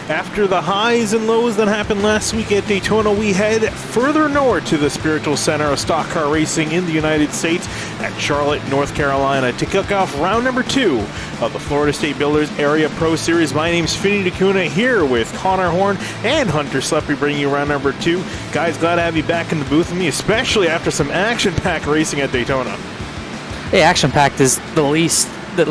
After the highs and lows that happened last week at Daytona, we head further north to the spiritual center of stock car racing in the United States at Charlotte, North Carolina to kick off round number 2 of the Florida State Builders Area Pro Series. My name's Finney DeCuna here with Connor Horn and Hunter Slippery bringing you round number 2. Guys, glad to have you back in the booth with me, especially after some action-packed racing at Daytona. Hey, action-packed is the least that,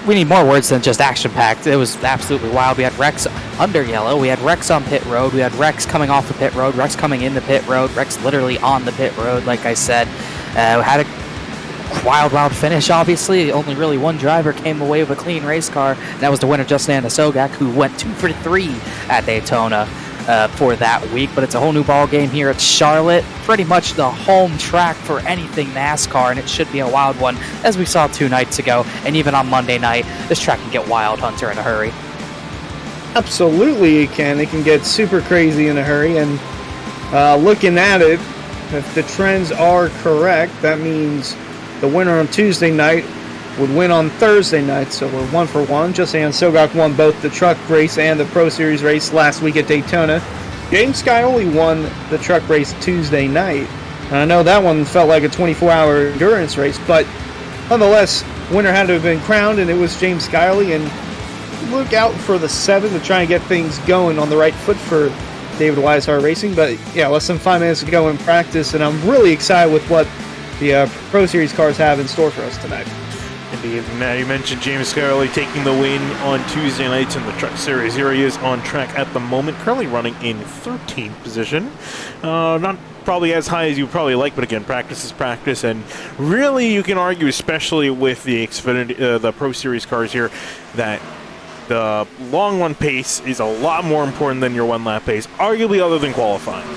we need more words than just action-packed. It was absolutely wild. We had wrecks under yellow. We had wrecks on pit road. We had wrecks coming off the pit road, wrecks coming in the pit road, wrecks literally on the pit road, like I said. We had a wild finish, obviously. Only really one driver came away with a clean race car, and that was the winner, Justin Sogak, who went 2 for 3 at Daytona for that week. But it's a whole new ball game here at Charlotte. Pretty much the home track for anything NASCAR, and it should be a wild one, as we saw 2 nights ago. And even on Monday night, this track can get wild, Hunter, in a hurry. Absolutely, it can. It can get super crazy in a hurry. And looking at it, if the trends are correct, that means the winner on Tuesday night would win on Thursday night. So we're 1 for 1. Justin Sogak won both the truck race and the Pro Series race last week at Daytona. James Scioli won the truck race Tuesday night. And I know that one felt like a 24-hour endurance race, but nonetheless, winner had to have been crowned, and it was James Scioli. And look out for the 7 to try and get things going on the right foot for David Weishart Racing. But yeah, less than 5 minutes to go in practice, and I'm really excited with what the Pro Series cars have in store for us tonight. Indeed. Now, you mentioned James Scioli taking the win on Tuesday nights in the Truck Series. Here he is on track at the moment, currently running in 13th position. Not probably as high as you probably like, but again, practice is practice, and really you can argue, especially with the Xfinity, the Pro Series cars here, that the long run pace is a lot more important than your one lap pace, arguably, other than qualifying.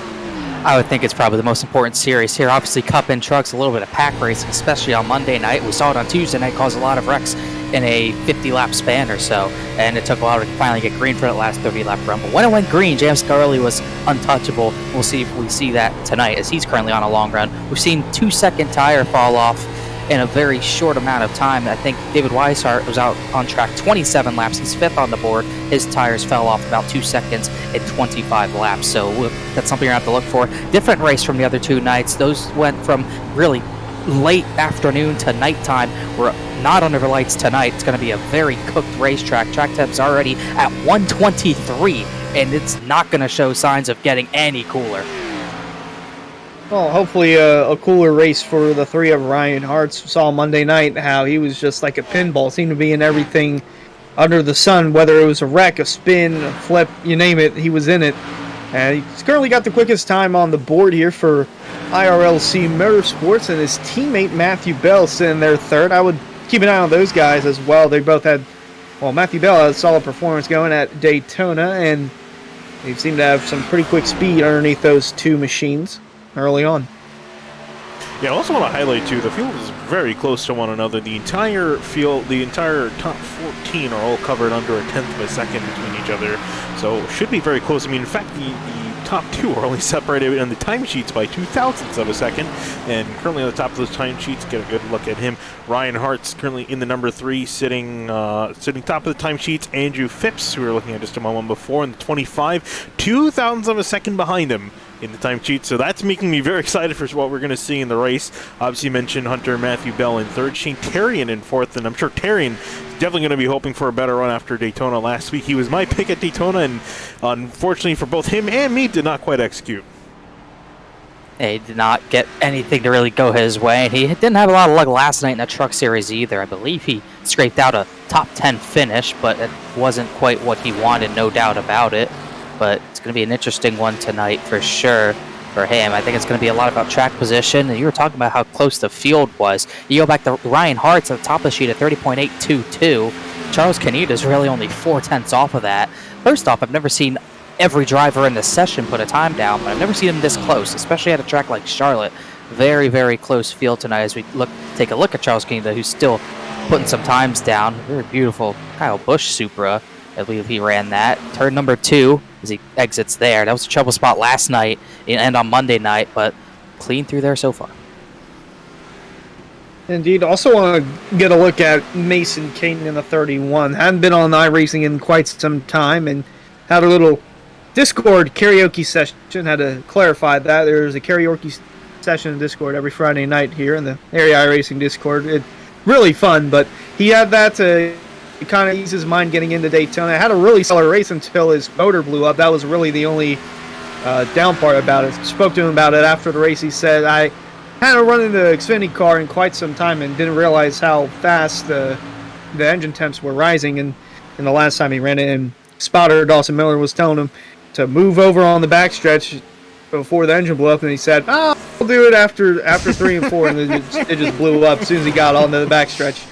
I would think it's probably the most important series here. Obviously, Cup and Trucks, a little bit of pack racing, especially on Monday night. We saw it on Tuesday night, caused a lot of wrecks in a 50-lap span or so, and it took a while to finally get green for that last 30-lap run. But when it went green, James Scioli was untouchable. We'll see if we see that tonight, as he's currently on a long run. We've seen 2-second tire fall off in a very short amount of time. I think David Weishart was out on track 27 laps. He's 5th on the board. His tires fell off about 2 seconds in 25 laps. So that's something you're going to have to look for. Different race from the other 2 nights. Those went from really late afternoon to nighttime. We're not under the lights tonight. It's going to be a very cooked racetrack. Track temp's already at 123, and it's not going to show signs of getting any cooler. Well, hopefully a cooler race for the 3 of Ryan Hartz. Saw Monday night how he was just like a pinball. Seemed to be in everything under the sun, whether it was a wreck, a spin, a flip, you name it, he was in it. And he's currently got the quickest time on the board here for IRLC Motorsports, and his teammate Matthew Bell sitting there 3rd. I would keep an eye on those guys as well. They both had, well, Matthew Bell had a solid performance going at Daytona, and they seem to have some pretty quick speed underneath those 2 machines early on. Yeah, I also want to highlight, too, the field is very close to one another. The entire field, the entire top 14 are all covered under a 10th of a second between each other. So should be very close. I mean, in fact, the top 2 are only separated in the timesheets by 0.02 of a second. And currently on the top of those timesheets, get a good look at him. Ryan Hart's currently in the number 3, sitting top of the timesheets. Andrew Phipps, who we were looking at just a moment before, in the 25, 0.02 of a second behind him in the time sheet. So that's making me very excited for what we're going to see in the race. Obviously, you mentioned Hunter Matthew Bell in 3rd, Shane Terrian in 4th, and I'm sure Terrian is definitely going to be hoping for a better run after Daytona last week. He was my pick at Daytona, and unfortunately for both him and me, did not quite execute. He did not get anything to really go his way, and he didn't have a lot of luck last night in the Truck Series either. I believe he scraped out a top 10 finish, but it wasn't quite what he wanted, no doubt about it. But it's going to be an interesting one tonight for sure for him. I think it's going to be a lot about track position. And you were talking about how close the field was. You go back to Ryan Hart's at the top of the sheet at 30.822. Charles Canita is really only 0.4 off of that. First off, I've never seen every driver in the session put a time down, but I've never seen him this close, especially at a track like Charlotte. Very, very close field tonight as we take a look at Charles Canita, who's still putting some times down. Very beautiful Kyle Busch Supra. I believe he ran that. Turn number 2 as he exits there. That was a trouble spot last night and on Monday night, but clean through there so far. Indeed. Also want to get a look at Mason Caton in the 31. Hadn't been on iRacing in quite some time, and had a little Discord karaoke session. Had to clarify that. There's a karaoke session in Discord every Friday night here in the Area iRacing Discord. It's really fun, but he had that to kind of ease his mind getting into Daytona. Had a really stellar race until his motor blew up. That was really the only down part about it. Spoke to him about it after the race. He said, I hadn't run into the Xfinity car in quite some time and didn't realize how fast the engine temps were rising. And the last time he ran it, and spotter Dawson Miller was telling him to move over on the backstretch before the engine blew up, and he said, "Oh, I'll do it after 3 and 4," and then it just blew up as soon as he got onto the backstretch.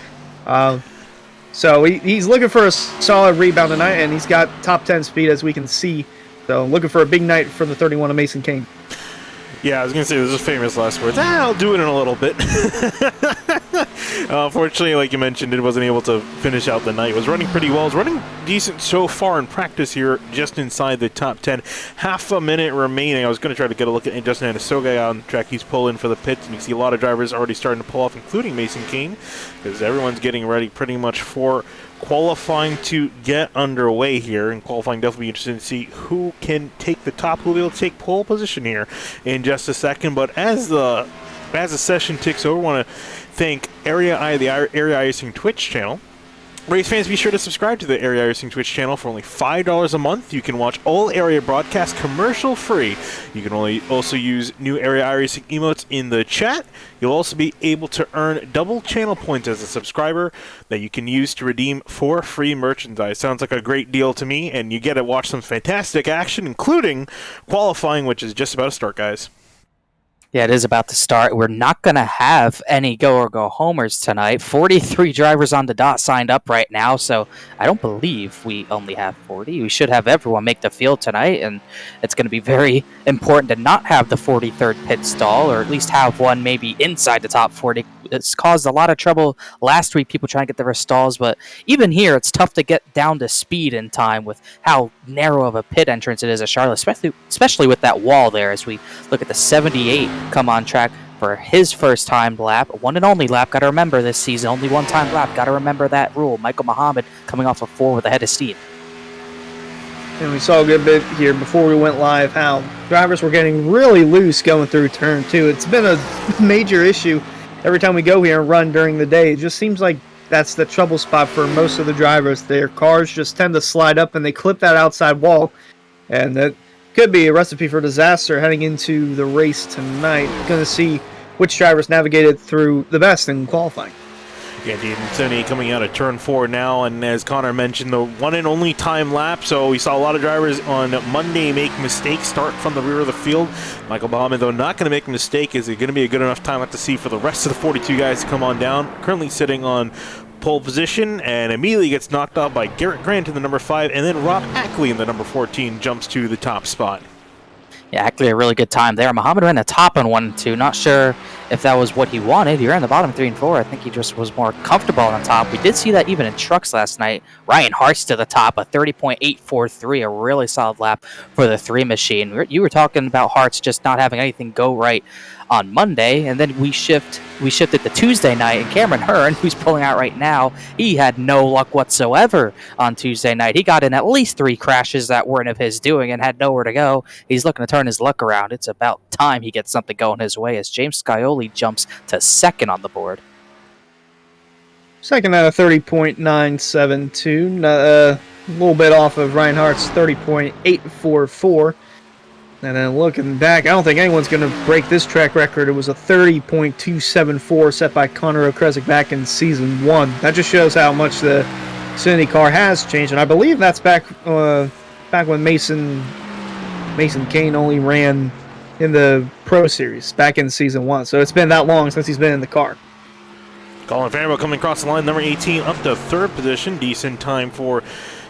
So he's looking for a solid rebound tonight, and he's got top 10 speed as we can see. So looking for a big night from the 31 of Mason Kane. Yeah, I was going to say, those are famous last words. I'll do it in a little bit. Unfortunately, like you mentioned, it wasn't able to finish out the night. It was running pretty well. It was running decent so far in practice here, just inside the top 10. Half a minute remaining. I was going to try to get a look at Justin Anasoga on the track. He's pulling for the pits, and you see a lot of drivers already starting to pull off, including Mason Kane, because everyone's getting ready pretty much for qualifying to get underway here. And qualifying definitely be interested to see who can take the top, who will be able to take pole position here in just a second. But as the session ticks over, I want to thank the Area iRacing Twitch channel. Race fans, be sure to subscribe to the Area iRacing Twitch channel for only $5 a month. You can watch all area broadcasts commercial free. You can also use new Area iRacing emotes in the chat. You'll also be able to earn double channel points as a subscriber that you can use to redeem for free merchandise. Sounds like a great deal to me, and you get to watch some fantastic action, including qualifying, which is just about to start, guys. Yeah, it is about to start. We're not going to have any go or go homers tonight. 43 drivers on the dot signed up right now, so I don't believe we only have 40. We should have everyone make the field tonight, and it's going to be very important to not have the 43rd pit stall, or at least have one maybe inside the top 40. It's caused a lot of trouble last week, people trying to get their stalls, but even here, it's tough to get down to speed in time with how narrow of a pit entrance it is at Charlotte, especially with that wall there as we look at the 78 come on track for his first time lap, one and only lap. Got to remember this season, only one time lap. Got to remember that rule. Michael Muhammad coming off a 4 with a head of steam. And we saw a good bit here before we went live how drivers were getting really loose going through turn 2. It's been a major issue every time we go here and run during the day. It just seems like that's the trouble spot for most of the drivers. Their cars just tend to slide up and they clip that outside wall, and that could be a recipe for disaster heading into the race tonight. Going to see which drivers navigated through the best in qualifying. Yeah, Dean coming out of turn 4 now, and as Connor mentioned, the one and only time lap. So we saw a lot of drivers on Monday make mistakes, start from the rear of the field. Michael Muhammad, though, not going to make a mistake. Is it going to be a good enough time lap to see for the rest of the 42 guys to come on down? Currently sitting on pole position, and immediately gets knocked out by Garrett Grant in the number 5, and then Rob Ackley in the number 14 jumps to the top spot. Yeah, Ackley a really good time there. Muhammad ran the top in 1 and 2. Not sure if that was what he wanted. He ran the bottom 3 and 4. I think he just was more comfortable on the top. We did see that even in trucks last night. Ryan Hart's to the top, a 30.843, a really solid lap for the 3 machine. You were talking about Hart's just not having anything go right on Monday, and then we shifted to Tuesday night, and Cameron Hearn, who's pulling out right now, he had no luck whatsoever on Tuesday night. He got in at least 3 crashes that weren't of his doing and had nowhere to go. He's looking to turn his luck around. It's about time he gets something going his way as James Scioli jumps to 2nd on the board. Second at a 30.972, a little bit off of Ryan Hart's 30.844. And then looking back, I don't think anyone's going to break this track record. It was a 30.274 set by Connor O'Kresick back in Season 1. That just shows how much the Xfinity car has changed. And I believe that's back when Mason Kane only ran in the Pro Series back in Season 1. So it's been that long since he's been in the car. Colin Vanderbilt coming across the line, number 18 up to 3rd position. Decent time for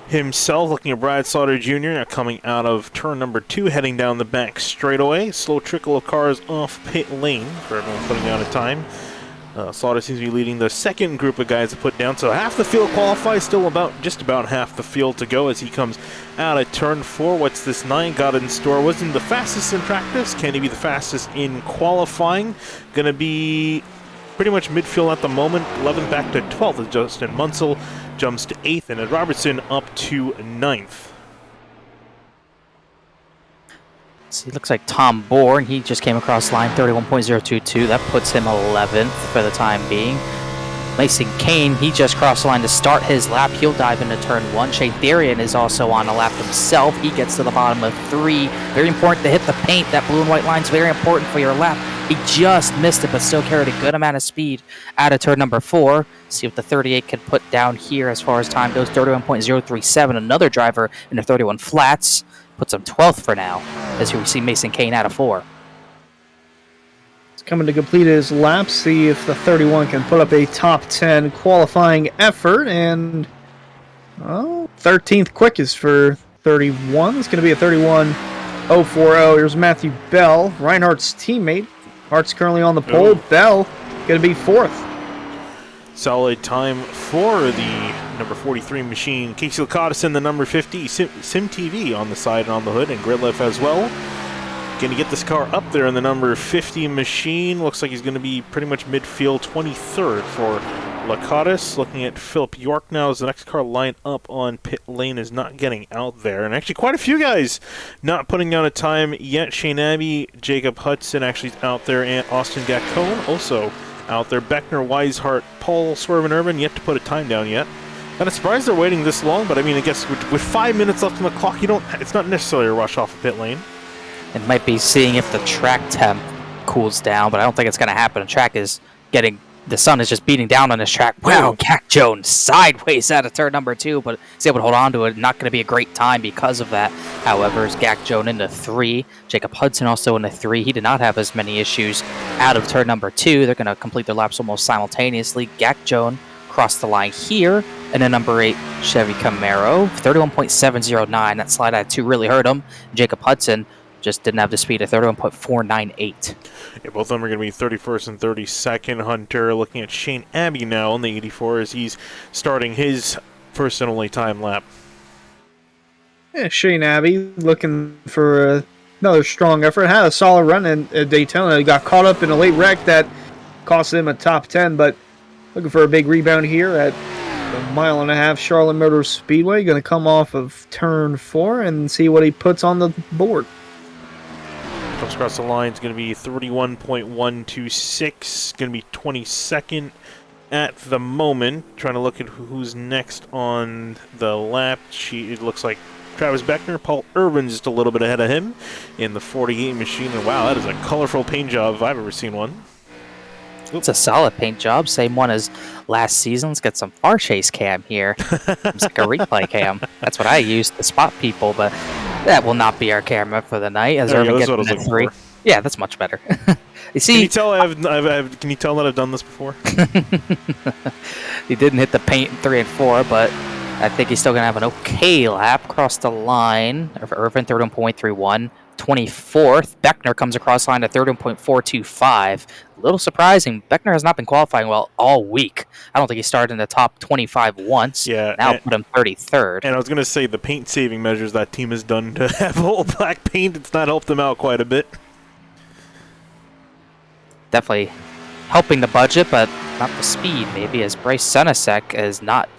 himself. Looking at Brad Slaughter Jr. coming out of turn number 2, heading down the back straightaway. Slow trickle of cars off pit lane for everyone putting down a time. Slaughter seems to be leading the second group of guys to put down. So half the field qualifies, still just about half the field to go as he comes out of turn 4. What's this 9 got in store? Wasn't the fastest in practice. Can he be the fastest in qualifying? Going to be pretty much midfield at the moment. 11th back to 12th as Justin Munsell jumps to 8th, and Ed Robertson up to 9th. So he looks like Tom Bourne. He just came across the line 31.022. That puts him 11th for the time being. Mason Kane, he just crossed the line to start his lap. He'll dive into turn 1. Shane Therian is also on a lap himself. He gets to the bottom of 3. Very important to hit the paint. That blue and white line is very important for your lap. He just missed it, but still carried a good amount of speed out of turn number 4. See what the 38 can put down here as far as time goes. 31.037. Another driver in the 31 flats. Puts him 12th for now, as we see Mason Kane out of 4. Coming to complete his lap, see if the 31 can put up a top 10 qualifying effort, and 13th quickest for 31. It's going to be a 31.040. Here's Matthew Bell, Reinhardt's teammate. Hart's currently on the pole. Bell going to be 4th. Solid time for the number 43 machine. Casey Lakatos in the number 50. SimTV on the side and on the hood, and Gridliff as well. Going to get this car up there in the number 50 machine. Looks like he's going to be pretty much midfield 23rd for Lakatos. Looking at Philip York now as the next car line up on pit lane is not getting out there. And actually quite a few guys not putting down a time yet. Shane Abbey, Jacob Hudson actually out there, and Austin Gacone also out there. Beckner, Weishart, Paul Swerven Urban yet to put a time down yet. Kind of surprised they're waiting this long, but I mean, I guess with 5 minutes left on the clock, it's not necessarily a rush off the pit lane. It might be seeing if the track temp cools down, but I don't think it's going to happen. The sun is just beating down on this track. Wow, Gak Jones sideways out of turn number 2, but he's able to hold on to it. Not going to be a great time because of that. However, it's Gak Jones into 3. Jacob Hudson also into 3. He did not have as many issues out of turn number 2. They're going to complete their laps almost simultaneously. Gak Jones crossed the line here, and then number 8 Chevy Camaro, 31.709. That slide out 2 really hurt him. Jacob Hudson just didn't have the speed of 31.498. Yeah, both of them are going to be 31st and 32nd. Hunter looking at Shane Abbey now on the 84 as he's starting his first and only time lap. Yeah, Shane Abbey looking for another strong effort. Had a solid run in Daytona. He got caught up in a late wreck that cost him a top 10, but looking for a big rebound here at a 1.5 mile Charlotte Motor Speedway. Going to come off of turn 4 and see what he puts on the board. Comes across the line is going to be 31.126. Going to be 22nd at the moment. Trying to look at who's next on the lap. It looks like Travis Beckner, Paul Urban just a little bit ahead of him in the 48 machine. And wow, that is a colorful paint job if I've ever seen one. It's a solid paint job. Same one as last season. Let's get some far chase cam here. It's like a replay cam. That's what I use to spot people, but that will not be our camera for the night. As Urban gets into 3. Yeah, that's much better. You see, can you tell can you tell that I've done this before? He didn't hit the paint in 3 and 4, but I think he's still gonna have an okay lap. Across the line for Irvin, 31.31. 24th. Beckner comes across line at 31.425. A little surprising. Beckner has not been qualifying well all week. I don't think he started in the top 25 once. Yeah. Now put him 33rd. And I was going to say the paint saving measures that team has done to have all black paint, it's not helped them out quite a bit. Definitely helping the budget, but not the speed, maybe, as Bryce Senesek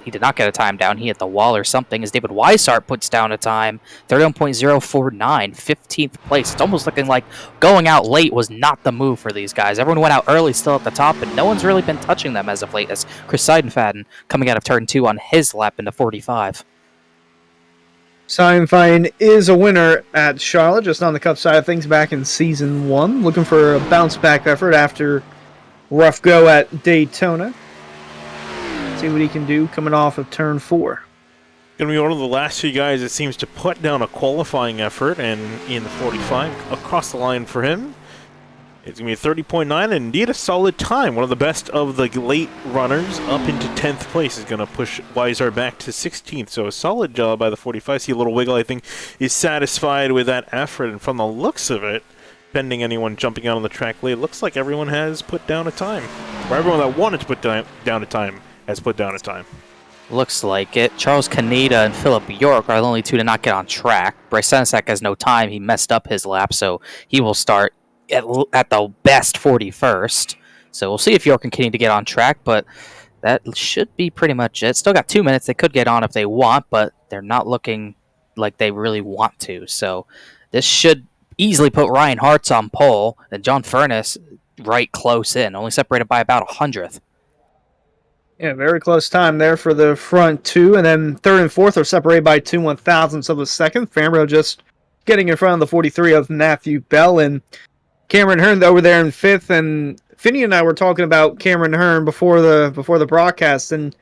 he did not get a time down. He hit the wall or something, as David Weishart puts down a time, 31.049, 15th place. It's almost looking like going out late was not the move for these guys. Everyone went out early, still at the top, and no one's really been touching them as of late, as Chris Seidenfaden coming out of turn 2 on his lap into 45. Seidenfaden is a winner at Charlotte, just on the Cup side of things back in Season 1. Looking for a bounce-back effort after rough go at Daytona. See what he can do coming off of turn 4. Going to be one of the last few guys that seems to put down a qualifying effort, and in the 45 across the line for him. It's going to be a 30.9 and indeed a solid time. One of the best of the late runners up into 10th place is going to push Weishart back to 16th. So a solid job by the 45. See a little wiggle, I think, is satisfied with that effort. And from the looks of it, pending anyone jumping out on the track late, it looks like everyone has put down a time. Or everyone that wanted to put down a time has put down a time. Looks like it. Charles Kaneda and Philip York are the only 2 to not get on track. Bryce Senesek has no time. He messed up his lap, so he will start at the best 41st. So we'll see if York can continue to get on track, but that should be pretty much it. Still got 2 minutes. They could get on if they want, but they're not looking like they really want to. So this should easily put Ryan Hartz on pole, and John Furness right close in, only separated by about 100th. Yeah, very close time there for the front two, and then third and fourth are separated by 2/1000ths of a second. Fambro just getting in front of the 43 of Matthew Bell, and Cameron Hearn over there in fifth. And Finney and I were talking about Cameron Hearn before the broadcast, and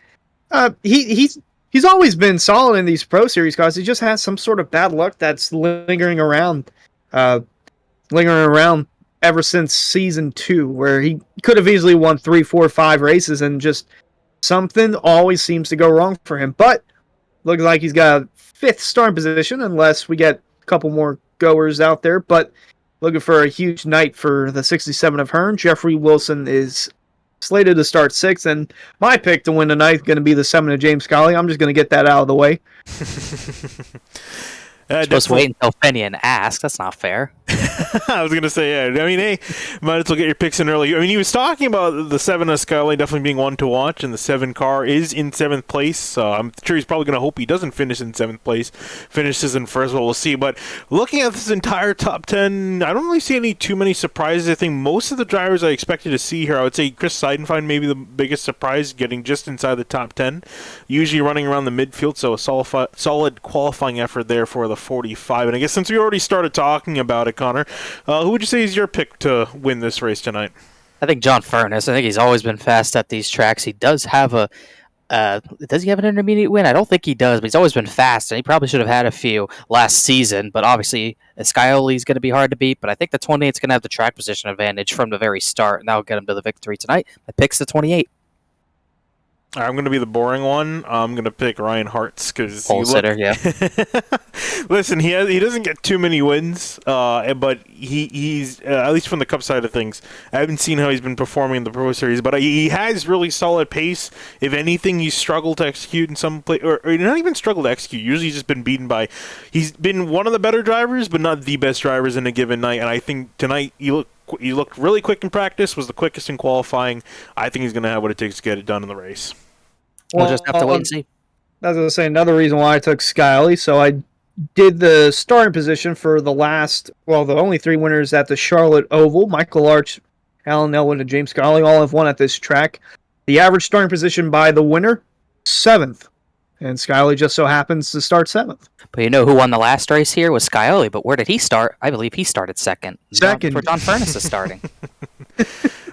he's always been solid in these Pro Series cars. He just has some sort of bad luck that's lingering around ever since season 2, where he could have easily won 3, 4, 5 races, and just something always seems to go wrong for him. But looks like he's got a 5th starting position, unless we get a couple more goers out there. But looking for a huge night for the 67 of Hearn. Jeffrey Wilson is slated to start 6th, and my pick to win tonight is going to be the 7 of James Scully. I'm just going to get that out of the way. Supposed to wait until Finian asks. That's not fair. I was going to say, yeah. I mean, hey, might as well get your picks in early. I mean, he was talking about the 7 of Scully definitely being one to watch, and the 7 car is in 7th place. So I'm sure he's probably going to hope he doesn't finish in 7th place, finishes in first. Well, we'll see. But looking at this entire top 10, I don't really see too many surprises. I think most of the drivers I expected to see here, I would say Chris Seidenfeld maybe the biggest surprise, getting just inside the top 10, usually running around the midfield. So a solid qualifying effort there for the 45. And I guess since we already started talking about it, Connor, who would you say is your pick to win this race tonight? I think John Furness. I think he's always been fast at these tracks. He does have does he have an intermediate win? I don't think he does, but he's always been fast, and he probably should have had a few last season. But obviously, Scioli is going to be hard to beat. But I think the 28 is going to have the track position advantage from the very start, and that'll get him to the victory tonight. My pick's the 28. I'm going to be the boring one. I'm going to pick Ryan Hartz because pole sitter. Yeah. Listen, he doesn't get too many wins, but he's at least from the Cup side of things. I haven't seen how he's been performing in the Pro Series, but he has really solid pace. If anything, he's struggled to execute in some play, or not even struggled to execute. Usually, he's just been beaten by. He's been one of the better drivers, but not the best drivers in a given night. And I think tonight he looked really quick in practice, was the quickest in qualifying. I think he's going to have what it takes to get it done in the race. We'll just have to wait and see. I was going to say another reason why I took Scully. So I did the starting position for the only 3 winners at the Charlotte Oval. Michael Arch, Alan Elwood, and James Scully all have won at this track. The average starting position by the winner, 7th. And Scully just so happens to start 7th. But you know who won the last race here was Scioli, but where did he start? I believe he started 2nd. Second. For John Furness is starting.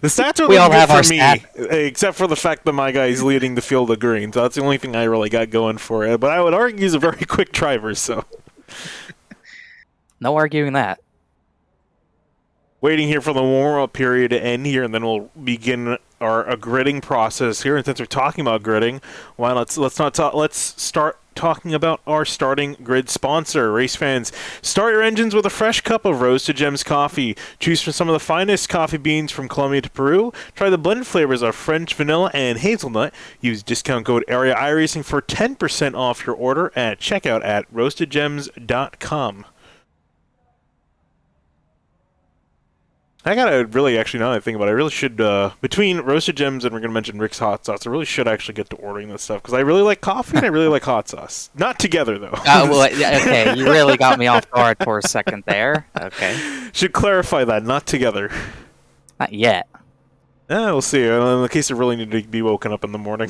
The stats are we all good have for our me, stat. except for the fact that my guy is leading the field of green. So that's the only thing I really got going for it. But I would argue he's a very quick driver. So no arguing that. Waiting here for the warm-up period to end here, and then we'll begin our gridding process here. And since we're talking about gridding, why let's start talking about our starting grid sponsor. Race fans, start your engines with a fresh cup of Roasted Gems coffee. Choose from some of the finest coffee beans from Colombia to Peru. Try the blended flavors of French vanilla and hazelnut. Use discount code AREA iRacing for 10% off your order at checkout at roastedgems.com. I gotta really, actually, now that I think about it, I really should, between Roasted Gems and we're gonna mention Rick's Hot Sauce, I really should actually get to ordering this stuff, because I really like coffee and I really like hot sauce. Not together, though. Okay, you really got me off guard for a second there. Okay. Should clarify that, not together. Not yet. We'll see, in the case I really need to be woken up in the morning.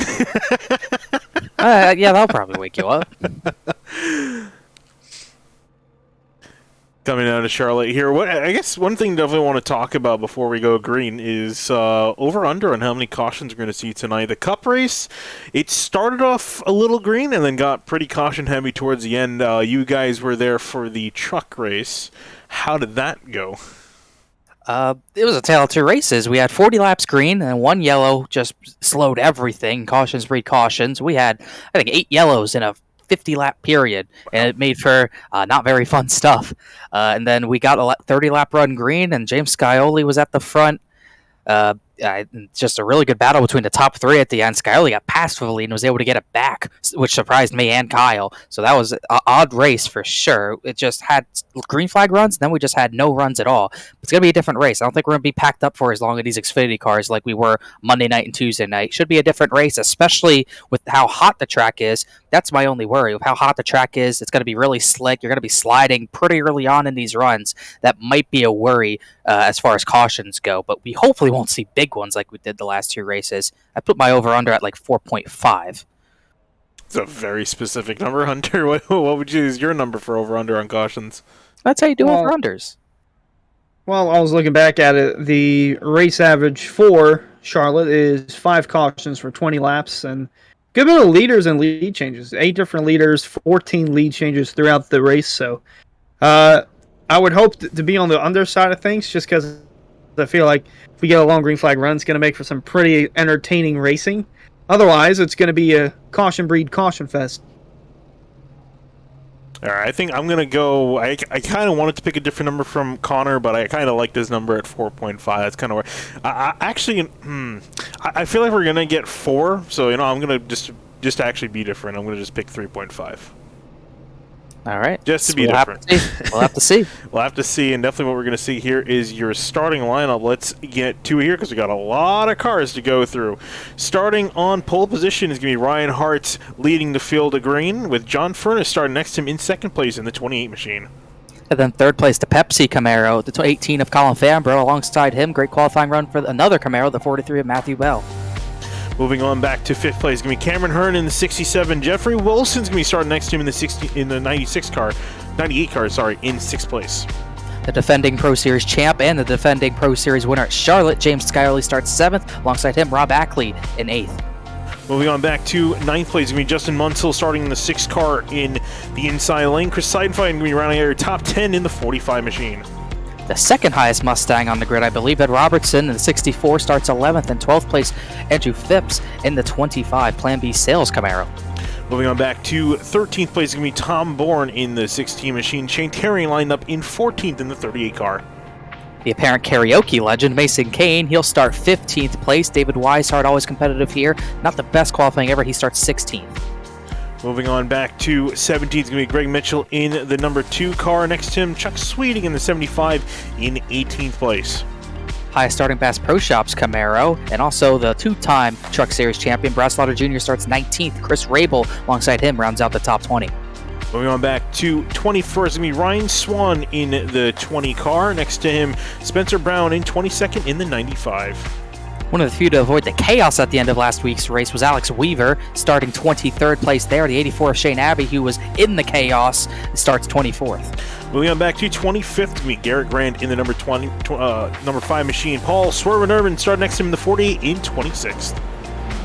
Yeah, that'll probably wake you up. Coming down to Charlotte here. I guess one thing definitely want to talk about before we go green is over-under on how many cautions we're going to see tonight. The Cup race, it started off a little green and then got pretty caution-heavy towards the end. You guys were there for the truck race. How did that go? It was a tale of 2 races. We had 40 laps green and 1 yellow, just slowed everything. Cautions breed cautions. We had, I think, 8 yellows in a 50-lap period, and it made for not very fun stuff. And then we got a 30-lap run green, and James Scioli was at the front. just a really good battle between the top three at the end. Skylerly got past for the lead and was able to get it back, which surprised me and Kyle. So that was an odd race for sure. It just had green flag runs, and then we just had no runs at all. It's going to be a different race. I don't think we're going to be packed up for as long as these Xfinity cars like we were Monday night and Tuesday night. Should be a different race, especially with how hot the track is. That's my only worry of how hot the track is. It's going to be really slick. You're going to be sliding pretty early on in these runs. That might be a worry as far as cautions go, but we hopefully won't see big ones like we did the last two races. I put my over-under at like 4.5. It's a very specific number, Hunter. What would you use your number for over-under on cautions? That's how you do over-unders. Well, I was looking back at it. The race average for Charlotte is 5 cautions for 20 laps, and good bit of leaders and lead changes. 8 different leaders, 14 lead changes throughout the race. So I would hope to be on the underside of things just because I feel like if we get a long green flag run, it's going to make for some pretty entertaining racing. Otherwise, it's going to be a caution breed caution fest. All right, I think I'm going to go... I kind of wanted to pick a different number from Connor, but I kind of like this number at 4.5. That's kind of where... I feel like we're going to get 4, so, I'm going to just actually be different. I'm going to just pick 3.5. All right. Just to be different. We'll have to see. We'll have to see, and definitely what we're going to see here is your starting lineup. Let's get to it here because we got a lot of cars to go through. Starting on pole position is going to be Ryan Hart leading the field of green, with John Furness starting next to him in second place in the 28 machine. And then third place to Pepsi Camaro, the 18 of Colin Fambro. Alongside him, great qualifying run for another Camaro, the 43 of Matthew Bell. Moving on back to fifth place is going to be Cameron Hearn in the 67. Jeffrey Wilson's going to be starting next to him in the 98 car, in sixth place. The defending Pro Series champ and the defending Pro Series winner at Charlotte, James Skylerly, starts 7th. Alongside him, Rob Ackley in 8th. Moving on back to ninth place is going to be Justin Munsell starting in the 6th car in the inside lane. Chris Seidenfeld going to be rounding out your top 10 in the 45 machine. The second highest Mustang on the grid, I believe, Ed Robertson in the 64 starts 11th, and 12th place Andrew Phipps in the 25 Plan B Sales Camaro. Moving on back to 13th place is going to be Tom Bourne in the 16 machine. Shane Terry lined up in 14th in the 38 car. The apparent karaoke legend Mason Kane, he'll start 15th place. David Weishart, always competitive here. Not the best qualifying ever, he starts 16th. Moving on back to 17th is going to be Greg Mitchell in the number 2 car. Next to him, Chuck Sweeting in the 75 in 18th place. Highest starting Bass Pro Shops Camaro, and also the 2-time Truck Series champion Brad Slaughter Jr. starts 19th. Chris Rabel alongside him rounds out the top 20. Moving on back to 21st is going to be Ryan Swan in the 20 car. Next to him, Spencer Brown in 22nd in the 95. One of the few to avoid the chaos at the end of last week's race was Alex Weaver, starting 23rd place there. The 84 of Shane Abbey, who was in the chaos, starts 24th. Moving on back to 25th, going to be Garrett Grant in the number 5 machine. Paul Swerven Irvin started next to him in the 48 in 26th.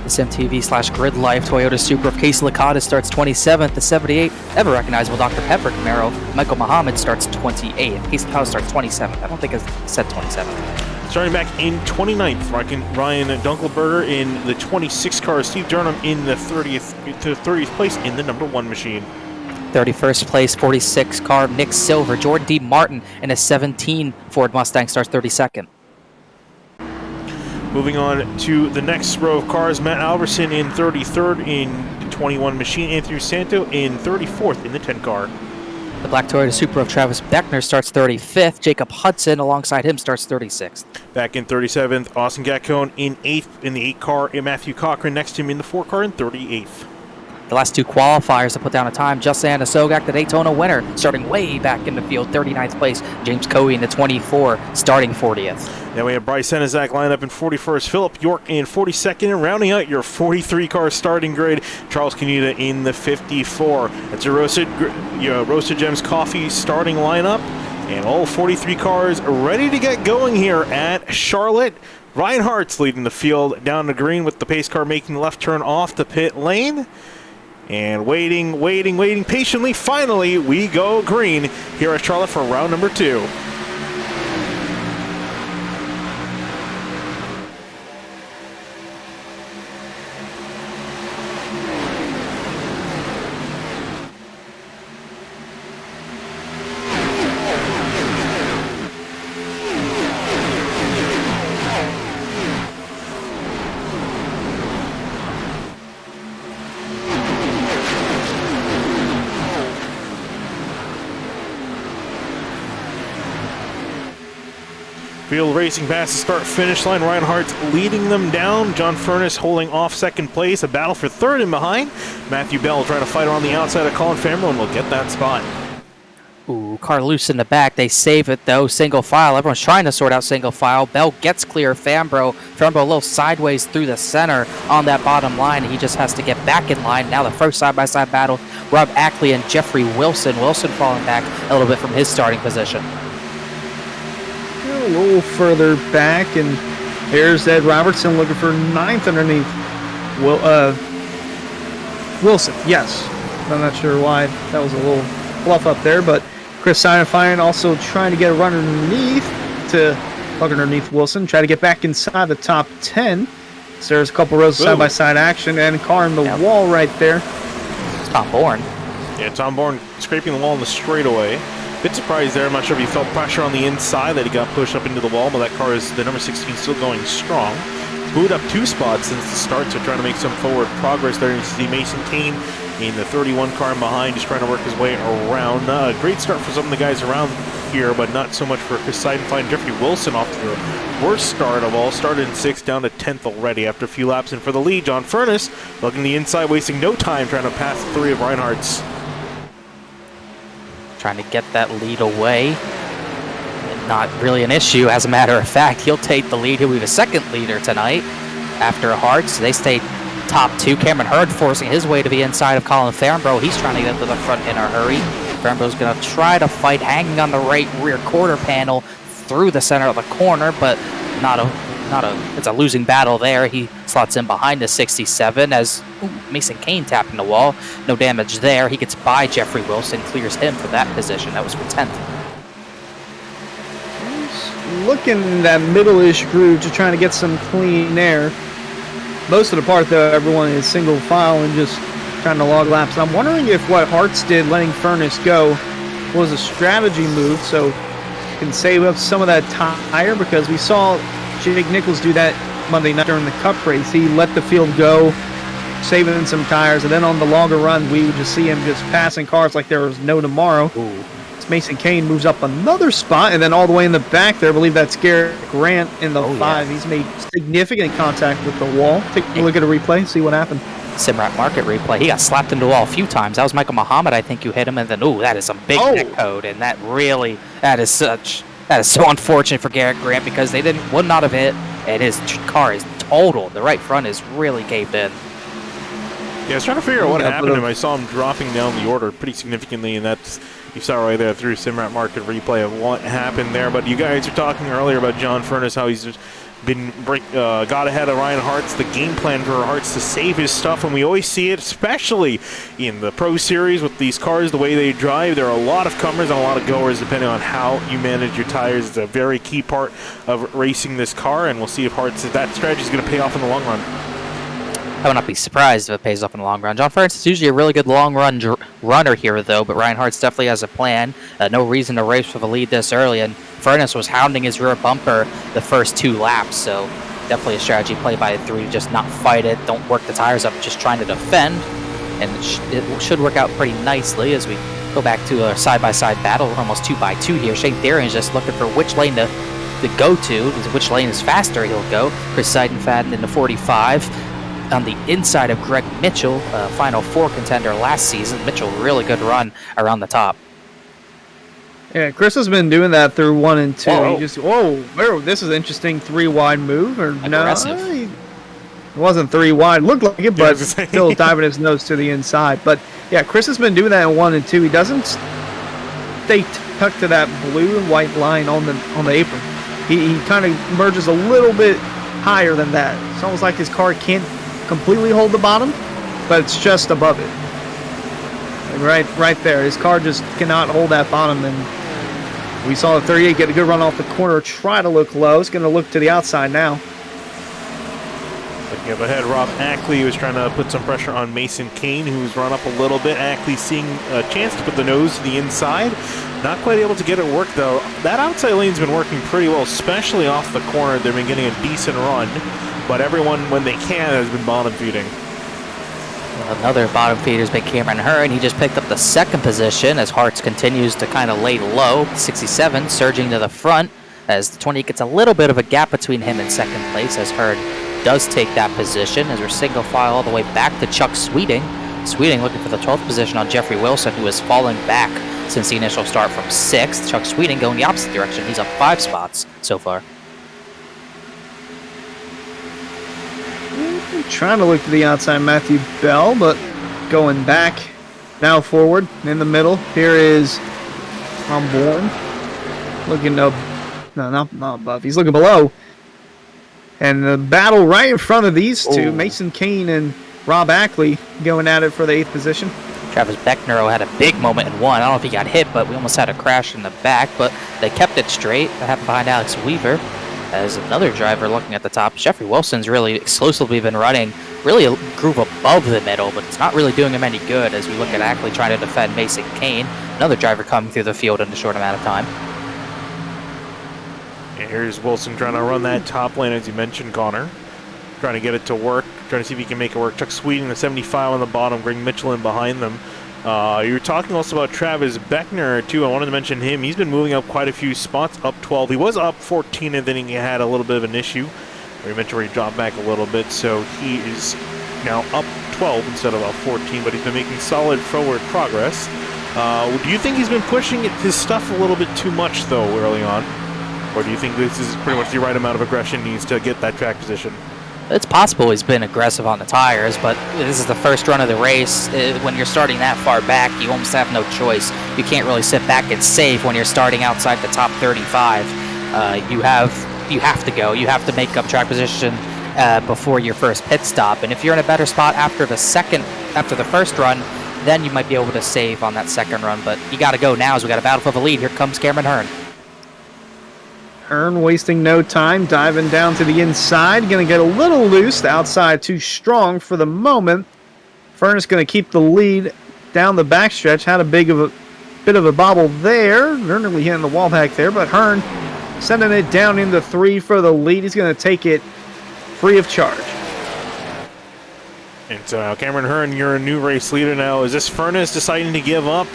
This MTV/Grid Life Toyota Supra of Casey Licata starts 27th. The 78 ever recognizable Dr. Pepper Camaro, Michael Muhammad, starts 28th. Casey Licata starts 27th. I don't think I said 27th. Starting back in 29th, Ryan Dunkelberger in the 26 car. Steve Durham in the 30th place in the number 1 machine. 31st place, 46 car, Nick Silver. Jordan D. Martin in a 17 Ford Mustang starts 32nd. Moving on to the next row of cars, Matt Alverson in 33rd in the 21 machine. Anthony Santo in 34th in the 10 car. The black Toyota Supra of Travis Beckner starts 35th. Jacob Hudson alongside him starts 36th. Back in 37th, Austin Gatcone in 8th in the 8 car. And Matthew Cochran next to him in the 4 car in 38th. The last 2 qualifiers to put down a time, Justin Sogak, the Daytona winner, starting way back in the field, 39th place. James Coey in the 24, starting 40th. Then we have Bryce Senizak lined up in 41st, Philip York in 42nd, and rounding out your 43-car starting grid, Charles Canita in the 54. That's your Roasted Gems Coffee starting lineup, and all 43 cars ready to get going here at Charlotte. Ryan Hart's leading the field down the green with the pace car making the left turn off the pit lane. And waiting patiently. Finally, we go green here at Charlotte for round number 2. Field racing past the start-finish line. Reinhardt's leading them down. John Furness holding off second place. A battle for third and behind. Matthew Bell trying to fight on the outside of Colin Fambro, and will get that spot. Ooh, car loose in the back. They save it, though. Single file. Everyone's trying to sort out single file. Bell gets clear. Fambro a little sideways through the center on that bottom line. He just has to get back in line. Now the first side-by-side battle. Rob Ackley and Jeffrey Wilson. Wilson falling back a little bit from his starting position. A little further back, and there's Ed Robertson looking for 9th underneath Wilson. Yes. I'm not sure why that was a little fluff up there, but Chris Seinfeld also trying to get a run underneath Wilson, try to get back inside the top 10. So there's a couple rows of side-by-side action, and car in the wall right there. It's Tom Bourne. Yeah, Tom Bourne scraping the wall in the straightaway. Bit surprised there. I'm not sure if he felt pressure on the inside that he got pushed up into the wall, but that car is, the number 16, still going strong. Moved up 2 spots since the start, so trying to make some forward progress there. You see Mason Kane in the 31 car behind, just trying to work his way around. Great start for some of the guys around here, but not so much for Chris Seidenfeld. Jeffrey Wilson off to the worst start of all. Started in 6th, down to 10th already after a few laps. And for the lead, John Furness looking the inside, wasting no time trying to pass 3 of Reinhardt's. Trying to get that lead away. Not really an issue, as a matter of fact. He'll take the lead. He'll be the second leader tonight after Hartz. They stay top 2. Cameron Hurd forcing his way to the inside of Colin Fambro. He's trying to get to the front in a hurry. Fambro's going to try to fight, hanging on the right rear quarter panel through the center of the corner, but it's a losing battle there. He slots in behind the 67 as Mason Kane tapping the wall. No damage there. He gets by Jeffrey Wilson, clears him for that position. That was for 10th. Looking in that middle-ish groove, just trying to get some clean air. Most of the part, though, everyone is single file and just trying to log laps. I'm wondering if what Hartz did, letting Furness go, was a strategy move, so can save up some of that tire, because we saw Jake Nichols do that Monday night during the Cup race. He let the field go, saving some tires, and then on the longer run, we would just see him just passing cars like there was no tomorrow. Ooh. Mason Kane moves up another spot, and then all the way in the back there, I believe that's Garrett Grant in the 5. Yeah. He's made significant contact with the wall. Take a look at a replay, see what happened. Simrat Market replay. He got slapped into the wall a few times. That was Michael Muhammad, I think, you hit him, and then, that is some big neck code, and that is so unfortunate for Garrett Grant, because they would not have hit, and his car is totaled. The right front is really caved in. Yeah, I was trying to figure out what happened to him. I saw him dropping down the order pretty significantly, and that's, you saw right there through Simrat Market replay of what happened there. But you guys were talking earlier about John Furness, how he's been got ahead of Ryan Hartz, the game plan for Hartz to save his stuff, and we always see it, especially in the Pro Series with these cars, the way they drive. There are a lot of comers and a lot of goers depending on how you manage your tires. It's a very key part of racing this car, and we'll see if that strategy is going to pay off in the long run. I would not be surprised if it pays off in the long run. John Furness is usually a really good long-run runner here, though, but Ryan Hartz definitely has a plan. No reason to race for the lead this early, and Furness was hounding his rear bumper the first 2 laps, so definitely a strategy play by the 3. Just not fight it, don't work the tires up, just trying to defend, and it should work out pretty nicely as we go back to a side-by-side battle. We're almost 2x2 here. Shane Therrien just looking for which lane to go to, which lane is faster he'll go. Chris Seidenfeld in the 45. On the inside of Greg Mitchell, Final 4 contender last season. Mitchell, really good run around the top. Yeah, Chris has been doing that through 1 and 2. Whoa. He just, this is an interesting 3-wide move. Or aggressive. No, it wasn't 3 wide. Looked like it, but still diving his nose to the inside. But yeah, Chris has been doing that in 1 and 2. He doesn't stay tucked to that blue and white line on the apron. He kind of merges a little bit higher than that. It's almost like his car can't completely hold the bottom, but it's just above it. And right there, his car just cannot hold that bottom, and we saw the 38 get a good run off the corner, try to look low. It's going to look to the outside now. Looking up ahead, Rob Ackley was trying to put some pressure on Mason Kane, who's run up a little bit. Ackley seeing a chance to put the nose to the inside. Not quite able to get it work, though. That outside lane's been working pretty well, especially off the corner. They've been getting a decent run. But everyone, when they can, has been bottom feeding. Another bottom feeder's been Cameron Hurd. He just picked up the 2nd position as Hartz continues to kind of lay low. 67 surging to the front. as the 20 gets a little bit of a gap between him and second place, as Hurd does take that position, as we're single file all the way back to Chuck Sweeting. Sweeting looking for the 12th position on Jeffrey Wilson, who is falling back since the initial start from 6th. Chuck Sweeting going the opposite direction. He's up 5 spots so far. Trying to look to the outside, Matthew Bell, but going back, now forward, in the middle. Here is Tom Bourne, looking up, no, not above, he's looking below. And the battle right in front of these two, Mason Kane and Rob Ackley, going at it for the 8th position. Travis Beckner had a big moment in 1. I don't know if he got hit, but we almost had a crash in the back, but they kept it straight. That happened behind Alex Weaver. As another driver looking at the top, Jeffrey Wilson's really exclusively been running really a groove above the middle, but it's not really doing him any good as we look at Ackley trying to defend Mason Kane. Another driver coming through the field in a short amount of time. And here's Wilson trying to run that top lane, as you mentioned, Connor. Trying to get it to work, trying to see if he can make it work. Chuck Sweeting, the 75 on the bottom, Greg Mitchell in behind them. You were talking also about Travis Beckner, too. I wanted to mention him. He's been moving up quite a few spots, up 12. He was up 14, and then he had a little bit of an issue. We mentioned where he dropped back a little bit, so he is now up 12 instead of up 14, but he's been making solid forward progress. Do you think he's been pushing his stuff a little bit too much, though, early on? Or do you think this is pretty much the right amount of aggression he needs to get that track position? It's possible he's been aggressive on the tires, but this is the first run of the race. When you're starting that far back, you almost have no choice. You can't really sit back and save when you're starting outside the top 35. You have to go. You have to make up track position before your first pit stop. And if you're in a better spot after the first run, then you might be able to save on that second run. But you got to go now as we got a battle for the lead. Here comes Cameron Hearn. Hearn wasting no time, diving down to the inside. Going to get a little loose. The outside too strong for the moment. Furness going to keep the lead down the backstretch. Had a bit of a bobble there. Nearly hitting the wall back there, but Hearn sending it down into 3 for the lead. He's going to take it free of charge. And so Cameron Hearn, you're a new race leader now. Is this Furness deciding to give up?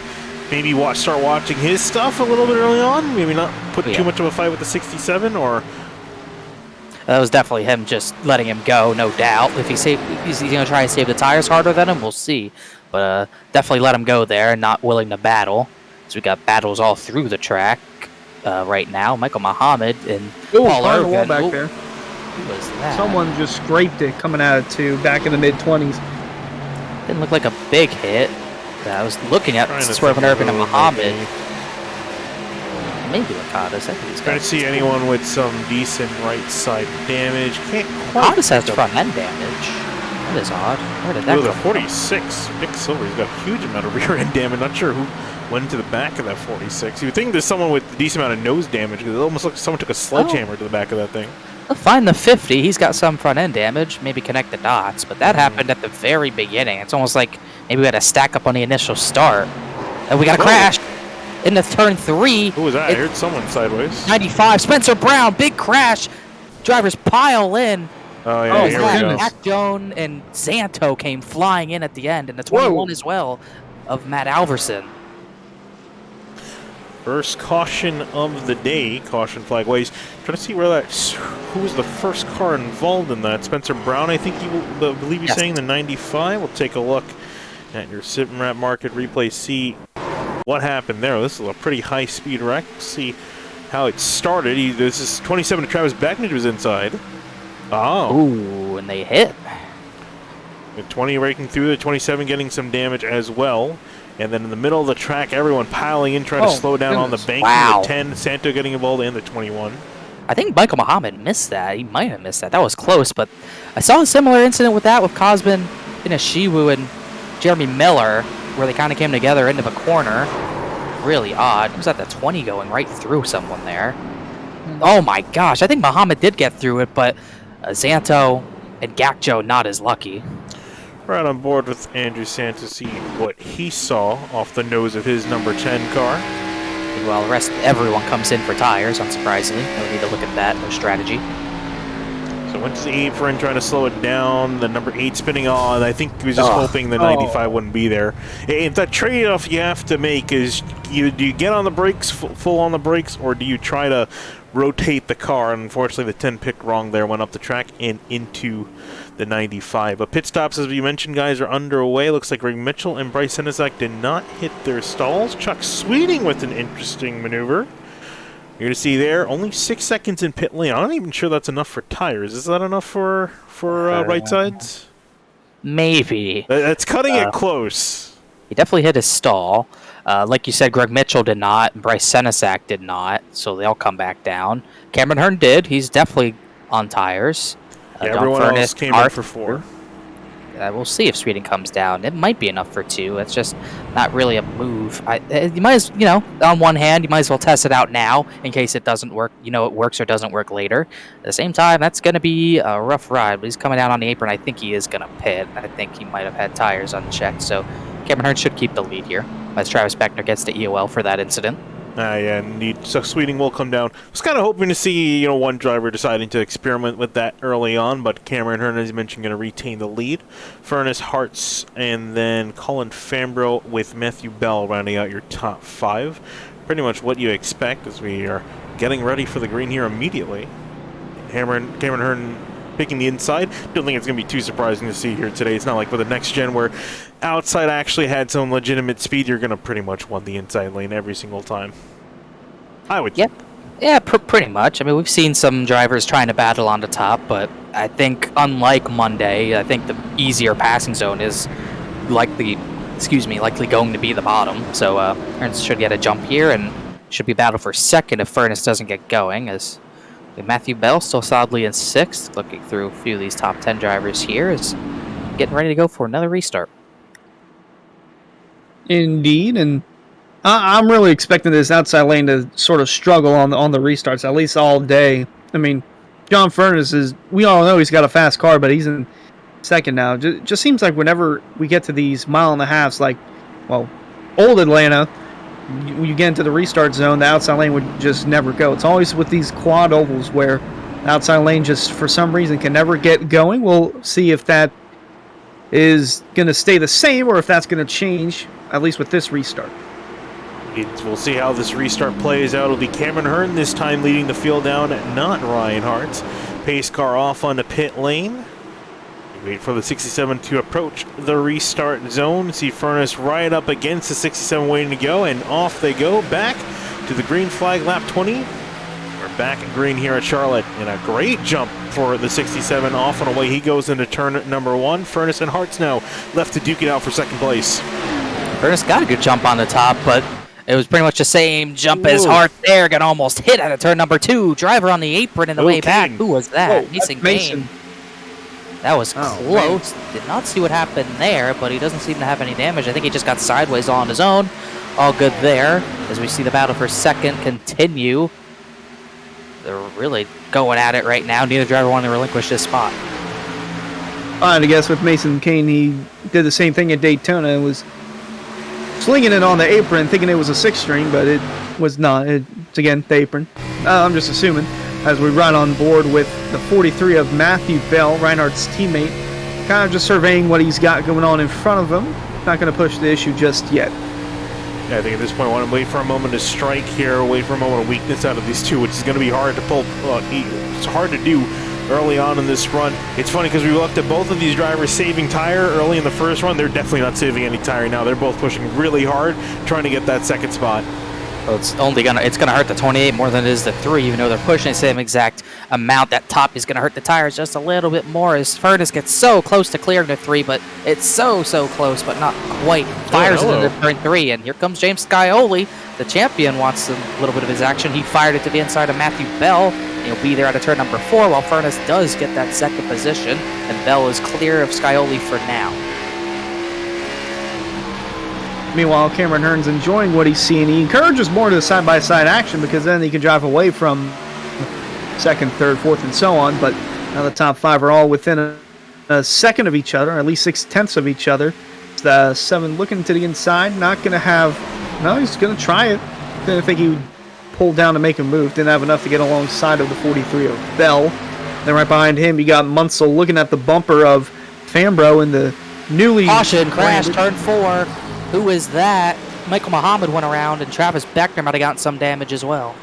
Maybe start watching his stuff a little bit early on? Maybe not put too much of a fight with the 67, or? That was definitely him just letting him go, no doubt. If he's going to try and save the tires harder than him, we'll see. But definitely let him go there and not willing to battle. So we got battles all through the track right now. Michael Muhammad and Paul Irvin. The wall back there. Who was that? Someone just scraped it coming out of 2 back in the mid-20s. Didn't look like a big hit. I was looking at Swerve Irvin and Muhammad. Maybe Lakadas. I think he's trying to see anyone with some decent right side damage. Can't quite. Lakadas has front end damage. That is odd. Where did that go? The from? 46. Nick Silver's got a huge amount of rear end damage. Not sure who went to the back of that 46. You would think there's someone with a decent amount of nose damage because it almost looks like someone took a sledgehammer to the back of that thing. Find the 50. He's got some front end damage. Maybe connect the dots, but that happened at the very beginning. It's almost like maybe we had a stack up on the initial start, and we got a crash into turn 3. Who was that? I heard someone sideways. 95. Spencer Brown, big crash. Drivers pile in. Oh yeah, here we go. Mac Jones and Zanto came flying in at the end, and the 21 as well of Matt Alverson. First caution of the day, caution flag waves. Trying to see who was the first car involved in that. Spencer Brown, I think believe you're saying the 95. We'll take a look at your SitMap Market replay, see what happened there. This is a pretty high speed wreck. See how it started. This is 27 to Travis Beckner was inside. Oh. Ooh, and they hit. The 20 raking through, the 27 getting some damage as well. And then in the middle of the track, everyone piling in, trying to slow down on the bank. Wow. The 10, Santo getting involved, and the 21. I think Michael Muhammad missed that. He might have missed that. That was close, but I saw a similar incident with Cosman, Inashiwu, and Jeremy Miller, where they kind of came together into the corner. Really odd. It was at the 20 going right through someone there. Oh my gosh. I think Muhammad did get through it, but Zanto and Gakjo not as lucky. Right on board with Andrew Santos to see what he saw off the nose of his number 10 car. Well, everyone comes in for tires, unsurprisingly. No need to look at that, no strategy. So went to the apron, trying to slow it down. The number 8 spinning on. I think he was just hoping the 95 wouldn't be there. And the trade-off you have to make is, either do you get on the brakes, full on the brakes, or do you try to rotate the car? And unfortunately, the 10 picked wrong there, went up the track and into the 95. But pit stops, as we mentioned, guys, are underway. Looks like Greg Mitchell and Bryce Senizak did not hit their stalls. Chuck Sweeting with an interesting maneuver. You're going to see there, only 6 seconds in pit lane. I'm not even sure that's enough for tires. Is that enough for right sides? Maybe. That's cutting it close. He definitely hit his stall. Like you said, Greg Mitchell did not, and Bryce Senizak did not, so they'll come back down. Cameron Hearn did. He's definitely on tires. Yeah, everyone else came in for 4. We'll see if Sweeting comes down. It might be enough for 2. It's just not really a move. You might as, on one hand, you might as well test it out now in case it doesn't work. It works or doesn't work later. At the same time, that's going to be a rough ride. But he's coming down on the apron. I think he is going to pit. I think he might have had tires unchecked. So Cameron Hearn should keep the lead here as Travis Beckner gets the EOL for that incident. Yeah, indeed. So Sweeting will come down. I was kind of hoping to see, one driver deciding to experiment with that early on, but Cameron Hearn, as you mentioned, going to retain the lead. Furnace, Hartz, and then Colin Fambro with Matthew Bell rounding out your top 5. Pretty much what you expect as we are getting ready for the green here immediately. Cameron Hearn picking the inside. Don't think it's going to be too surprising to see here today. It's not like with the next gen where outside actually had some legitimate speed. You're going to pretty much want the inside lane every single time. I would. Yep. Yeah, pretty much. I mean, we've seen some drivers trying to battle on the top, but I think unlike Monday, I think the easier passing zone is likely going to be the bottom. So Ernst should get a jump here and should be battle for second if Furness doesn't get going, as Matthew Bell still solidly in 6th. Looking through a few of these top 10 drivers here is getting ready to go for another restart. Indeed, and I'm really expecting this outside lane to sort of struggle on the restarts, at least all day. I mean, John Furness we all know he's got a fast car, but he's in 2nd now. Just seems like whenever we get to these 1.5 miles, like, old Atlanta, you get into the restart zone, the outside lane would just never go. It's always with these quad ovals where the outside lane just, for some reason, can never get going. We'll see if that is going to stay the same or if that's going to change, at least with this restart. We'll see how this restart plays out. It'll be Cameron Hearn this time leading the field down, not Ryan Hartz. Pace car off on the pit lane. Wait for the 67 to approach the restart zone. See Furness right up against the 67 waiting to go, and off they go back to the green flag lap 20. We're back at green here at Charlotte, and a great jump for the 67 off and away. He goes into turn number 1. Furness and Hartz now left to duke it out for 2nd place. Furness got a good jump on the top, but it was pretty much the same jump as Hart there. Got almost hit at a turn number 2. Driver on the apron in the way back. Who was that? Mason Kane. That was close. Did not see what happened there, but he doesn't seem to have any damage. I think he just got sideways all on his own. All good there as we see the battle for 2nd continue. They're really going at it right now. Neither driver wanted to relinquish this spot. I guess with Mason Kane, he did the same thing at Daytona and was slinging it on the apron, thinking it was a 6-string, but it was not. It's, again, the apron. I'm just assuming. As we run on board with the 43 of Matthew Bell, Reinhardt's teammate, kind of just surveying what he's got going on in front of him. Not going to push the issue just yet. Yeah, I think at this point I want to wait for a moment to strike here, wait for a moment of weakness out of these two, which is going to be hard to pull. It's hard to do early on in this run. It's funny because we looked at both of these drivers saving tire early in the first run. They're definitely not saving any tire now. They're both pushing really hard, trying to get that 2nd spot. Well, it's gonna hurt the 28 more than it is the 3, even though they're pushing the same exact amount. That top is gonna hurt the tires just a little bit more as Furness gets so close to clearing the 3, but it's so close, but not quite. Fires it into turn 3, and here comes James Scioli. The champion wants a little bit of his action. He fired it to the inside of Matthew Bell. He'll be there at a turn number 4, while Furness does get that 2nd position, and Bell is clear of Scioli for now. Meanwhile, Cameron Hearn's enjoying what he's seeing. He encourages more to the side-by-side action because then he can drive away from 2nd, 3rd, 4th, and so on. But now the top 5 are all within a 2nd of each other, or at least 6/10 of each other. The 7 looking to the inside, not going to have... No, he's going to try it. Didn't think he would pull down to make a move. Didn't have enough to get alongside of the 43 of Bell. Then right behind him, you got Munsell looking at the bumper of Fambro in the newly Caution, crash, branded- turn 4. Who is that? Michael Muhammad went around, and Travis Beckner might have gotten some damage as well.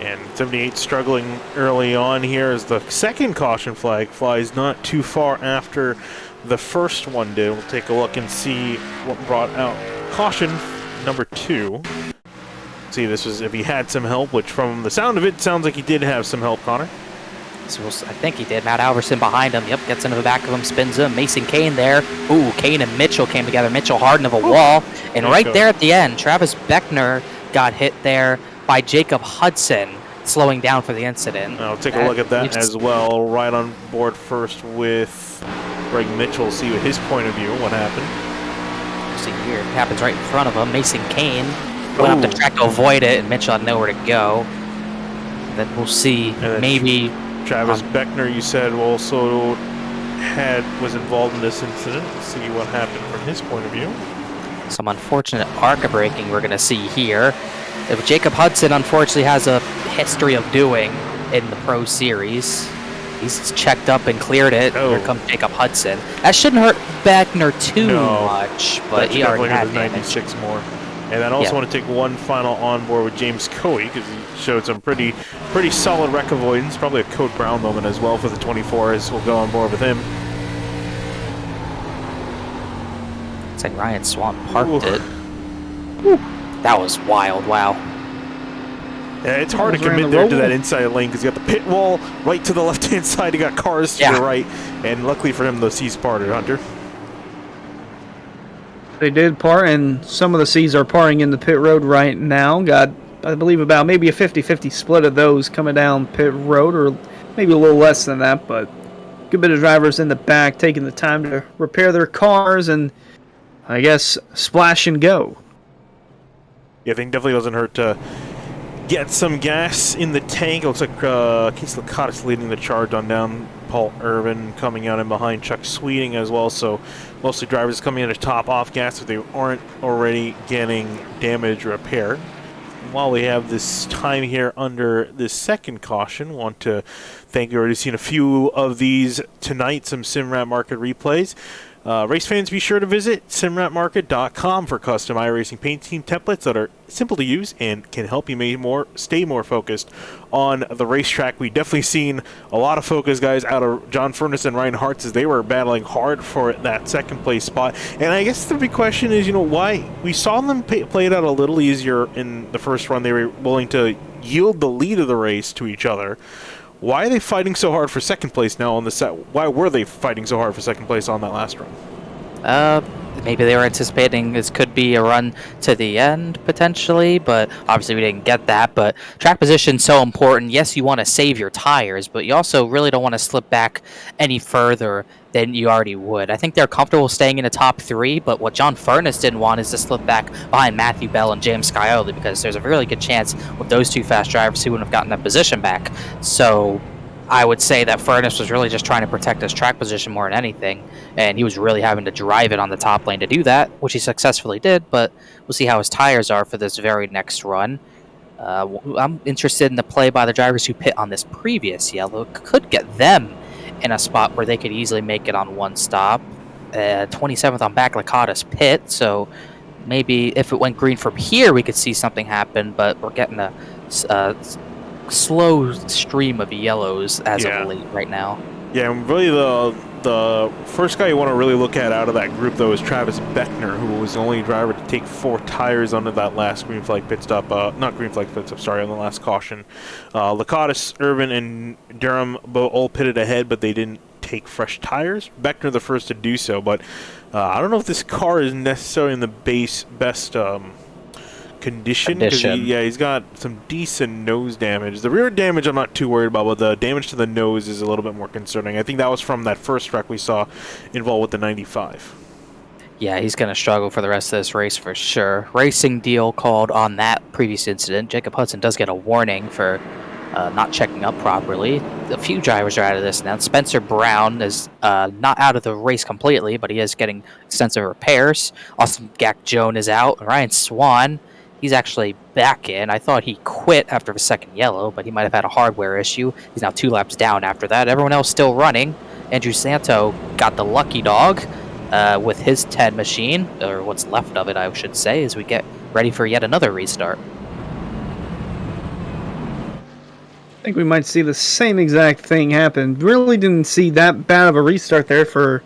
And 78 struggling early on here as the second caution flag flies not too far after the first one did. We'll take a look and see what brought out caution number 2. See, this was if he had some help, which from the sound of it, sounds like he did have some help, Connor. So I think he did. Matt Alverson behind him. Yep, gets into the back of him, spins him. Mason Kane there. Ooh, Kane and Mitchell came together. Mitchell hard of a wall. And right there at the end, Travis Beckner got hit there by Jacob Hudson, slowing down for the incident. I'll take a look at that as well. Right on board first with Greg Mitchell. See what his point of view, what happened. See here, it happens right in front of him. Mason Kane went up the track to avoid it, and Mitchell had nowhere to go. Then we'll see maybe Travis Beckner, you said, also was involved in this incident. Let's see what happened from his point of view. some unfortunate ARCA braking we're going to see here. If Jacob Hudson unfortunately has a history of doing in the Pro Series. He's checked up and cleared it. Oh. Here comes Jacob Hudson. That shouldn't hurt Beckner too much, but That he already definitely had hurt damage. 96 more. And I also want to take one final onboard with James Coey because he showed some pretty solid wreck avoidance. Probably a Code Brown moment as well for the 24 as we'll go on board with him. It's like Ryan Swan parked Ooh. it. That was wild, wow. Yeah, it's hard to Almost ran commit the there to roll. that inside lane because you got the pit wall right to the left-hand side. You got cars to your right. And luckily for him, the C's parted, Hunter. They did part, and some of the C's are parting in the pit road right now. Got, I believe, about maybe a 50-50 split of those coming down pit road, or maybe a little less than that, but good bit of drivers in the back taking the time to repair their cars and, I guess, splash and go. Yeah, I think definitely doesn't hurt to get some gas in the tank. It looks like Case Lakatos leading the charge on down. Paul Irvin coming out in behind Chuck Sweeting as well. So mostly drivers coming in to top off gas if they aren't already getting damage repair. While we have this time here under this second caution, want to thank you. Already seen a few of these tonight, some Simrat Market replays. Race fans, be sure to visit simratmarket.com for custom iRacing paint team templates that are simple to use and can help you stay more focused on the racetrack. We definitely seen a lot of focus, guys, out of John Furness and Ryan Hartz as they were battling hard for that second place spot. And I guess the big question is, why we saw them play it out a little easier in the first run. They were willing to yield the lead of the race to each other. Why are they fighting so hard for second place now on the set? Why were they fighting so hard for second place on that last run? Maybe they were anticipating this could be a run to the end, potentially, but obviously we didn't get that. But track position's so important. Yes, you want to save your tires, but you also really don't want to slip back any further than you already would. I think they're comfortable staying in the top three, but what John Furness didn't want is to slip back behind Matthew Bell and James Scioli, because there's a really good chance with those two fast drivers he wouldn't have gotten that position back. So I would say that Furness was really just trying to protect his track position more than anything, and he was really having to drive it on the top lane to do that, which he successfully did, but we'll see how his tires are for this very next run. I'm interested in the play by the drivers who pit on this previous yellow. Could get them in a spot where they could easily make it on one stop. 27th on back Lakatos pit, so maybe if it went green from here, we could see something happen, but we're getting a slow stream of yellows as of late right now. Yeah, and really the first guy you want to really look at out of that group, though, is Travis Beckner, who was the only driver to take 4 tires under that last green flag pit stop. Not green flag pit stop, sorry, on the last caution. Lakatos, Irvin, and Durham all pitted ahead, but they didn't take fresh tires. Beckner the first to do so, but I don't know if this car is necessarily in the best condition. He's got some decent nose damage. The rear damage I'm not too worried about, but the damage to the nose is a little bit more concerning. I think that was from that first wreck we saw involved with the 95. Yeah, he's going to struggle for the rest of this race for sure. Racing deal called on that previous incident. Jacob Hudson does get a warning for not checking up properly. A few drivers are out of this now. Spencer Brown is not out of the race completely, but he is getting extensive repairs. Austin Gack-Jones is out. Ryan Swan He's actually back in. I thought he quit after the second yellow, but he might have had a hardware issue. He's now 2 laps down after that. Everyone else still running. Andrew Santo got the lucky dog with his 10 machine, or what's left of it, I should say, as we get ready for yet another restart. I think we might see the same exact thing happen. Really didn't see that bad of a restart there for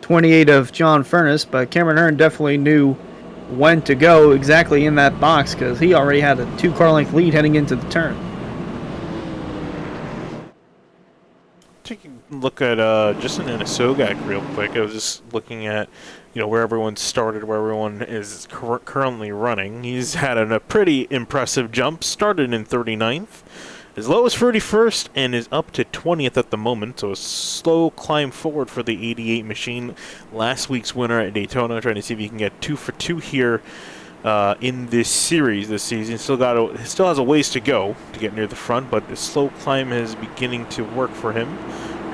28 of John Furness, but Cameron Hearn definitely knew when to go exactly in that box because he already had a 2-car length lead heading into the turn. Taking a look at Justin Anasogak real quick. I was just looking at where everyone started, where everyone is currently running. He's had a pretty impressive jump. Started in 39th, as low as 31st, and is up to 20th at the moment. So a slow climb forward for the 88 machine. Last week's winner at Daytona, trying to see if he can get 2 for 2 here in this series this season. Still has a ways to go to get near the front, but the slow climb is beginning to work for him.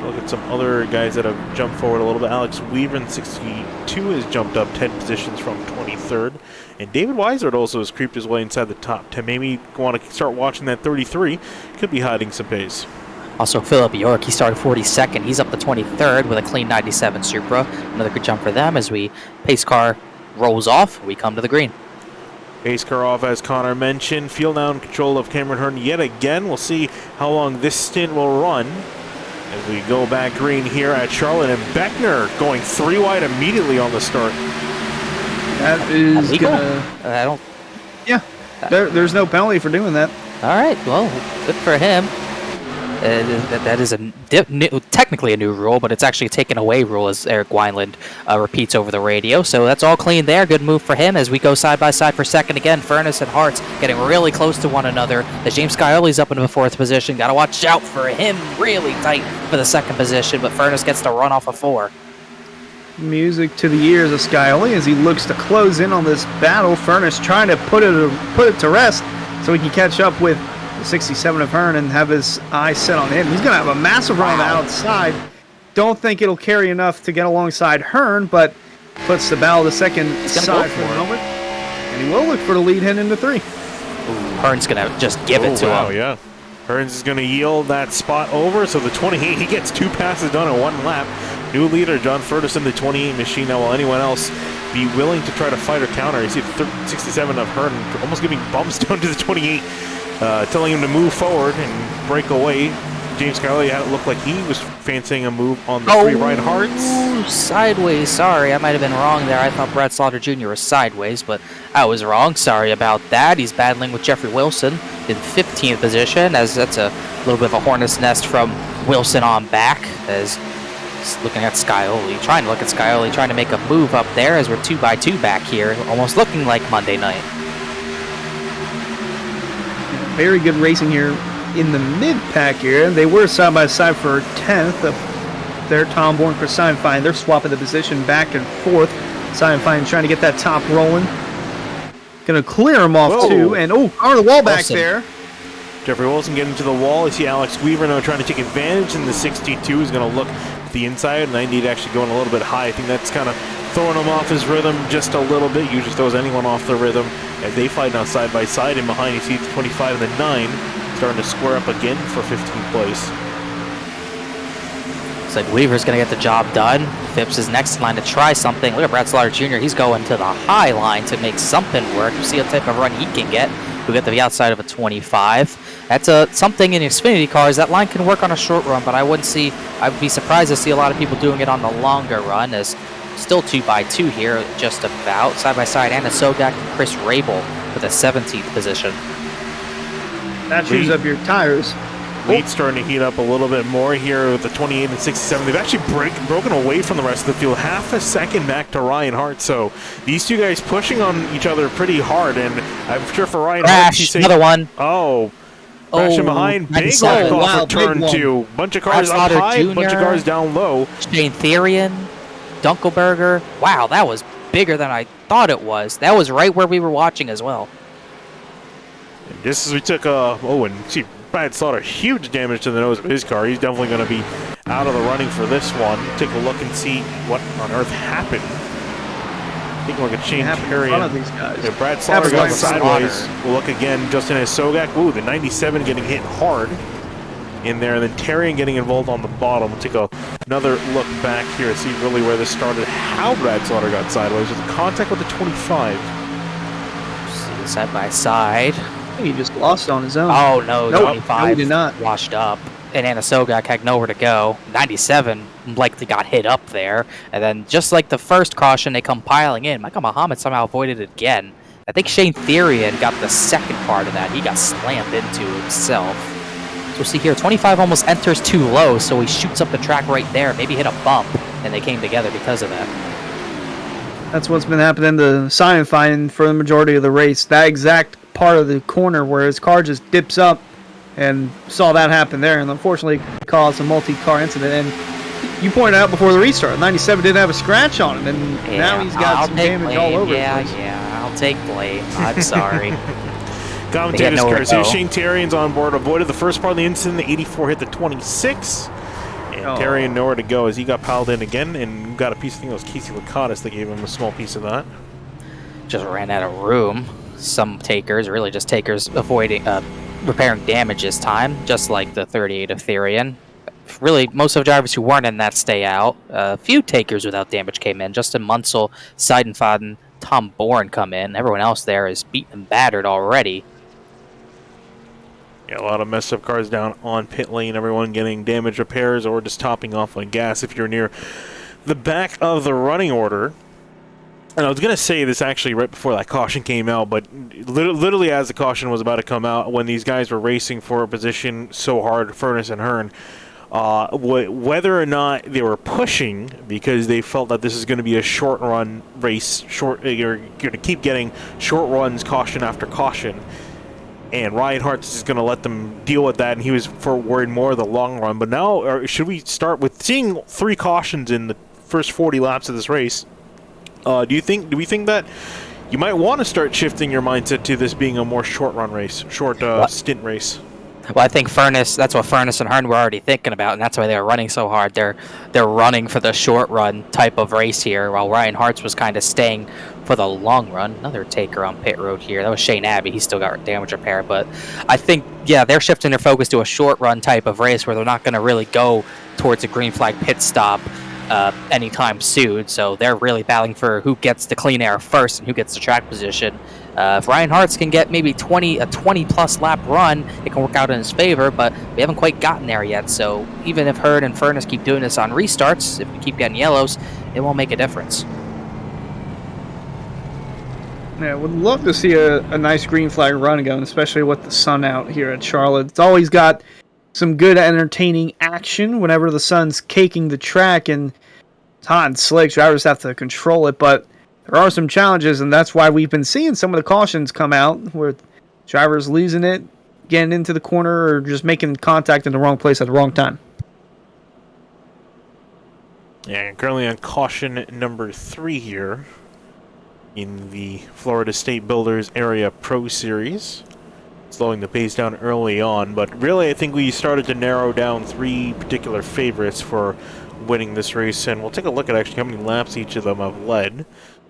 Look at some other guys that have jumped forward a little bit. Alex Weaver in 62 has jumped up 10 positions from 23rd. And David Weisert also has creeped his way inside the top 10. Maybe want to start watching that 33. Could be hiding some pace. Also, Philip York, he started 42nd. He's up to 23rd with a clean 97 Supra. Another good jump for them as pace car rolls off. We come to the green. Pace car off, as Connor mentioned. Field now in control of Cameron Hearn yet again. We'll see how long this stint will run. As we go back green here at Charlotte, and Beckner going 3 wide immediately on the start. That is illegal? gonna... I don't... Yeah, there's no penalty for doing that. All right, well, good for him. That is technically a new rule, but it's actually a taken away rule, as Eric Wineland repeats over the radio. So that's all clean there. Good move for him as we go side by side for second again. Furness and Hartz getting really close to one another. As James Scioli's up into the 4th position. Got to watch out for him. Really tight for the 2nd position, but Furness gets to run off a 4. Music to the ears of Scioli as he looks to close in on this battle. Furness trying to put it to rest so he can catch up with 67 of Hearn and have his eyes set on him. He's going to have a massive run on the outside. Don't think it'll carry enough to get alongside Hearn, but puts the battle to second side for the moment. And he will look for the lead heading into 3. Hearn's going to just give it to him. Yeah. Hearns is going to yield that spot over, so the 28, he gets 2 passes done in 1 lap. New leader, John Furtis in the 28 machine. Now, will anyone else be willing to try to fight or counter? You see 67 of Hearn almost giving bumps down to the 28. Telling him to move forward and break away. James Scioli had it look like he was fancying a move on the 3 right Hartz. Sideways. Sorry, I might have been wrong there. I thought Brad Slaughter Jr. was sideways, but I was wrong. Sorry about that. He's battling with Jeffrey Wilson in 15th position, as that's a little bit of a hornet's nest from Wilson on back, as he's looking at Scioli, trying to look at Scioli, trying to make a move up there as we're 2x2 back here, almost looking like Monday night. Very good racing here in the mid-pack here. They were side-by-side for 10th up there. Tom Bourne, Chris Seinfein. They're swapping the position back and forth. Seinfein trying to get that top rolling. Going to clear him off, too. And, on the wall back there. Jeffrey Wilson getting to the wall. You see Alex Weaver now trying to take advantage, and the 62 is going to look to the inside. 98 actually going a little bit high. I think that's kind of throwing him off his rhythm just a little bit. Usually throws anyone off the rhythm. As they fight now side by side, and behind you see the 25 and the 9 starting to square up again for 15th place. Looks like Weaver's going to get the job done. Phipps is next in line to try something. Look at Brad Slaughter Jr. He's going to the high line to make something work. We'll see what type of run he can get. We'll get to the outside of a 25. That's something in Xfinity cars. That line can work on a short run, but I would be surprised to see a lot of people doing it on the longer run, as still 2x2 here, just about. Side by side, Anna Sogak and Chris Rabel with a 17th position. That chews up your tires. Lead's starting to heat up a little bit more here with the 28 and 67. They've actually broken away from the rest of the field. Half a second back to Ryan Hart. So these two guys pushing on each other pretty hard. And I'm sure for Ryan Hart, he's saying, another one. Crashing behind. Big off for turn 2. Bunch of cars up high, bunch of cars down low. Shane Therian, Dunkelberger. Wow, that was bigger than I thought it was. That was right where we were watching as well. And just as we took and see Brad Slaughter, huge damage to the nose of his car. He's definitely going to be out of the running for this one. Take a look and see what on earth happened. Take a look at Shane happen in front of Terrian. these guys. Yeah, Brad Happens Slaughter got right in front of sideways. We'll look again, Justin Sogak. Ooh, the 97 getting hit hard in there. And then Terrian getting involved on the bottom. We'll take another look back here to see really where this started. How Brad Slaughter got sideways with contact with the 25. See side by side. I think he just lost on his own. Oh no, Nope, 25 no, he did not. washed up. And Anasogak had nowhere to go. 97 likely got hit up there. And then just like the first caution, they come piling in. Michael Muhammad somehow avoided it again. I think Shane Therian got the second part of that. He got slammed into himself. So we'll see here, 25 almost enters too low, so he shoots up the track right there. Maybe hit a bump, and they came together because of that. That's what's been happening to Simon Fine for the majority of the race. That exact part of the corner where his car just dips up, and saw that happen there, and unfortunately caused a multi-car incident. And you pointed out before the restart, 97 didn't have a scratch on him, and now he's got some damage all over his place. Yeah, I'll take blame. I'm sorry. Commentators nowhere to courtesy. go. Shane Terrian's on board, avoided the first part of the incident. The 84 hit the 26. And Terrian nowhere to go as he got piled in again, and got a piece, I think it was Casey Lakatos that gave him a small piece of that. Just ran out of room. Some takers, really just takers, avoiding repairing damage this time, just like the 38 of Therian. Really, most of the drivers who weren't in that stay out. A few takers without damage came in. Justin Munsell, Seidenfaden, Tom Bourne come in. Everyone else there is beaten and battered already. Yeah, a lot of messed up cars down on pit lane. Everyone getting damage repairs or just topping off on gas if you're near the back of the running order. And I was going to say this actually right before that caution came out, but literally as the caution was about to come out, when these guys were racing for a position so hard, Furness and Hearn, whether or not they were pushing because they felt that this is going to be a short run race, you're going to keep getting short runs, caution after caution, and Ryan Hartz is going to let them deal with that, and he was worried more of the long run. But now, should we start with seeing 3 cautions in the first 40 laps of this race? Do we think that you might want to start shifting your mindset to this being a more short run race, stint race? Well, I think that's what Furness and Hearn were already thinking about, and that's why they were running so hard. They're running for the short run type of race here, while Ryan Hartz was kind of staying for the long run. Another taker on pit road here. That was Shane Abbey. He still got damage repair, but I think, yeah, they're shifting their focus to a short run type of race where they're not going to really go towards a green flag pit stop anytime soon. So they're really battling for who gets the clean air first and who gets the track position. If Ryan Hartz can get maybe a 20-plus lap run, it can work out in his favor, but we haven't quite gotten there yet. So even if Hearn and Furness keep doing this on restarts, if we keep getting yellows, it won't make a difference. Yeah, would love to see a nice green flag run going, especially with the sun out here at Charlotte. It's always got some good entertaining action whenever the sun's caking the track, and it's hot and slick. Drivers have to control it, but there are some challenges, and that's why we've been seeing some of the cautions come out where drivers losing it, getting into the corner, or just making contact in the wrong place at the wrong time. Yeah, currently on caution number 3 here in the Florida State Builders Area Pro Series. Slowing the pace down early on, but really I think we started to narrow down 3 particular favorites for winning this race, and we'll take a look at actually how many laps each of them have led.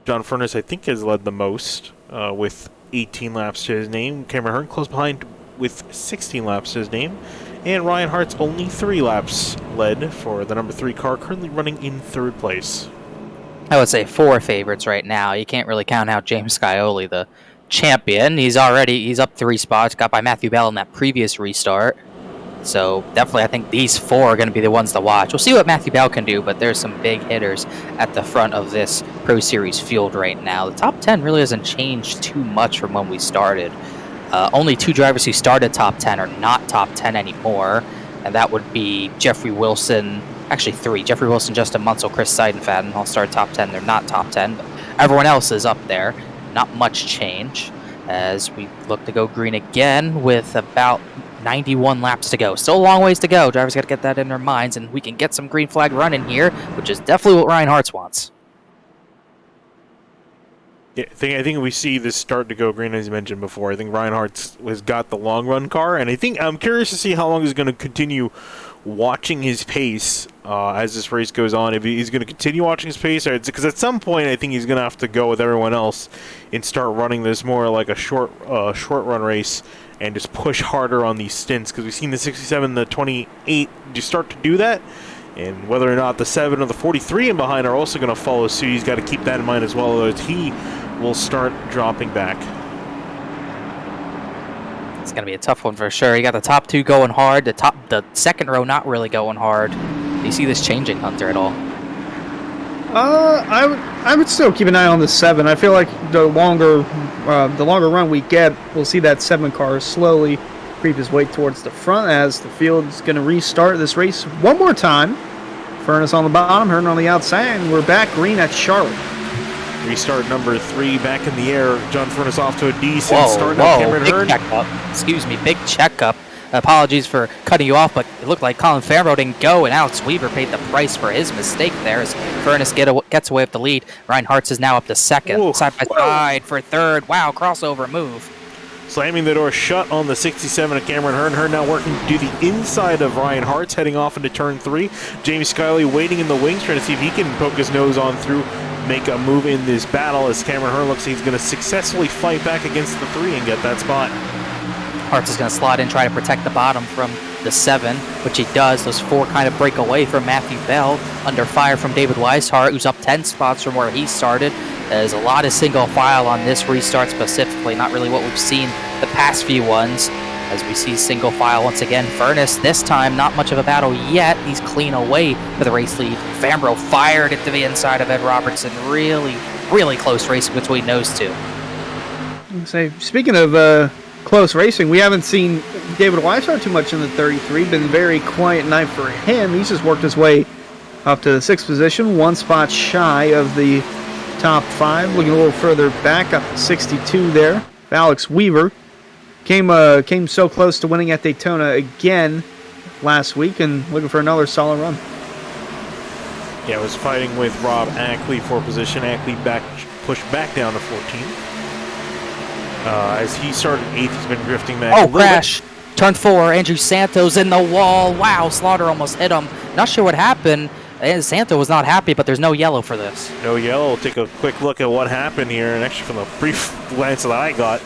John Furness, I think, has led the most with 18 laps to his name. Cameron Hearn close behind with 16 laps to his name. And Ryan Hartz only 3 laps led for the number 3 car, currently running in 3rd place. I would say 4 favorites right now. You can't really count out James Scioli, the champion. He's up 3 spots, got by Matthew Bell in that previous restart. So definitely I think these 4 are going to be the ones to watch. We'll see what Matthew Bell can do, but there's some big hitters at the front of this Pro Series field right now. The top 10 really hasn't changed too much from when we started. Only 2 drivers who started top 10 are not top 10 anymore, and that would be Jeffrey Wilson, actually 3. Jeffrey Wilson, Justin Munsell, Chris Seidenfaden all started top 10. They're not top 10, but everyone else is up there. Not much change as we look to go green again with about 91 laps to go. Still a long ways to go. Drivers got to get that in their minds, and we can get some green flag run in here, which is definitely what Ryan Hartz wants. Yeah, I think we see this start to go green, as you mentioned before. I think Ryan Hartz has got the long run car, and I'm curious to see how long he's going to continue watching his pace as this race goes on. If he's going to continue watching his pace, because at some point I think he's going to have to go with everyone else and start running this more like a short run race and just push harder on these stints, because we've seen the 67, the 28 just start to do that. And whether or not the 7 or the 43 in behind are also going to follow suit, he's got to keep that in mind as well, as he will start dropping back. It's going to be a tough one for sure. You got the top 2 going hard, the second row not really going hard. Do you see this changing, Hunter, at all? I would still keep an eye on the 7. I feel like the longer run we get, we'll see that 7 car slowly creep his way towards the front as the field's going to restart this race one more time. Furnace on the bottom, Hearn on the outside, and we're back green at Charlotte. Restart number 3 back in the air. John Furnace off to a decent start. Now Cameron big Hearn. checkup. Excuse me, big checkup. Apologies for cutting you off, but it looked like Colin Fambrough didn't go, and Alex Weaver paid the price for his mistake there as Furnace gets away with the lead. Ryan Hartz is now up to second. Ooh, side by side for third. Wow, crossover move. Slamming the door shut on the 67 of Cameron Hearn. Hearn now working to the inside of Ryan Hartz, heading off into turn 3. James Skiley waiting in the wings, trying to see if he can poke his nose on through, make a move in this battle, as Cameron Hearn looks like he's going to successfully fight back against the 3 and get that spot. Hartz is going to slot in, try to protect the bottom from the 7, which he does. Those 4 kind of break away from Matthew Bell, under fire from David Weishart, who's up 10 spots from where he started. There's a lot of single file on this restart specifically, not really what we've seen the past few ones, as we see single file once again. Furnace, this time, not much of a battle yet. He's clean away for the race lead. Fambrough fired it to the inside of Ed Robertson. Really, really close race between those two. Speaking of close racing, we haven't seen David Weishart too much in the 33. Been very quiet night for him. He's just worked his way up to the 6th position, 1 spot shy of the top 5. Looking a little further back, up to 62 there. Alex Weaver came so close to winning at Daytona again last week, and looking for another solid run. Yeah, was fighting with Rob Ackley for position. Ackley pushed back down to 14. As he started 8th, he's been drifting back. Oh, crash! Turn 4, Andrew Santos in the wall. Wow, Slaughter almost hit him. Not sure what happened. Santos was not happy, but there's no yellow for this. No yellow. We'll take a quick look at what happened here, and actually from the brief glance that I got,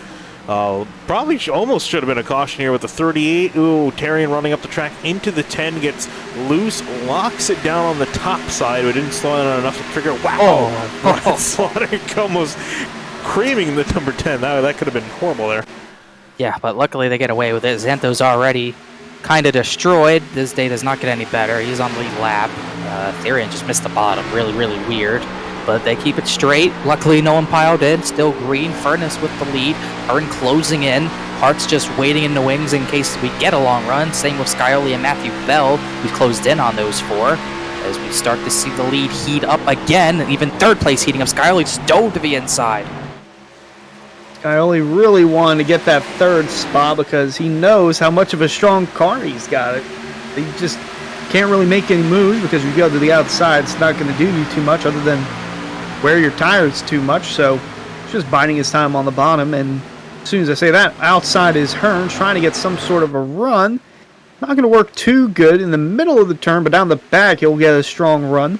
probably almost should have been a caution here with the 38. Ooh, Tarian running up the track into the 10, gets loose, locks it down on the top side, but didn't slow down enough to trigger. Wow! Oh. Slaughter almost creaming the number 10. That could have been horrible there. Yeah, but luckily they get away with it. Santos already kind of destroyed. This day does not get any better. He's on the lead lap. Tarian just missed the bottom. Really, really weird. But they keep it straight. Luckily, no one piled in. Still green. Furnace with the lead. Hearn closing in. Hart's just waiting in the wings in case we get a long run. Same with Skyoli and Matthew Bell, who's closed in on those 4. As we start to see the lead heat up again. Even 3rd place heating up. Skyoli stove to the inside. Skyoli really wanted to get that 3rd spot because he knows how much of a strong car he's got. He just can't really make any moves because if you go to the outside, it's not going to do you too much other than wear your tires too much. So he's just biding his time on the bottom. And as soon as I say that, outside is Hearn trying to get some sort of a run. Not going to work too good in the middle of the turn, but down the back he'll get a strong run.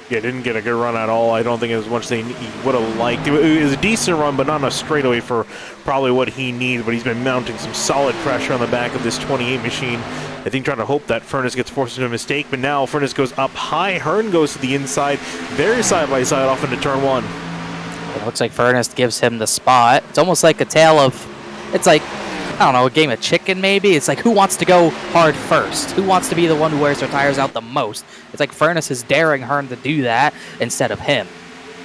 Yeah, didn't get a good run at all. I don't think it was much they would have liked. It was a decent run, but not a straightaway for probably what he needs. But he's been mounting some solid pressure on the back of this 28 machine. I think trying to hope that Furnace gets forced into a mistake. But now Furnace goes up high. Hearn goes to the inside. Very side by side off into turn 1. It looks like Furnace gives him the spot. It's almost like a tale of, it's like, I don't know, a game of chicken maybe? It's like who wants to go hard first? Who wants to be the one who wears their tires out the most? It's like Furnace is daring Hearn to do that instead of him.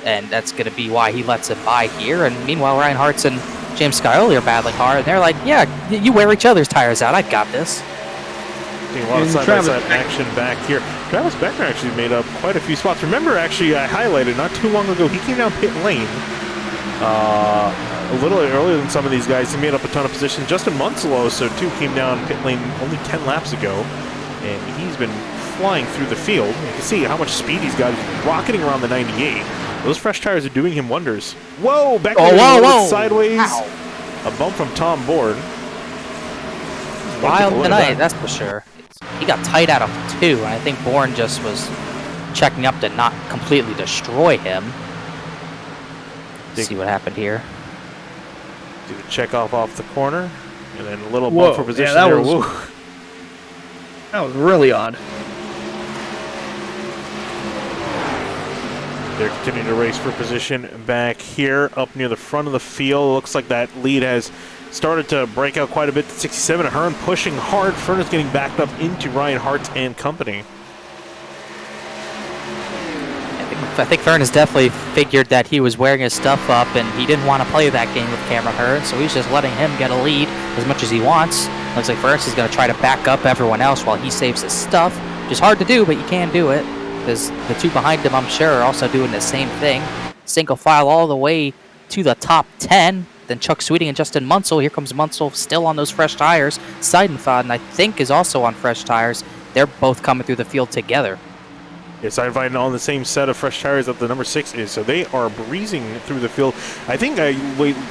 And that's going to be why he lets him by here. And meanwhile, Ryan Hartz and James Skyoli are battling hard. And they're like, yeah, you wear each other's tires out. I got this. A lot of side-by-side action back here. Travis Beckner actually made up quite a few spots. Remember, actually, I highlighted not too long ago, he came down pit lane a little earlier than some of these guys. He made up a ton of positions. Justin Munslow, so too, came down pit lane only 10 laps ago, and he's been flying through the field. You can see how much speed he's got. He's rocketing around the 98. Those fresh tires are doing him wonders. Whoa, Beckner whoa. sideways. Ow. A bump from Tom Board. wild look at tonight, that. that's for sure. He got tight out of 2, and I think Bourne just was checking up to not completely destroy him. See what happened here. Do the check off the corner, and then a little Whoa, bump for position yeah, that there. was- Woo. That was really odd. They're continuing to race for position back here up near the front of the field. Looks like that lead has started to break out quite a bit to 67. Ahern pushing hard. Furness getting backed up into Ryan Hart and company. I think Furness definitely figured that he was wearing his stuff up, and he didn't want to play that game with Cameron Ahern, so he's just letting him get a lead as much as he wants. Looks like Furness is going to try to back up everyone else while he saves his stuff, which is hard to do, but you can do it. Because the two behind him, I'm sure, are also doing the same thing. Single file all the way to the top 10. Then Chuck Sweeting and Justin Munsell. Here comes Munsell still on those fresh tires. Seidenfaden, I think, is also on fresh tires. They're both coming through the field together. Yes, Seidenfaden on the same set of fresh tires that the number 6 is, so they are breezing through the field. I think I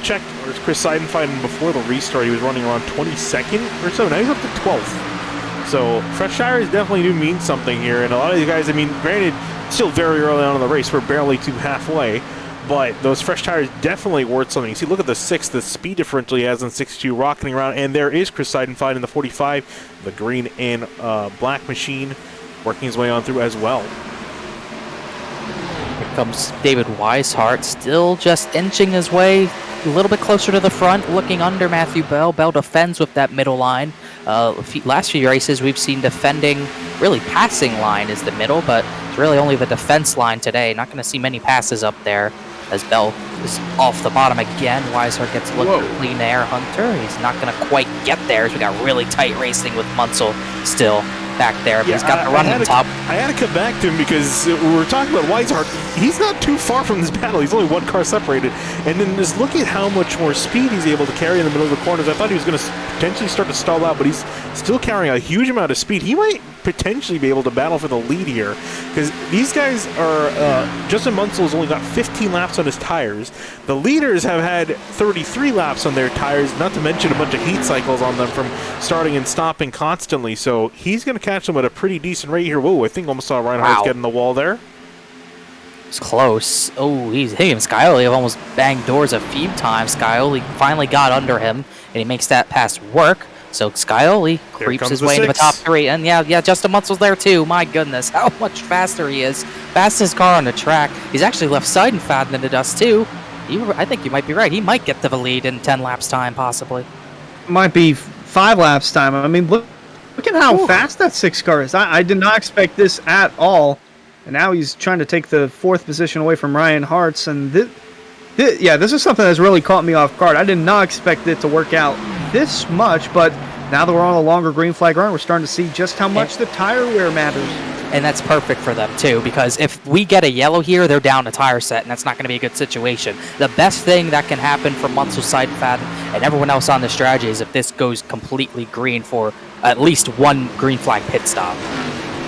checked Chris Seidenfaden before the restart. He was running around 22nd or so. Now he's up to 12th. So fresh tires definitely do mean something here, and a lot of these guys, I mean, granted, still very early on in the race, we're barely to halfway, but those fresh tires definitely worth something. You see, look at the 6, the speed differential he has in 6.2 rocketing around, and there is Chris Seidenfaden in the 45, the green and black machine, working his way on through as well. Here comes David Weishart, still just inching his way a little bit closer to the front, looking under Matthew Bell. Bell defends with that middle line. Last few races, we've seen defending, really passing line is the middle, but it's really only the defense line today. Not going to see many passes up there as Bell is off the bottom again. Weishart gets a look at clean air. Hunter, he's not going to quite get there as we got really tight racing with Munsell still back there, but he's got the run on top. I had to come back to him because we were talking about Weishart. He's not too far from this battle. He's only one car separated. And then just look at how much more speed he's able to carry in the middle of the corners. I thought he was going to potentially start to stall out, but he's still carrying a huge amount of speed. He might potentially be able to battle for the lead here because these guys are, Justin Munsell's only got 15 laps on his tires. The leaders have had 33 laps on their tires, not to mention a bunch of heat cycles on them from starting and stopping constantly. So he's going to catch them at a pretty decent rate here. Whoa, I think almost saw Ryan Hart get in the wall there. It's close. Oh, he's hitting him. Scioli almost banged doors a few times. Scioli finally got under him, and he makes that pass work. So Scioli creeps his way into the top 3. And yeah, Justin Munsell's there too. My goodness, how much faster he is. Fastest car on the track. He's actually left Seidenfaden in the dust too. I think you might be right. He might get to the lead in 10 laps time, possibly. Might be 5 laps time. I mean, look at how fast that 6 car is. I did not expect this at all. And now he's trying to take the 4th position away from Ryan Hartz. And this is something that's really caught me off guard. I did not expect it to work out this much, but now that we're on a longer green flag run, we're starting to see just how much the tire wear matters. And that's perfect for them too, because if we get a yellow here, they're down a tire set, and that's not going to be a good situation. The best thing that can happen for Munsell, Seidenfaden, and everyone else on the strategy is if this goes completely green for at least one green flag pit stop.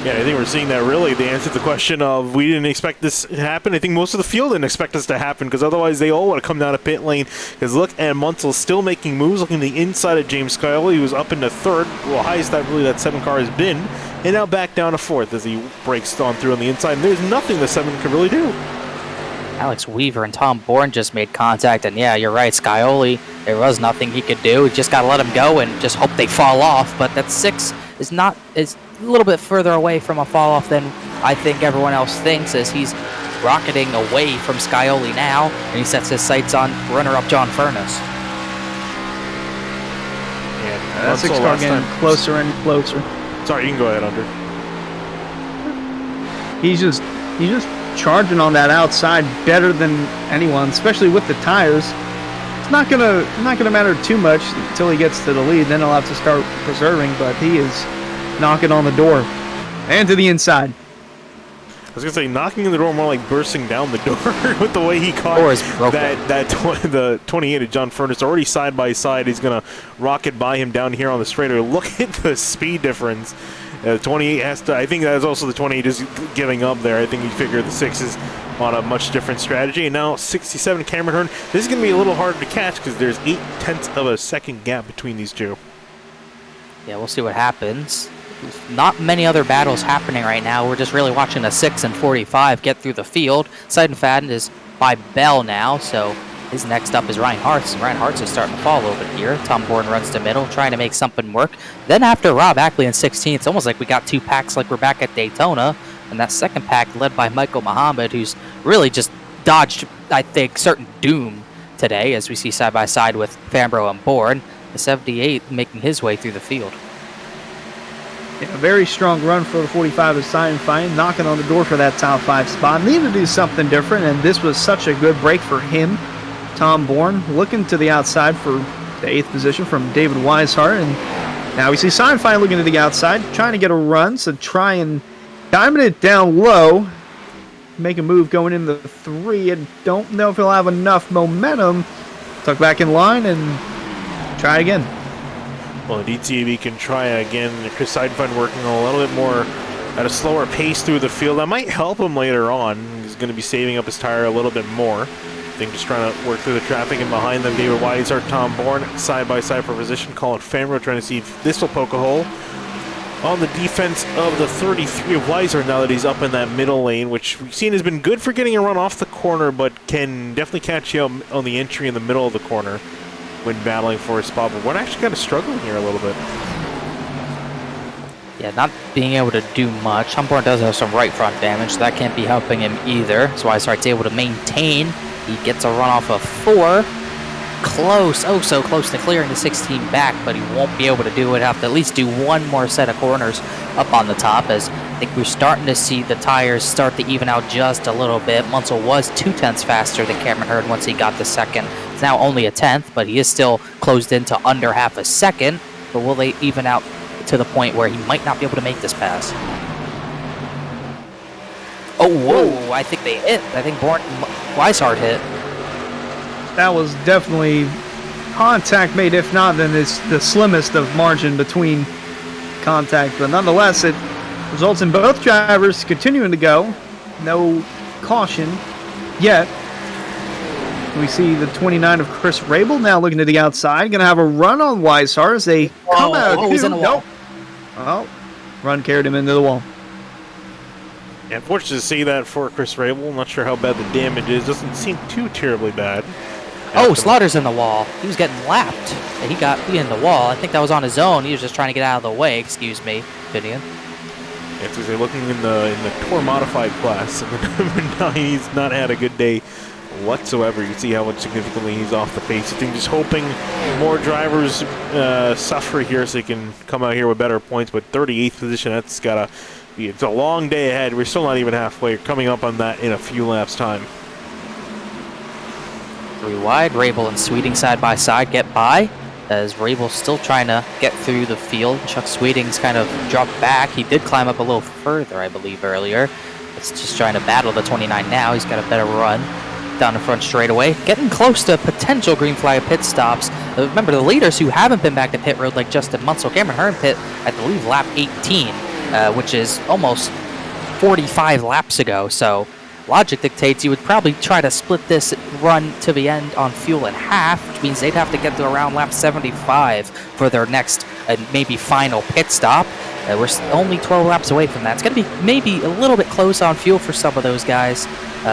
Yeah, I think we're seeing that really the answer to the question of we didn't expect this to happen. I think most of the field didn't expect this to happen because otherwise they all would have come down a pit lane. Because look at Munsell still making moves, looking the inside of James Scioli, who was up into 3rd, well, highest that 7 car has been, and now back down to 4th as he breaks on through on the inside. And there's nothing the 7 can really do. Alex Weaver and Tom Bourne just made contact, and yeah, you're right, Scioli, there was nothing he could do. You just got to let him go and just hope they fall off. But that 6 is a little bit further away from a fall off than I think everyone else thinks, as he's rocketing away from Scioli now, and he sets his sights on runner-up John Furness. Yeah, That 6 car getting closer and closer. Sorry, you can go ahead, Under. He's just charging on that outside better than anyone, especially with the tires. It's not gonna matter too much until he gets to the lead. Then he'll have to start preserving, but he is knocking on the door and to the inside. I was gonna say knocking in the door, more like bursting down the door with the way he caught the 28 of John Furness already side by side. He's gonna rocket by him down here on the straighter. Look at the speed difference. 28 has to. I think that is also the 28 is giving up there. I think he figured the 6 is on a much different strategy. And now 67 Cameron Ahern. This is gonna be a little harder to catch because there's 0.8 of a second gap between these two. Yeah, we'll see what happens. Not many other battles happening right now. We're just really watching a 6 and 45 get through the field. Seidenfaden is by Bell now, so his next up is Ryan Hartz. And Ryan Hartz is starting to fall a little bit here. Tom Bourne runs to middle, trying to make something work. Then after Rob Ackley in 16th, it's almost like we got two packs like we're back at Daytona. And that second pack led by Michael Muhammad, who's really just dodged, I think, certain doom today, as we see side by side with Fambro and Bourne. The 78 making his way through the field. Yeah, a very strong run for the 45 of Seidenfaden, knocking on the door for that top 5 spot. Needed to do something different, and this was such a good break for him. Tom Bourne looking to the outside for the 8th position from David Weishart, and now we see Seidenfaden looking to the outside, trying to get a run, so try and diamond it down low, make a move going into the 3, and don't know if he'll have enough momentum. Tuck back in line and try again. Well, DTAB can try again. Chris Seidenfaden working a little bit more at a slower pace through the field. That might help him later on. He's going to be saving up his tire a little bit more. I think just trying to work through the traffic, and behind them, David Weishart, Tom Bourne, side by side for position. Colin Fambro trying to see if this will poke a hole on the defense of the 33 of Weishart now that he's up in that middle lane, which we've seen has been good for getting a run off the corner, but can definitely catch you on the entry in the middle of the corner when battling for a spot. But we're actually kind of struggling here a little bit. Yeah, not being able to do much. Tom Bourne does have some right front damage, so that can't be helping him either. So Weishart's able to maintain. He gets a run off of 4. Close, oh so close to clearing the 16 back, but he won't be able to do it. Have to at least do one more set of corners up on the top, as I think we're starting to see the tires start to even out just a little bit. Munsell was 0.2 faster than Cameron Hurd once he got the second. It's now only a 10th, but he is still closed into under half a second. But will they even out to the point where he might not be able to make this pass? Oh, whoa, I think they hit. I think Weishart hit. That was definitely contact made. If not, then it's the slimmest of margin between contact. But nonetheless, it results in both drivers continuing to go. No caution yet. We see the 29 of Chris Rabel now looking to the outside. Going to have a run on Weishart as they come out. He's in the wall. Oh, run carried him into the wall. Yeah, unfortunate to see that for Chris Rabel. Not sure how bad the damage is. Doesn't seem too terribly bad. Oh, Slaughter's in the wall. He was getting lapped. He got in the wall. I think that was on his own. He was just trying to get out of the way. Excuse me, Vivian. Yeah, because they're looking in the Tour Modified class. He's not had a good day whatsoever. You can see how much significantly he's off the pace. I think just hoping more drivers suffer here so they can come out here with better points. But 38th position, that's got to be, it's a long day ahead. We're still not even halfway. Coming up on that in a few laps' time. 3 wide. Rabel and Sweeting side by side get by, as Rabel's still trying to get through the field. Chuck Sweeting's kind of dropped back. He did climb up a little further, I believe, earlier. It's just trying to battle the 29 now. He's got a better run down the front straightaway. Getting close to potential green flag pit stops. Remember, the leaders who haven't been back to pit road, like Justin Munsell, Cameron Hurd pit, I believe, lap 18, which is almost 45 laps ago. So logic dictates you would probably try to split this run to the end on fuel in half, which means they'd have to get to around lap 75 for their next and maybe final pit stop. We're only 12 laps away from that. It's going to be maybe a little bit close on fuel for some of those guys.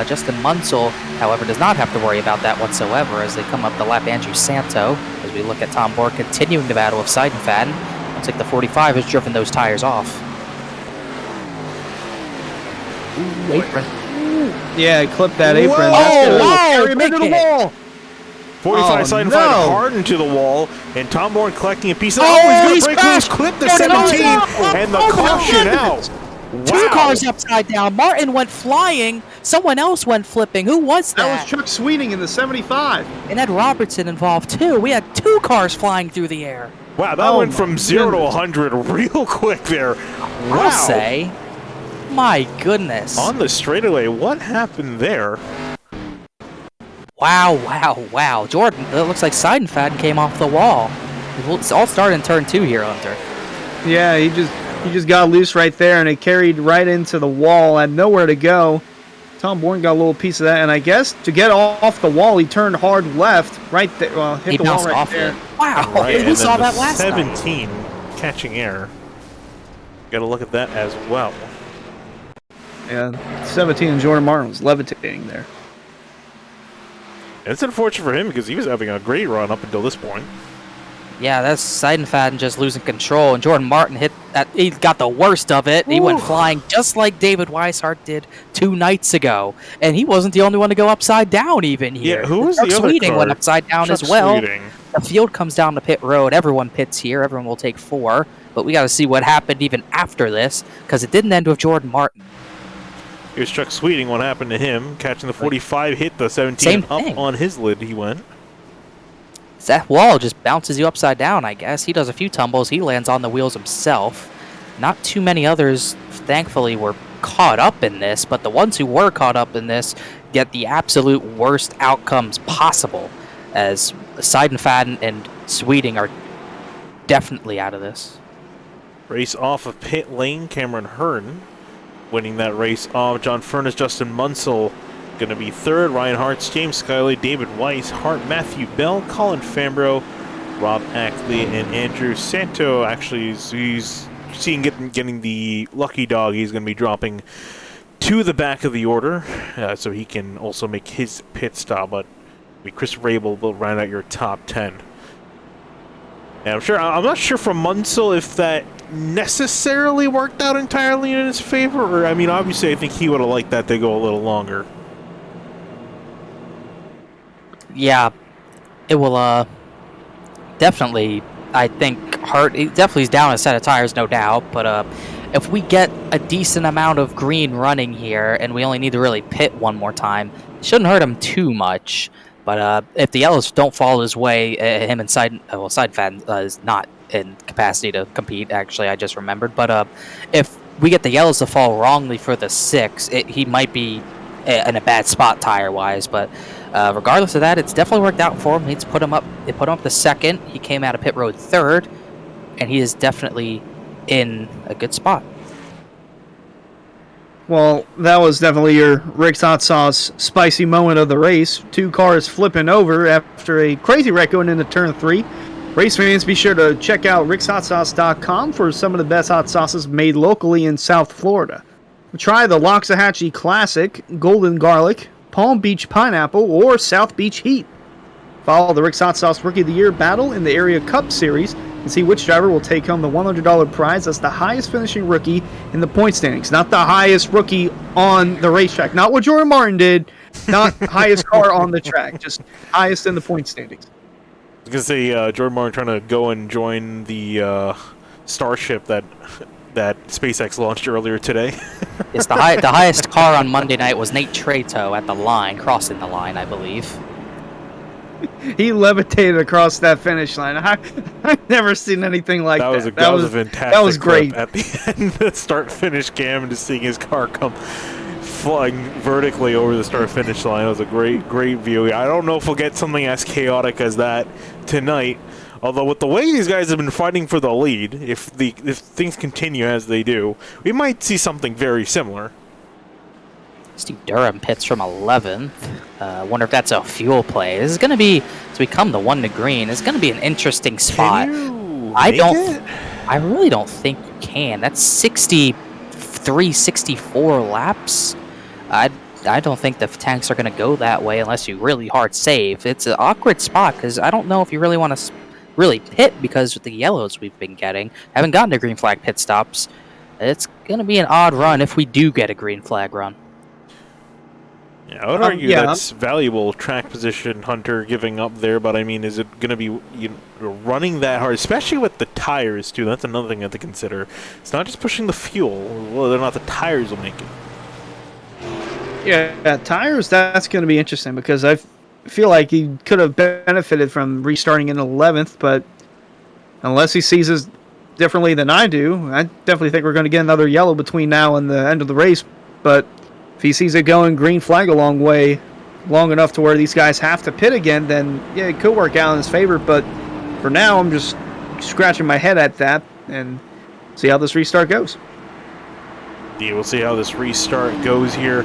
Justin Munsell, however, does not have to worry about that whatsoever as they come up the lap Andrew Santo. As we look at Tom Bourne continuing the battle with Seidenfaden. Looks like the 45 has driven those tires off. Ooh, apron. Yeah, he clipped that apron. Whoa, That's gonna wow, carry him into the wall. 45 Seidenfaden no. hard into the wall, and Tom Bourne collecting a piece of he's he's going to break loose, clip the 17, and the caution out. Wow. 2 cars upside down. Martin went flying. Someone else went flipping. Who was that? That was Chuck Sweeting in the 75. And Ed Robertson involved too. We had 2 cars flying through the air. Wow, that went from 0 to 100 real quick there. Wow. I'll say. My goodness. On the straightaway, what happened there? Wow, wow, wow. Jordan, it looks like Seidenfaden came off the wall. It's all started in turn 2 here, Hunter. Yeah, he just got loose right there, and it carried right into the wall. Had nowhere to go. Tom Bourne got a little piece of that, and I guess to get off the wall, he turned hard left right there. Well, hit He the wall bounced right off there. it. Wow, Right, we saw that last 17. night. catching air. Got to look at that as well. Yeah, 17 and Jordan Martin was levitating there. And it's unfortunate for him because he was having a great run up until this point. Yeah, that's Seidenfaden just losing control, and Jordan Martin he got the worst of it. He went flying just like David Weishart did 2 nights ago, and he wasn't the only one to go upside down even here. Yeah, who was the other Sweeting car? went upside down Chuck as well. Sweeting. The field comes down to pit road. Everyone pits here. Everyone will take 4, but we got to see what happened even after this, because it didn't end with Jordan Martin. Here's Chuck Sweeting. What happened to him? Catching the 45, hit the 17 Same up thing. on his lid. He went. That wall just bounces you upside down, I guess. He does a few tumbles. He lands on the wheels himself. Not too many others, thankfully, were caught up in this, but the ones who were caught up in this get the absolute worst outcomes possible, as Seidenfaden and Sweeting are definitely out of this. Race off of pit lane. Cameron Hearn winning that race off. John Furness, Justin Munsell going to be third. Ryan Hartz, James Skyley, David Weiss, Hart, Matthew Bell, Colin Fambro, Rob Ackley, and Andrew Santo. Actually, he's getting the lucky dog. He's going to be dropping to the back of the order, so he can also make his pit stop. But Chris Rabel will round out your top 10. And I'm not sure from Munsell if that necessarily worked out entirely in his favor, or I mean, obviously, I think he would have liked that to go a little longer. Yeah, it will definitely, I think, Hart definitely is down a set of tires, no doubt, but if we get a decent amount of green running here and we only need to really pit one more time, it shouldn't hurt him too much. But if the yellows don't fall his way, him and Seidenfaden is not in capacity to compete, actually, I just remembered. But if we get the yellows to fall wrongly for the 6, he might be in a bad spot tire-wise, but regardless of that, it's definitely worked out for him. It put him up to 2nd. He came out of pit road 3rd, and he is definitely in a good spot. Well, that was definitely your Rick's Hot Sauce spicy moment of the race. 2 cars flipping over after a crazy wreck going into turn 3. Race fans, be sure to check out rickshotsauce.com for some of the best hot sauces made locally in South Florida. Try the Loxahatchee Classic, Golden Garlic, Palm Beach Pineapple, or South Beach Heat. Follow the Rick's Hot Sauce Rookie of the Year battle in the Area Cup Series and see which driver will take home the $100 prize as the highest finishing rookie in the point standings. Not the highest rookie on the racetrack. Not what Jordan Martin did. Not highest car on the track. Just highest in the point standings. I was going to say, Jordan Martin trying to go and join the Starship that SpaceX launched earlier today. Yes, the highest car on Monday night was Nate Trato at the line, crossing the line, I believe. He levitated across that finish line. I've never seen anything like that. That was a fantastic. That was great. At the end, the start-finish cam, and just seeing his car come flying vertically over the start-finish line. It was a great view. I don't know if we'll get something as chaotic as that tonight. Although with the way these guys have been fighting for the lead, if things continue as they do, we might see something very similar. Steve Durham pits from 11th. Wonder if that's a fuel play. This is going to be, as we come to 1 to green, it's going to be an interesting spot. I really don't think you can. That's 63, 64 laps. I don't think the tanks are going to go that way unless you really hard save. It's an awkward spot because I don't know if you really want to really pit because with the yellows we've been getting, haven't gotten to green flag pit stops. It's going to be an odd run if we do get a green flag run. Yeah, I would argue that's valuable track position, Hunter, giving up there, but I mean, is it going to be running that hard, especially with the tires, too? That's another thing you have to consider. It's not just pushing the fuel, whether or not the tires will make it. Yeah, tires, that's going to be interesting because I feel like he could have benefited from restarting in 11th, but unless he sees it differently than I do, I definitely think we're going to get another yellow between now and the end of the race, but if he sees it going green flag a long enough to where these guys have to pit again, then yeah, it could work out in his favor. But for now, I'm just scratching my head at that and see how this restart goes. Yeah, we'll see how this restart goes here.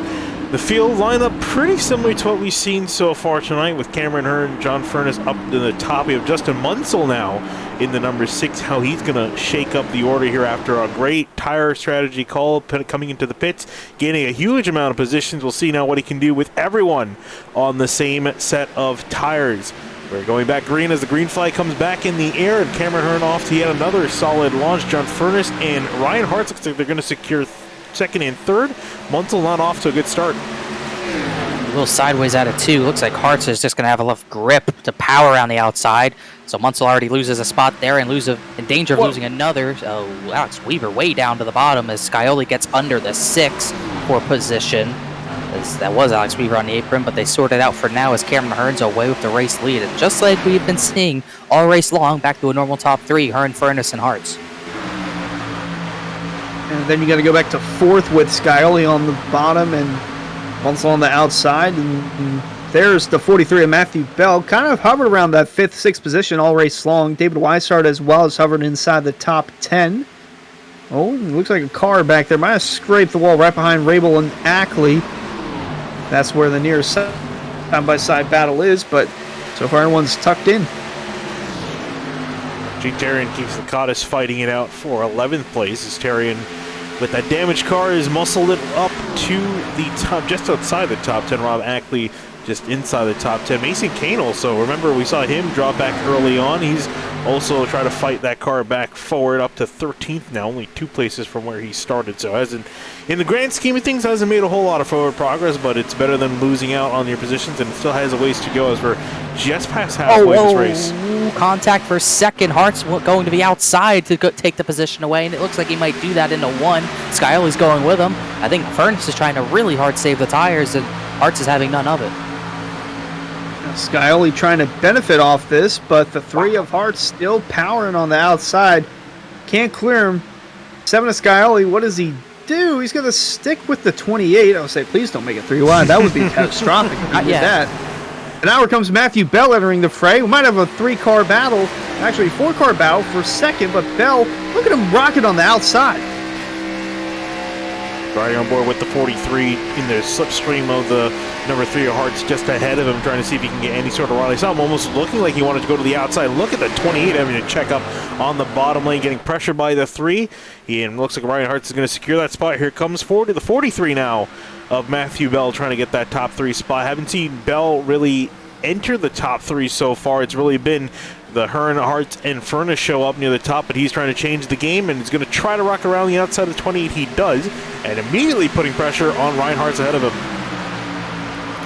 The field lineup pretty similar to what we've seen so far tonight with Cameron Hearn, John Furness up to the top. We have Justin Munsell now in the number 6, how he's going to shake up the order here after a great tire strategy call coming into the pits, gaining a huge amount of positions. We'll see now what he can do with everyone on the same set of tires. We're going back green as the green flag comes back in the air, and Cameron Hearn off to yet another solid launch. John Furness and Ryan Hartz looks like they're going to secure second and third. Munsell not off to a good start. A little sideways out of 2. Looks like Hartz is just going to have enough grip to power around the outside. So Munsell already loses a spot there and in danger of losing another. So Alex Weaver way down to the bottom as Scioli gets under the 6 for position. That was Alex Weaver on the apron, but they sorted out for now as Cameron Hearn's away with the race lead. And just like we've been seeing all race long, back to a normal top 3, Hearn, Furness, and Hartz. And then you got to go back to 4th with Scioli on the bottom and Munsell on the outside. And there's the 43 of Matthew Bell. Kind of hovered around that 5th, 6th position all race long. David Weishart as well as hovered inside the top 10. Oh, it looks like a car back there. Might have scraped the wall right behind Rabel and Ackley. That's where the nearest side-by-side battle is, but so far everyone's tucked in. Gene Terrian keeps the Cottis fighting it out for 11th place as Terrian, with that damaged car, is muscled it up to the top, just outside the top 10. Rob Ackley just inside the top 10. Mason Kane also, remember we saw him drop back early on. He's also trying to fight that car back forward up to 13th now, only 2 places from where he started. So hasn't, in the grand scheme of things, hasn't made a whole lot of forward progress, but it's better than losing out on your positions, and it still has a ways to go as we're just past halfway this race. Contact for second. Hart's going to be outside to take the position away, and it looks like he might do that into 1. Scioli's going with him. I think Furness is trying to really hard save the tires, and Hartz is having none of it. Scioli trying to benefit off this, but the 3 of Hartz still powering on the outside. Can't clear him. 7 of Scioli, what does he do? He's going to stick with the 28. I would say, please don't make it 3 wide. That would be catastrophic if he did that. And now here comes Matthew Bell entering the fray. We might have a 3-car battle, actually 4-car battle for second, but Bell, look at him rocket on the outside. Riding on board with the 43 in the slipstream of the number 3 of Hartz just ahead of him, trying to see if he can get any sort of rally. Saw him almost looking like he wanted to go to the outside. Look at the 28 having to check up on the bottom lane, getting pressured by the 3. And looks like Ryan Hartz is going to secure that spot. Here comes forward to the 43 now of Matthew Bell, trying to get that top 3 spot. Haven't seen Bell really enter the top 3 so far. It's really been the Hearn, Hartz, and Furness show up near the top, but he's trying to change the game, and he's going to try to rock around the outside of 28. He does, and immediately putting pressure on Ryan Hartz ahead of him.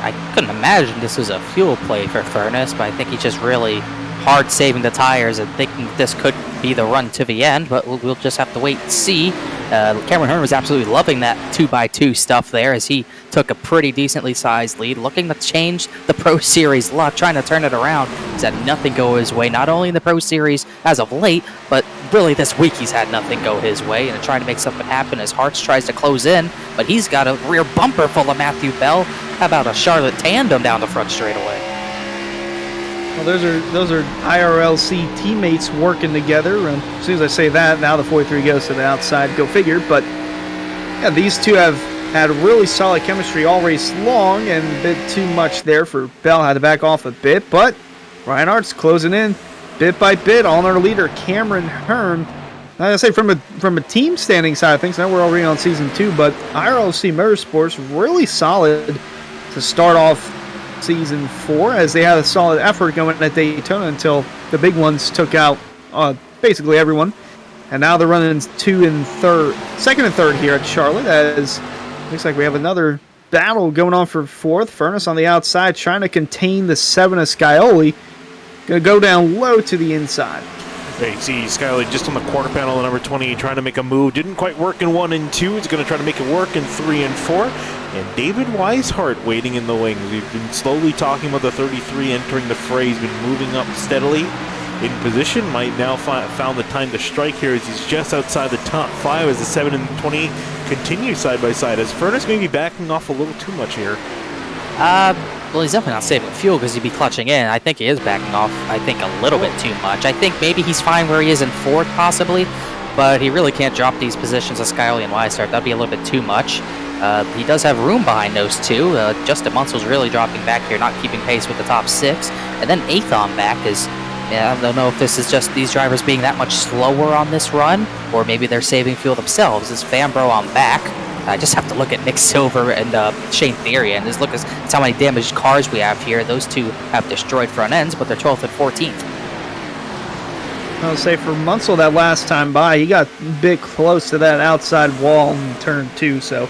I couldn't imagine this was a fuel play for Furness, but I think he's just really hard saving the tires and thinking this could be the run to the end, but we'll just have to wait and see. Cameron Hearn was absolutely loving that 2x2 stuff there as he took a pretty decently sized lead, looking to change the Pro Series luck, trying to turn it around. He's had nothing go his way, not only in the Pro Series as of late, but really this week he's had nothing go his way, and trying to make something happen as Hartz tries to close in, but he's got a rear bumper full of Matthew Bell. How about a Charlotte tandem down the front straightaway? Well, those are IRLC teammates working together, and as soon as I say that, now the 43 goes to the outside. Go figure. But yeah, these two have had really solid chemistry all race long, and a bit too much there for Bell. Had to back off a bit, but Ryan Hartz closing in bit by bit on our leader, Cameron Hearn. Like I say, from a team standing side of things, now we're already on season 2, but IRLC Motorsports really solid to start off season 4, as they had a solid effort going at Daytona until the big ones took out basically everyone, and now they're running second and third here at Charlotte, as looks like we have another battle going on for 4th. Furness on the outside trying to contain the 7 of Scioli. Gonna go down low to the inside. There you see Scioli just on the quarter panel, the number 20, trying to make a move. Didn't quite work in 1 and 2. He's going to try to make it work in 3 and 4. And David Weishart waiting in the wings. We've been slowly talking about the 33 entering the fray. He's been moving up steadily in position. Might now found the time to strike here as he's just outside the top 5 as the 7 and 20 continue side by side. As Furness may be backing off a little too much here. Well, he's definitely not saving fuel because he'd be clutching in. I think he is backing off, I think, a little bit too much. I think maybe he's fine where he is in 4th, possibly, but he really can't drop these positions of Scioli and Weishart. That'd be a little bit too much. He does have room behind those two. Justin Munsell's really dropping back here, not keeping pace with the top 6. And then 8th on back is Yeah, I don't know if this is just these drivers being that much slower on this run, or maybe they're saving fuel themselves. Is Fambro on back? I just have to look at Nick Silver and Shane Theory, and just look at how many damaged cars we have here. Those two have destroyed front ends, but they're 12th and 14th. I'll say for Munsell that last time by, he got a bit close to that outside wall in turn 2, so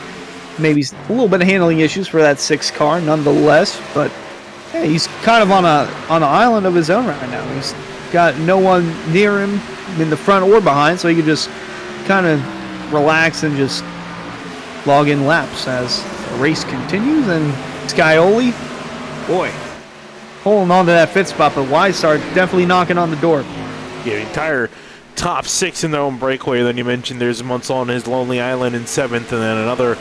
maybe a little bit of handling issues for that 6 car nonetheless, but hey, he's kind of on an island of his own right now. He's got no one near him in the front or behind, so he can just kind of relax and just log in laps as the race continues. And Scioli, boy, holding on to that fifth spot, but Weishart definitely knocking on the door. Yeah, the entire top 6 in their own breakaway. Then you mentioned there's Munsell on his lonely island in 7th, and then another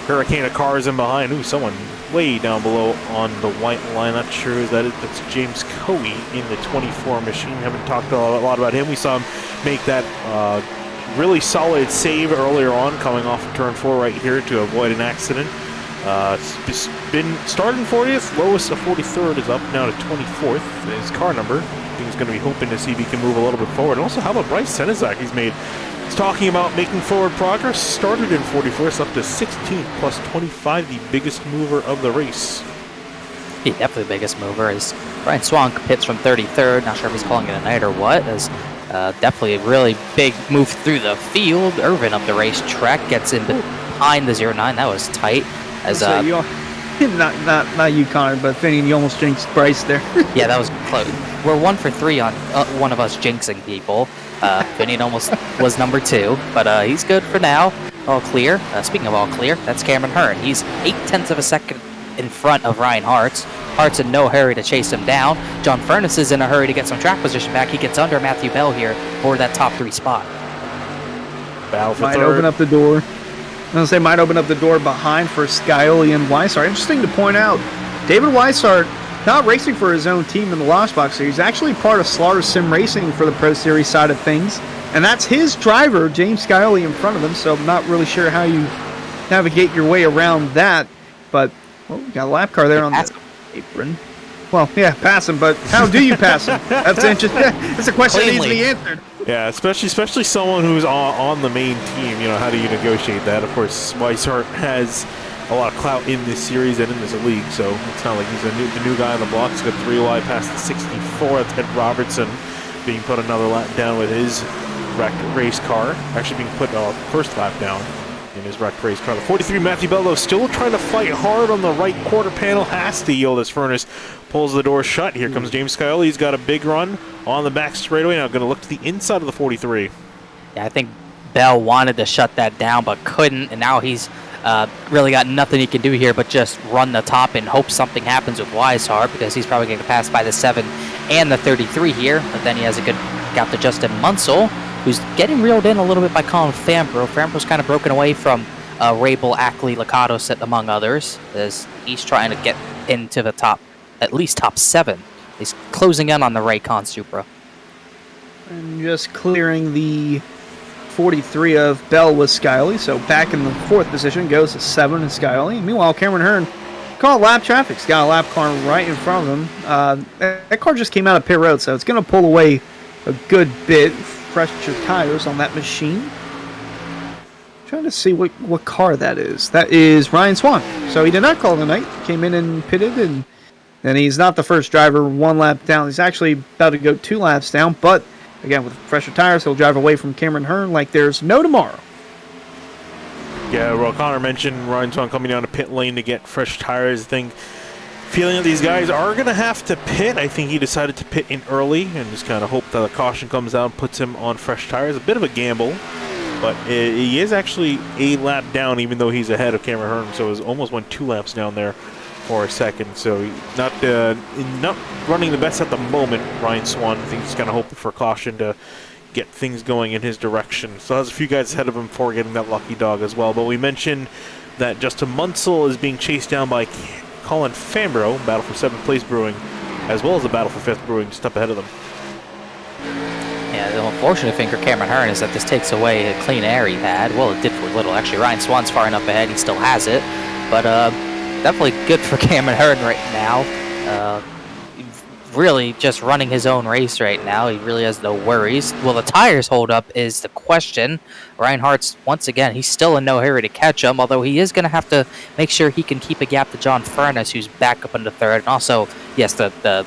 hurricane of cars in behind. Ooh, someone way down below on the white line. Not sure if that's James Coey in the 24 machine. Haven't talked a lot about him. We saw him make that really solid save earlier on, coming off of turn 4 right here to avoid an accident. It's been starting 40th, lowest of 43rd, is up now to 24th. His car number. I think he's going to be hoping to see if he can move a little bit forward. And also, how about Bryce Senizak? He's talking about making forward progress. Started in 41st, up to 16th, plus 25, the biggest mover of the race. Yeah, definitely the biggest mover is Ryan Swan pits from 33rd. Not sure if he's calling it a night or what. As definitely a really big move through the field. Irvin up the racetrack gets in behind the 09. That was tight. As not you, Connor, but Finian, you almost jinxed Bryce there. Yeah, that was close. We're 1 for 3 on one of us jinxing people. Finian almost was number 2, but he's good for now. All clear. Speaking of all clear, that's Cameron Hearn. He's 0.8 of a second in front of Ryan Hartz. Hart's in no hurry to chase him down. John Furness is in a hurry to get some track position back. He gets under Matthew Bell here for that top 3 spot. Battle for might third. Open up the door. I was going to say, might open up the door behind for Scioli and Weishart. Interesting to point out, David Weishart not racing for his own team in the Lost Box Series. Actually part of Slaughter Sim Racing for the Pro Series side of things. And that's his driver, James Scioli, in front of him. So I'm not really sure how you navigate your way around that. But, well, we got a lap car there on the apron. Well, yeah, pass him, but how do you pass him? That's interesting. That's a question that needs to be answered. Yeah, especially someone who's on the main team. You know, how do you negotiate that? Of course, Weishart has a lot of clout in this series and in this league, so it's not like he's the new guy on the block. He's got 3 wide past the 64. That's Ed Robertson being put another lap down with his wrecked race car. Actually being put first lap down in his wrecked race car. The 43 Matthew Bello still trying to fight hard on the right quarter panel. Has to yield as Furness pulls the door shut. Here comes James Scioli. He's got a big run on the back straightaway. Now going to look to the inside of the 43. Yeah, I think Bell wanted to shut that down but couldn't, and now he's really got nothing he can do here but just run the top and hope something happens with Weishart, because he's probably going to pass by the 7 and the 33 here. But then he has a good gap to Justin Munsell, who's getting reeled in a little bit by Colin Fambro. Fambro's kind of broken away from Rabel, Ackley, Lakatos, among others, as he's trying to get into the top, at least top 7. He's closing in on the Raycon Supra. And just clearing the 43 of Bell with Scioli, so back in the 4th position goes to 7 and Scioli. Meanwhile, Cameron Hearn caught lap traffic. He's got a lap car right in front of him. That car just came out of pit road, so it's going to pull away a good bit. Fresher tires on that machine. Trying to see what car that is. That is Ryan Swan. So he did not call the night. Came in and pitted, and he's not the first driver 1 lap down. He's actually about to go 2 laps down, but again, with fresher tires, he'll drive away from Cameron Hearn like there's no tomorrow. Yeah, well, Connor mentioned Ryan Swan coming down to pit lane to get fresh tires. I think, feeling that these guys are going to have to pit, I think he decided to pit in early and just kind of hope that the caution comes out and puts him on fresh tires. A bit of a gamble, but he is actually a lap down, even though he's ahead of Cameron Hearn, so it almost went 2 laps down there for a second. So not running the best at the moment, Ryan Swan. I think he's kind of hoping for caution to get things going in his direction. So has a few guys ahead of him for getting that lucky dog as well. But we mentioned that Justin Munsell is being chased down by Colin Fambro, battle for 7th place Brewing, as well as the battle for 5th Brewing, just up ahead of them. Yeah, the unfortunate thing for Cameron Hearn is that this takes away a clean air he had. Well, it did for a little. Actually, Ryan Swan's far enough ahead. He still has it. But definitely good for Cameron Hearn right now. really just running his own race right now. He really has no worries. Will the tires hold up is the question. Reinhardt's, once again, he's still in no hurry to catch him, although he is going to have to make sure he can keep a gap to John Furness, who's back up into third. And also, yes, the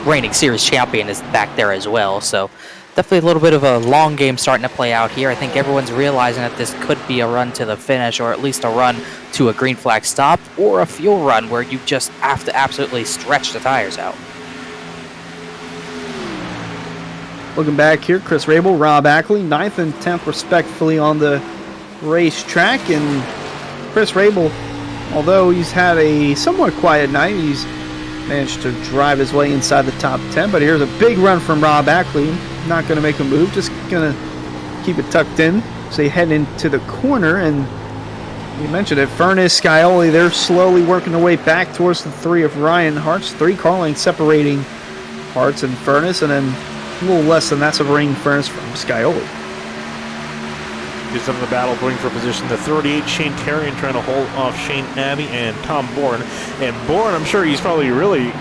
reigning series champion is back there as well. So definitely a little bit of a long game starting to play out here. I think everyone's realizing that this could be a run to the finish, or at least a run to a green flag stop, or a fuel run where you just have to absolutely stretch the tires out. Looking back here, Chris Rabel, Rob Ackley, 9th and 10th respectively on the racetrack. And Chris Rabel, although he's had a somewhat quiet night, he's managed to drive his way inside the top 10. But here's a big run from Rob Ackley. Not going to make a move, just going to keep it tucked in. So they head into the corner, and you mentioned it, Furness, Scioli, they're slowly working their way back towards the 3 of Reinhardt's. 3 car lengths separating Hartz and Furness, and then a little less than that separating Furness from Scioli. Just in the battle going for position. The 38, Shane Terrian, trying to hold off Shane Abbey and Tom Bourne. And Bourne, I'm sure he's probably really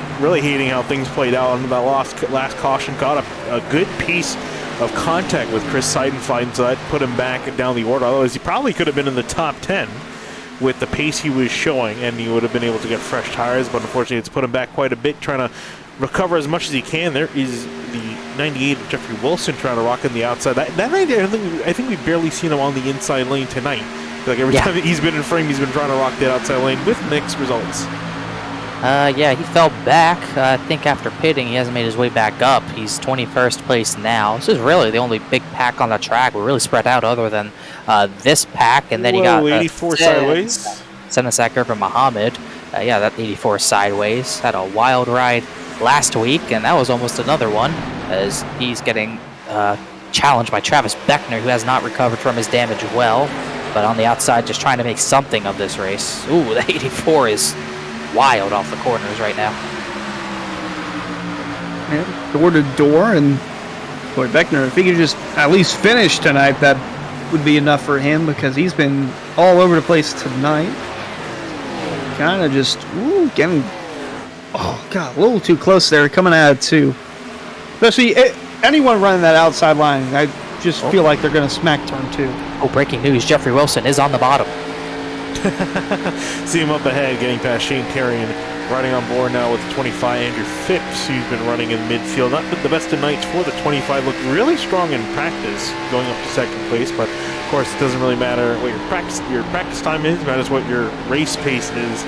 hating how things played out on that last caution. Got a good piece of contact with Chris Seidenfeld, so that put him back down the order. Otherwise, he probably could have been in the top 10 with the pace he was showing, and he would have been able to get fresh tires. But unfortunately, it's put him back quite a bit, trying to recover as much as he can. There is the 98 of Jeffrey Wilson trying to rock in the outside. That 98, I think we've barely seen him on the inside lane tonight. Like every time he's been in frame, he's been trying to rock that outside lane with mixed results. Yeah, he fell back. I think after pitting, he hasn't made his way back up. He's 21st place now. This is really the only big pack on the track. We're really spread out other than this pack. And then you got 84 sideways. Senasak Urban Muhammad. Yeah, that 84 sideways. Had a wild ride last week, and that was almost another one, as he's getting challenged by Travis Beckner, who has not recovered from his damage well, but on the outside just trying to make something of this race. Ooh, the 84 is wild off the corners right now. Yeah, door to door, and boy, Beckner, if he could just at least finish tonight, that would be enough for him, because he's been all over the place tonight. Kind of just getting, oh god, a little too close there, coming out of 2. Especially anyone running that outside line, I just feel like they're going to smack turn 2. Oh, breaking news, Jeffrey Wilson is on the bottom. See him up ahead, getting past Shane Terrian, riding on board now with 25. Andrew Phipps, who's been running in midfield. Not been the best of nights for the 25. Looked really strong in practice, going up to second place. But of course, it doesn't really matter what your practice time is. It matters what your race pace is.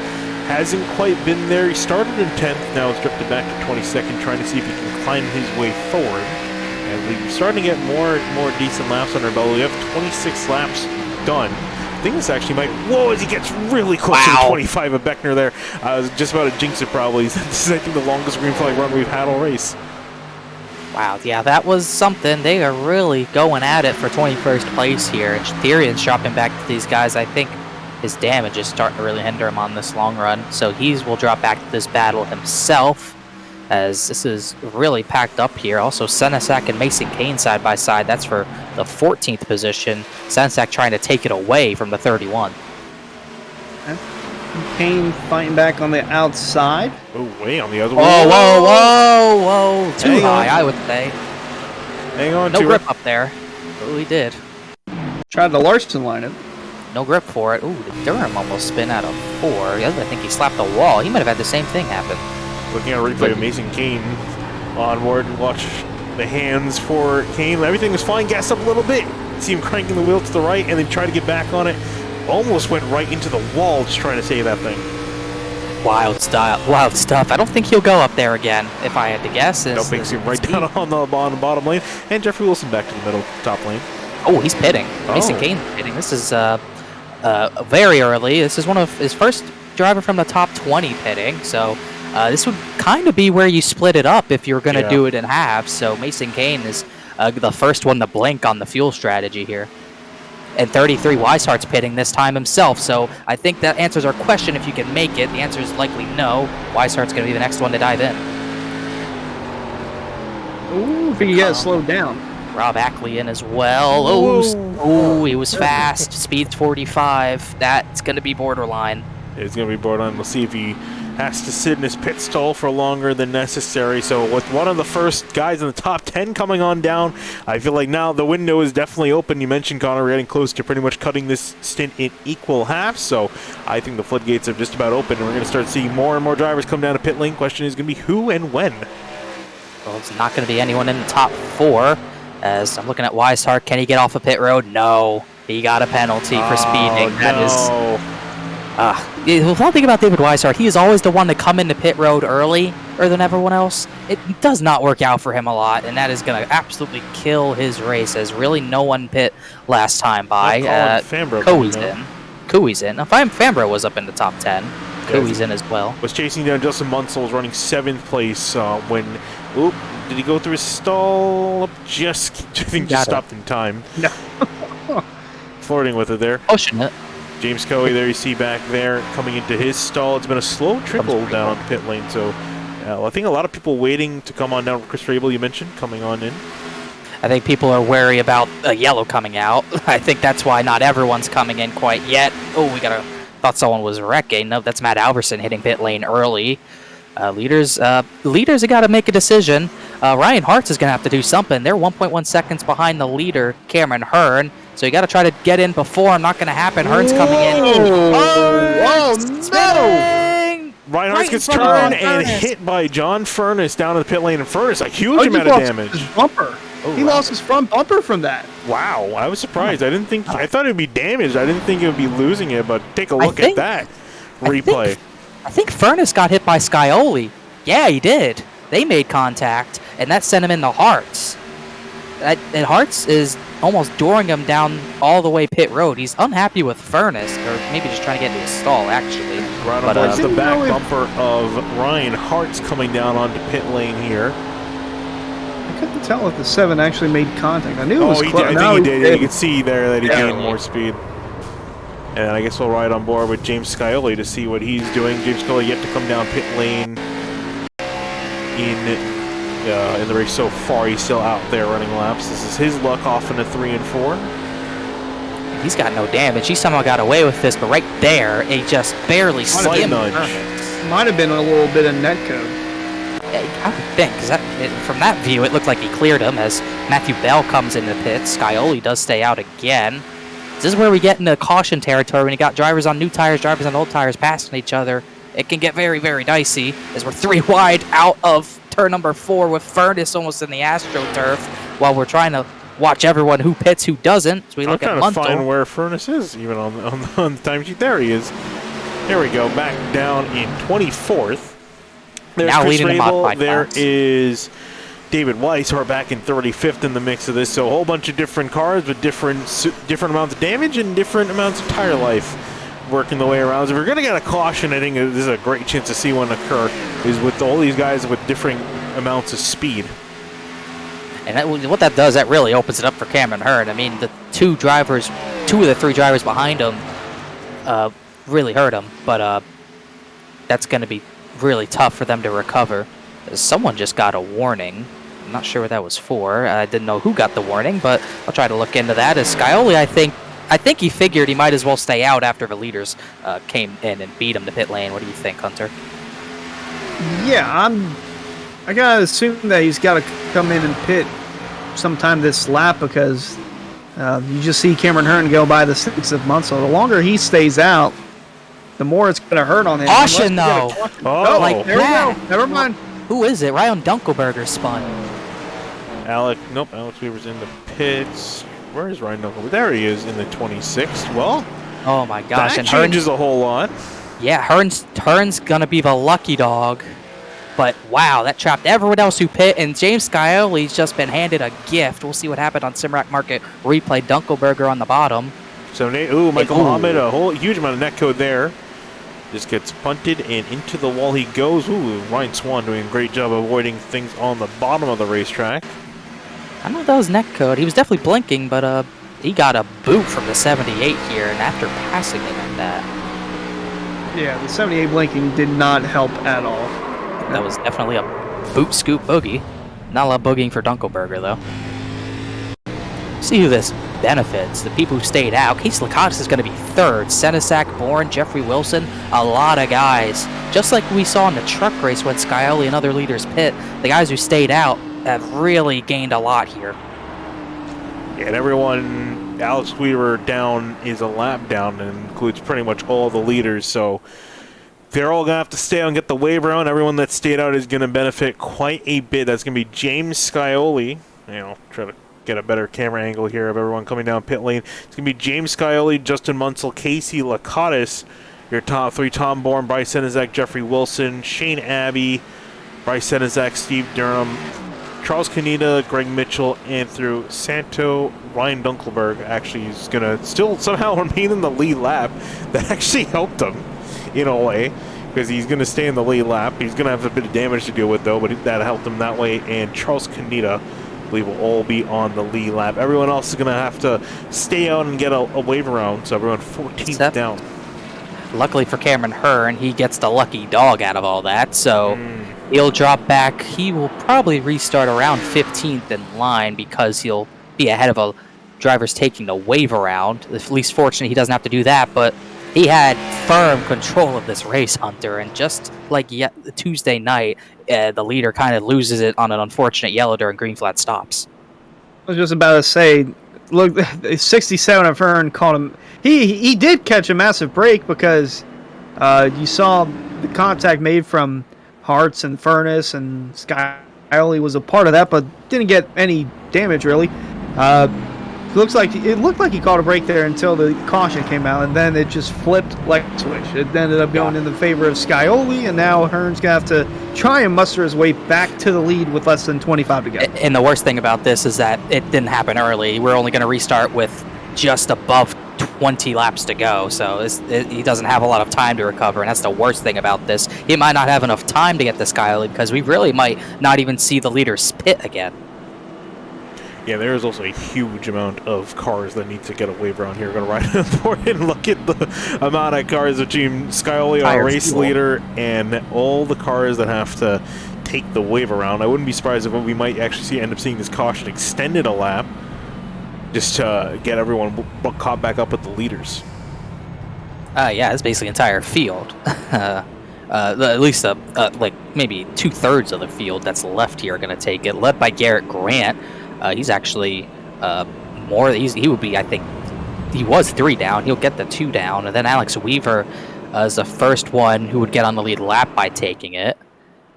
Hasn't quite been there. He started in 10th. Now has drifted back to 22nd, trying to see if he can climb his way forward. And we're starting to get more decent laps under belt. We have 26 laps done. I think this actually might... Whoa, as he gets really close to the 25 of Beckner there. I was just about to jinx it, probably. This is, I think, the longest green flag run we've had all race. Wow, yeah, that was something. They are really going at it for 21st place here. And Therian's dropping back to these guys. I think his damage is starting to really hinder him on this long run. So he will drop back to this battle himself, as this is really packed up here. Also, Senasak and Mason Kane side by side. That's for the 14th position. Senasak trying to take it away from the 31. Kane fighting back on the outside. Oh, way on the other one. Whoa. Too high, I would say. Hang on no to grip it. up there. Oh, he did. Tried the Larson lineup. No grip for it. Ooh, the Durham almost spin out of 4. I think he slapped the wall. He might have had the same thing happen. Looking at a replay of Mason Kane onward, watch the hands for Kane. Everything was fine, gassed up a little bit. See him cranking the wheel to the right and then try to get back on it. Almost went right into the wall just trying to save that thing. Wild stuff. I don't think he'll go up there again, if I had to guess. Nope, makes him right down on the bottom lane. And Jeffrey Wilson back to the middle, top lane. Oh, he's pitting. Mason Kane pitting. This is very early. This is one of his first driver from the top 20 pitting, so this would kind of be where you split it up if you're going to do it in halves. So Mason Kane is the first one to blink on the fuel strategy here. And 33, Weishart's pitting this time himself, so I think that answers our question if you can make it. The answer is likely no. Weishart's going to be the next one to dive in. Ooh, if he gets slowed down. Rob Ackley in as well. Oh, he was fast. Speed's 45. That's going to be borderline. It's going to be borderline. We'll see if he has to sit in his pit stall for longer than necessary. So with one of the first guys in the top 10 coming on down, I feel like now the window is definitely open. You mentioned, Connor, we're getting close to pretty much cutting this stint in equal halves. So I think the floodgates are just about open, and we're going to start seeing more and more drivers come down to pit lane. Question is going to be who and when. Well, it's not going to be anyone in the top 4. As I'm looking at Weishart, can he get off a pit road? No. He got a penalty for speeding. That is... the one thing about David Weishart, he is always the one to come into pit road earlier than everyone else. It does not work out for him a lot, and that is going to absolutely kill his race, as really no one pit last time by. Coey's in. Now, Fambro was up in the top 10. Coey's in as well. Was chasing down Justin Munsell, running 7th place when... Oop, did he go through his stall? I think just stopped in time. No. Flirting with it there. Pushing it. James Coey there, you see back there, coming into his stall. It's been a slow trickle down on pit lane, so I think a lot of people waiting to come on down. Chris Rabel, you mentioned, coming on in. I think people are wary about a yellow coming out. I think that's why not everyone's coming in quite yet. Oh, thought someone was wrecking. No, that's Matt Alverson hitting pit lane early. Leaders have got to make a decision. Ryan Hartz is going to have to do something. They're 1.1 seconds behind the leader, Cameron Hearn. So you got to try to get in before. Not going to happen. Hearn's coming in. Oh no! Ryan Hartz gets turned and hit by John Furness down in the pit lane. And Furness, a huge amount of damage. His bumper. He lost his front bumper from that. Wow, I was surprised. I thought it would be damaged. I didn't think it would be losing it, but take a look at that replay. I think Furness got hit by Scioli. Yeah, he did. They made contact, and that sent him into Hartz. And Hartz is almost dooring him down all the way pit road. He's unhappy with Furness, or maybe just trying to get into his stall, actually. Right on board the back bumper of Ryan Hartz coming down onto pit lane here. I couldn't tell if the 7 actually made contact. I knew it was close. I think he did. You can see there that he gained more speed. And I guess we'll ride on board with James Scioli to see what he's doing. James Scioli yet to come down pit lane in the race so far. He's still out there running laps. This is his luck off into 3 and 4. He's got no damage. He somehow got away with this, but right there, he just barely skimmed. Might have been a little bit of netcode. I would think, because from that view, it looked like he cleared him as Matthew Bell comes in the pits. Scioli does stay out again. This is where we get into caution territory when you got drivers on new tires, drivers on old tires passing each other. It can get very, very dicey as we're 3 wide out of turn number 4 with Furness almost in the AstroTurf while we're trying to watch everyone who pits, who doesn't. So we look at Muntel. I'm trying to find where Furness is, even on the timesheet. There he is. There we go, back down in 24th. There's now Chris leading the modified There class. Is David Weiss, who are back in 35th in the mix of this. So a whole bunch of different cars with different amounts of damage and different amounts of tire life working the way around. So if we're going to get a caution, I think this is a great chance to see one occur, is with all these guys with different amounts of speed. And what that does, that really opens it up for Cameron Hearn. I mean, the 2 of the 3 drivers behind him really hurt him, but that's going to be really tough for them to recover. Someone just got a warning. I'm not sure what that was for. I didn't know who got the warning, but I'll try to look into that. As Scioli, I think he figured he might as well stay out after the leaders came in and beat him to pit lane. What do you think, Hunter? Yeah, I gotta assume that he's got to come in and pit sometime this lap because you just see Cameron Hearn go by the 6th of month. So the longer he stays out, the more it's gonna hurt on him. Caution, though. Oh, like there that. we go. Never mind. Who is it? Ryan Dunkelberger spun. Alex Weaver's in the pits. Where is Ryan Dunkelberger? There he is in the 26th. Well, oh my gosh. that and changes a whole lot. Yeah, Hearn's going to be the lucky dog. But wow, that trapped everyone else who pit, and James Scioli's just been handed a gift. We'll see what happened on Simrack Market Replay. Dunkelberger on the bottom. 78. Ooh, Michael Muhammad, a whole huge amount of netcode there. Just gets punted and into the wall he goes. Ooh, Ryan Swan doing a great job avoiding things on the bottom of the racetrack. I don't know if that was netcode. He was definitely blinking, but he got a boot from the 78 here, and after passing him at that. Yeah, the 78 blinking did not help at all. That was definitely a boot scoop boogie. Not a lot of boogieing for Dunkelberger, though. See who this benefits. The people who stayed out, Casey Lakatos is going to be third. Senesac, Bourne, Jeffrey Wilson, a lot of guys. Just like we saw in the truck race when Scioli and other leaders pit, the guys who stayed out have really gained a lot here. Yeah, and everyone, Alex Weaver down is a lap down and includes pretty much all the leaders, so they're all going to have to stay out and get the wave around. Everyone that stayed out is going to benefit quite a bit. That's going to be James Scioli. Try to get a better camera angle here of everyone coming down pit lane. It's going to be James Scioli, Justin Munsell, Casey Lakatos. Your top three: Tom Bourne, Bryce Senizak, Jeffrey Wilson, Shane Abbey, Bryce Senizak, Steve Durham, Charles Kaneda, Greg Mitchell, Andrew Santo. Ryan Dunkelberg actually is going to still somehow remain in the lead lap. That actually helped him in a way, because he's going to stay in the lead lap. He's going to have a bit of damage to deal with, though, but that helped him that way. And Charles Kaneda, I believe, will all be on the lead lap. Everyone else is going to have to stay out and get a wave around, so everyone 14th down. Luckily for Cameron Hearn, he gets the lucky dog out of all that, so he'll drop back. He will probably restart around 15th in line because he'll be ahead of drivers taking the wave around. At least fortunately, he doesn't have to do that, but he had firm control of this race, Hunter, and just like Tuesday night, the leader kind of loses it on an unfortunate yellow during green flat stops. I was just about to say, look, 67 of Hearn caught him. He did catch a massive break because you saw the contact made from Hartz and Furness, and Scioli was a part of that, but didn't get any damage really. It looked like he caught a break there until the caution came out, and then it just flipped like a switch. It ended up going in the favor of Scioli, and now Hearn's gonna have to try and muster his way back to the lead with less than 25 to go. And the worst thing about this is that it didn't happen early. We're only going to restart with just above 20 laps to go, so he doesn't have a lot of time to recover, and that's the worst thing about this. He might not have enough time to get to Scioli because we really might not even see the leaders pit again. Yeah, there is also a huge amount of cars that need to get a wave around here. We're going to ride forward and look at the amount of cars between Scioli, our race leader, and all the cars that have to take the wave around. I wouldn't be surprised if we might actually end up seeing this caution extended a lap just to get everyone caught back up with the leaders. Yeah, it's basically entire field. At least like maybe 2/3 of the field that's left here are going to take it, led by Garrett Grant. He's actually he would be, I think, he was 3 down. He'll get the 2 down. And then Alex Weaver is the first one who would get on the lead lap by taking it.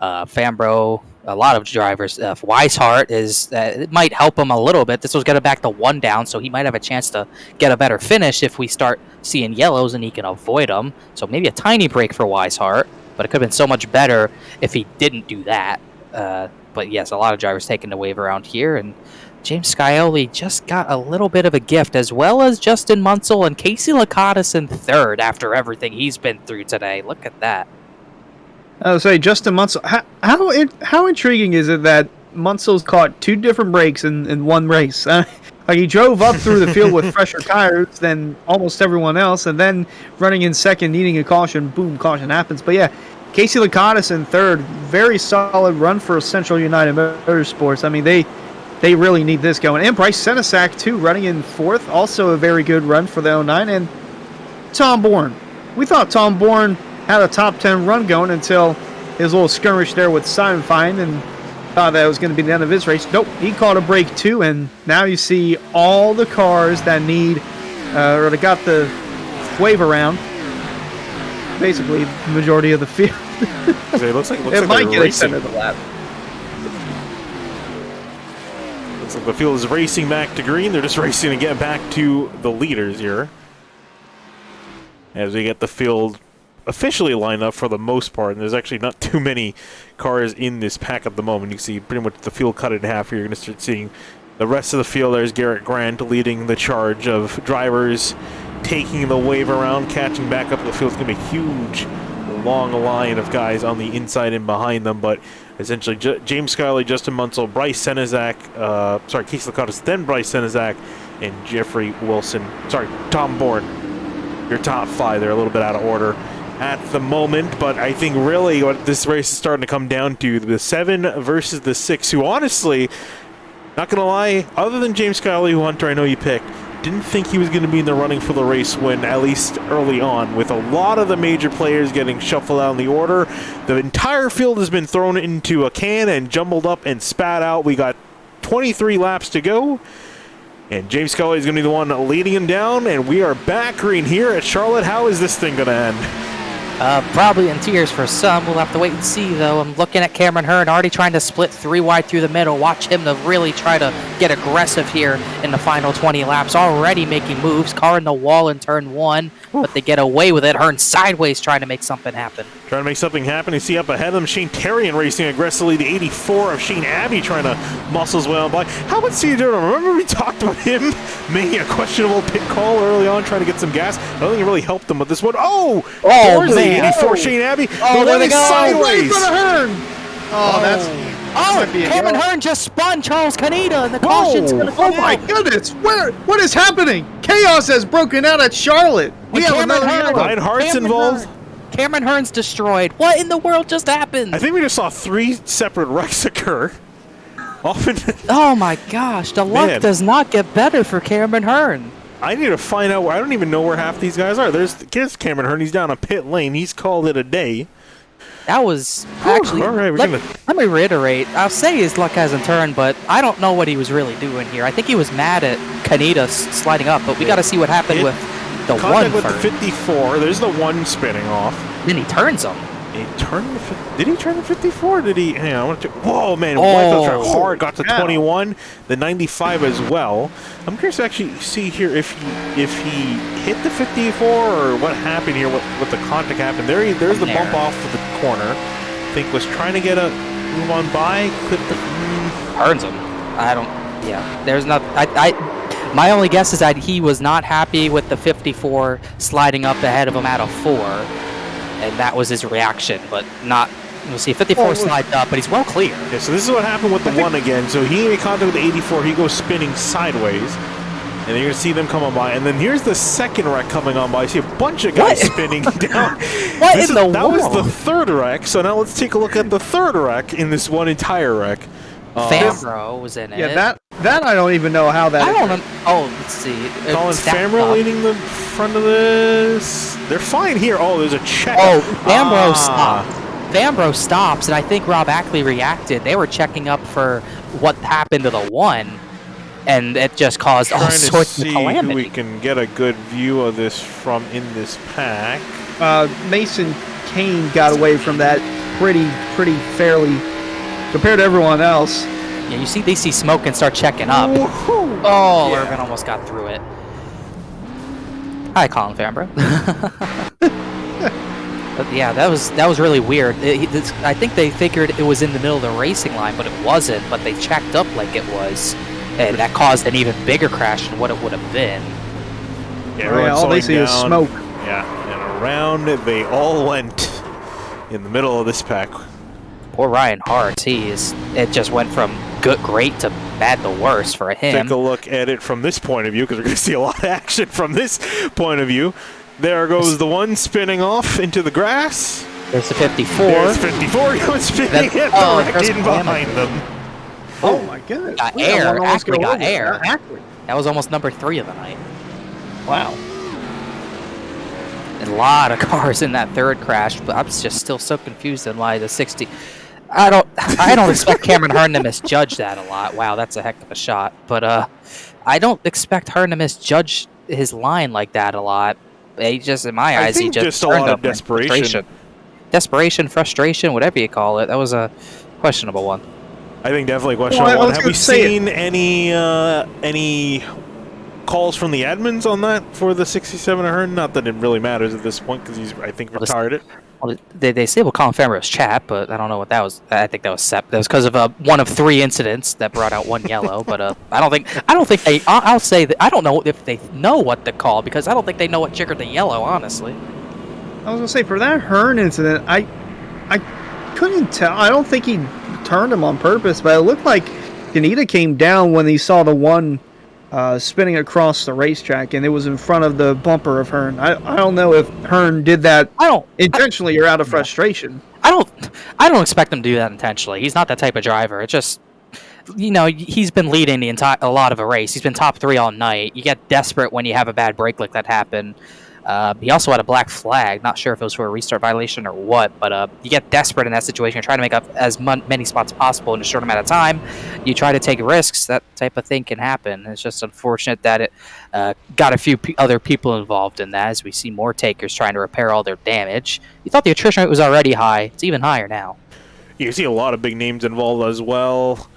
Fambro, a lot of drivers. Weishart it might help him a little bit. This was going to back to 1 down, so he might have a chance to get a better finish if we start seeing yellows and he can avoid them. So maybe a tiny break for Weishart, but it could have been so much better if he didn't do that. But yes, a lot of drivers taking the wave around here, and James Scioli just got a little bit of a gift, as well as Justin Munsell and Casey Lakatos in 3rd after everything he's been through today. Look at that. I would say Justin Munsell. How intriguing is it that Munsell's caught 2 different breaks in one race? Like, he drove up through the field with fresher tires than almost everyone else, and then running in 2nd, needing a caution, boom, caution happens. But yeah, Casey Lakatos in 3rd, very solid run for Central United Motorsports. I mean, they really need this going. And Bryce Senesac, too, running in 4th, also a very good run for the 09. And Tom Bourne. We thought Tom Bourne had a top 10 run going until his little skirmish there with Simon Fine, and thought that was going to be the end of his race. Nope, he caught a break, too, and now you see all the cars that need, or that got the wave around. Basically, the majority of the field. It looks like it might get extended the lap. Looks like the field is racing back to green. They're just racing to get back to the leaders here, as we get the field officially lined up for the most part. And there's actually not too many cars in this pack at the moment. You can see pretty much the field cut in half here. You're going to start seeing the rest of the field. There's Garrett Grant leading the charge of drivers taking the wave around, catching back up the field. It's going to be a huge, long line of guys on the inside and behind them, but essentially James Scioli, Justin Munsell, Bryce Senizak, Casey Lakatos, then Bryce Senizak, and Jeffrey Wilson. Tom Bourne. Your top 5. They're a little bit out of order at the moment, but I think really what this race is starting to come down to, the 7 versus the 6, who honestly, not going to lie, other than James Scioli, who Hunter I know you picked, didn't think he was going to be in the running for the race win, at least early on. With a lot of the major players getting shuffled out in the order, the entire field has been thrown into a can and jumbled up and spat out. We got 23 laps to go, and James Scully is going to be the one leading him down, and we are back green here at Charlotte. How is this thing going to end? Probably in tears for some. We'll have to wait and see, though. I'm looking at Cameron Hearn already trying to split 3 wide through the middle. Watch him to really try to get aggressive here in the final 20 laps. Already making moves. Car in the wall in turn 1, but they get away with it. Hearn sideways trying to make something happen. Trying to make something happen. You see up ahead of them, Shane Terrian racing aggressively. The 84 of Shane Abbey trying to muscle his way on by. How about Steve Durham? Remember we talked about him making a questionable pit call early on, trying to get some gas? I don't think it really helped him with this one. Oh man. 84 Shane Abbey. Oh, there they go. Sideways. Wait for the Hearn. Cameron Hearn just spun Charles Caneda, and the caution's going to come Oh my out. goodness! What is happening? Chaos has broken out at Charlotte. We have Cameron another Hearn- yellow. Ryan Hart's Cameron involved. Hearn. Cameron Hearn's destroyed. What in the world just happened? I think we just saw 3 separate wrecks occur. Often. Oh my gosh, the luck Man. does not get better for Cameron Hearn. I need to find out. I don't even know where half these guys are. There's Cameron Hearn. He's down a pit lane. He's called it a day. That was actually. all right, let me reiterate. I'll say his luck hasn't turned, but I don't know what he was really doing here. I think he was mad at Caneda sliding up, but we got to see what happened with the one Contact with first. the 54. There's the 1 spinning off. Then he turns him. He turned the did he turn the 54? Did he? Hang on, I want to. Whoa, man! Oh. Hard got to Yeah. 21, the 95 as well. I'm curious to actually see here if he hit the 54 or what happened here. What the contact happened? There's the bump off of the corner. I think was trying to get a move on by. Clipped the. Turns him. I don't. Yeah. There's not. My only guess is that he was not happy with the 54 sliding up ahead of him at a 4. And that was his reaction, but not. We'll see. 54 slides up, but he's well clear. Yeah, so this is what happened with the 1 again. So he made contact with the 84. He goes spinning sideways. And you're going to see them come on by. And then here's the second wreck coming on by. You see a bunch of guys spinning down. That was the 3rd wreck. So now let's take a look at the 3rd wreck in this one entire wreck. Fambro was in it. Yeah, that I don't even know how that. I don't know. Oh, let's see. Colin Fambro leading the front of this. They're fine here. Oh, there's a check. Oh, Fambro stopped. Fambro stops, and I think Rob Ackley reacted. They were checking up for what happened to the 1, and it just caused all Trying to sorts of see who we calamity. can get a good view of this from in this pack. Mason Kane got away from that pretty fairly compared to everyone else. Yeah, you see, they see smoke and start checking up. Woohoo! Oh, Yeah. Irvin almost got through it. Hi, Colin Fambro. But yeah, that was really weird. I think they figured it was in the middle of the racing line, but it wasn't. But they checked up like it was, and that caused an even bigger crash than what it would have been. Yeah, everyone's all they slowing see is down. smoke. Yeah, and around they all went in the middle of this pack. Poor Ryan Hart, it just went from great to bad to worse for him. Take a look at it from this point of view, because we're going to see a lot of action from this point of view. There goes the 1 spinning off into the grass. There's the 54. There's 54 going spinning That- and oh, the there's wrecking behind them. Oh my goodness! Got We air. one almost Ackley go got over. air. Ackley. That was almost number 3 of the night. Wow. A lot of cars in that 3rd crash, but I'm just still so confused on why the 60. I don't expect Cameron Hearn to misjudge that a lot. Wow, that's a heck of a shot. But I don't expect Hearn to misjudge his line like that a lot. He just, in my eyes, he think just just a turned lot of up in desperation. Desperation, frustration, whatever you call it. That was a questionable one. I think definitely question Well, I one. was Have we gonna say seen any calls from the admins on that for the 67 Hearn? Not that it really matters at this point, because he's, I think, retired it. Well, they disabled Colin Fambro's chat, but I don't know what that was. I think that was That was because of one of 3 incidents that brought out 1 yellow. But I don't think they. I'll say that I don't know if they know what to call, because I don't think they know what triggered the yellow. Honestly, I was gonna say for that Hearn incident, I couldn't tell. I don't think he turned him on purpose, but it looked like Caneda came down when he saw the 1 spinning across the racetrack, and it was in front of the bumper of Hearn. I don't know if Hearn did that intentionally or out of frustration. I don't expect him to do that intentionally. He's not that type of driver. It just, he's been leading a lot of a race. He's been top 3 all night. You get desperate when you have a bad break like that happen. He also had a black flag. Not sure if it was for a restart violation or what, but you get desperate in that situation. You're trying to make up as many spots possible in a short amount of time. You try to take risks. That type of thing can happen. It's just unfortunate that it got a few other people involved in that, as we see more takers trying to repair all their damage. You thought the attrition rate was already high. It's even higher now. You see a lot of big names involved as well.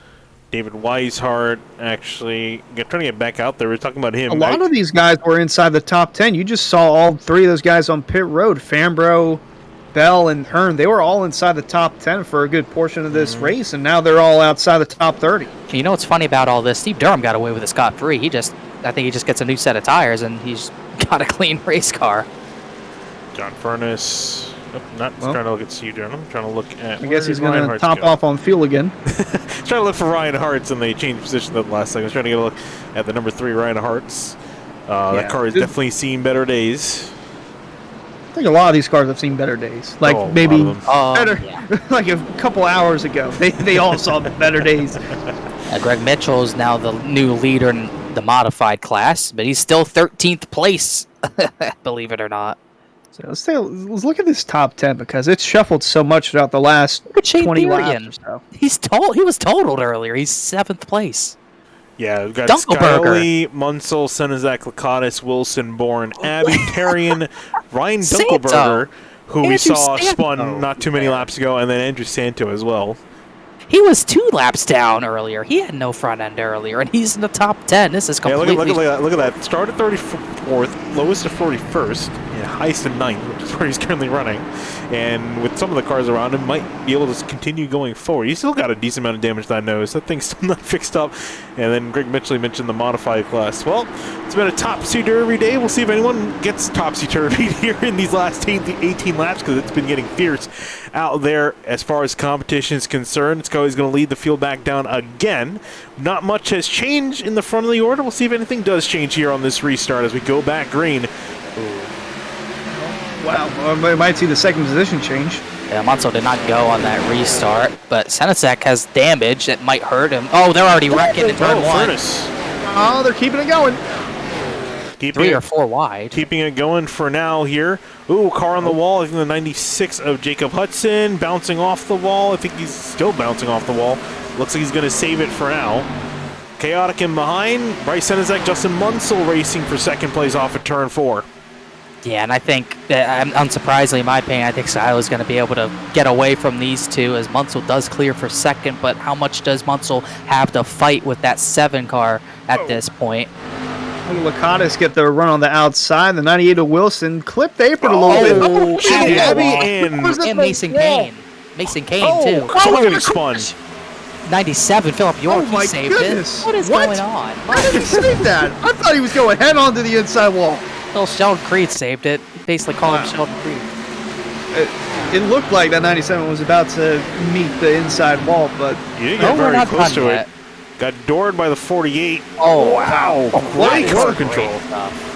David Weishart, actually, trying to get back out there. We're talking about him. A lot of these guys were inside the top 10. You just saw all 3 of those guys on pit road. Fambro, Bell, and Hearn. They were all inside the top 10 for a good portion of this race, and now they're all outside the top 30. You know what's funny about all this? Steve Durham got away with a scot-free. I think he just gets a new set of tires, and he's got a clean race car. John Furness. Trying to look at Steve Durham. I'm trying to look at. I guess he's going to top off on fuel again. Trying to look for Ryan Hartz, and they changed position at the last second. I was trying to get a look at the number 3 Ryan Hartz. That car has definitely seen better days. I think a lot of these cars have seen better days. Like maybe better, like a couple hours ago. They all saw better days. Greg Mitchell is now the new leader in the modified class, but he's still 13th place, believe it or not. So let's look at this top 10 because it's shuffled so much throughout the last 20 laps or so. He was totaled earlier. He's 7th place. Yeah, we've got Skyly, Munsell, Senizak, Lakatos, Wilson, Bourne, Abby, Tarian, Ryan Dunkelberger, who we saw spun not too many laps ago, and then Andrew Santo as well. He was 2 laps down earlier. He had no front end earlier, and he's in the top 10. This is completely... Yeah, look at that. Start at 34th, lowest to 41st, highest to 9th, which is where he's currently running. And with some of the cars around him, might be able to continue going forward. He's still got a decent amount of damage to that nose. That thing's still not fixed up. And then Greg Mitchell mentioned the modified class. Well, it's been a topsy-turvy day. We'll see if anyone gets topsy-turvy here in these last 18 laps, because it's been getting fierce out there as far as competition is concerned. Scully's going to lead the field back down again. Not much has changed in the front of the order. We'll see if anything does change here on this restart as we go back green. Wow, we might see the second position change. Yeah, Mansell did not go on that restart, but Senizek has damage that might hurt him. Oh, they're already wrecking in turn 1. Furnace. Oh, they're keeping it going. 3 or 4 wide. Keeping it going for now here. Ooh, car on the wall. I think the 96 of Jacob Hudson bouncing off the wall. I think he's still bouncing off the wall. Looks like he's going to save it for now. Chaotic in behind. Bryce Senizek, Justin Munsell racing for second place off of turn 4. Yeah, and I think, unsurprisingly, in my opinion, I think Skyler's going to be able to get away from these two as Munsell does clear for second, but how much does Munsell have to fight with that 7 car at this point? Lakatos get the run on the outside. The 98 of Wilson clipped the apron a little bit. And Mason Kane. Mason Kane, too. Totally spun. 97, Philip York, he saved it. What is going on? Why did he save that? I thought he was going head on to the inside wall. Well, Sheldon Creed saved it. Basically called him Sheldon Creed. It looked like that 97 was about to meet the inside wall, but... You didn't get very close to it. Got doored by the 48. Oh, wow. Great car control.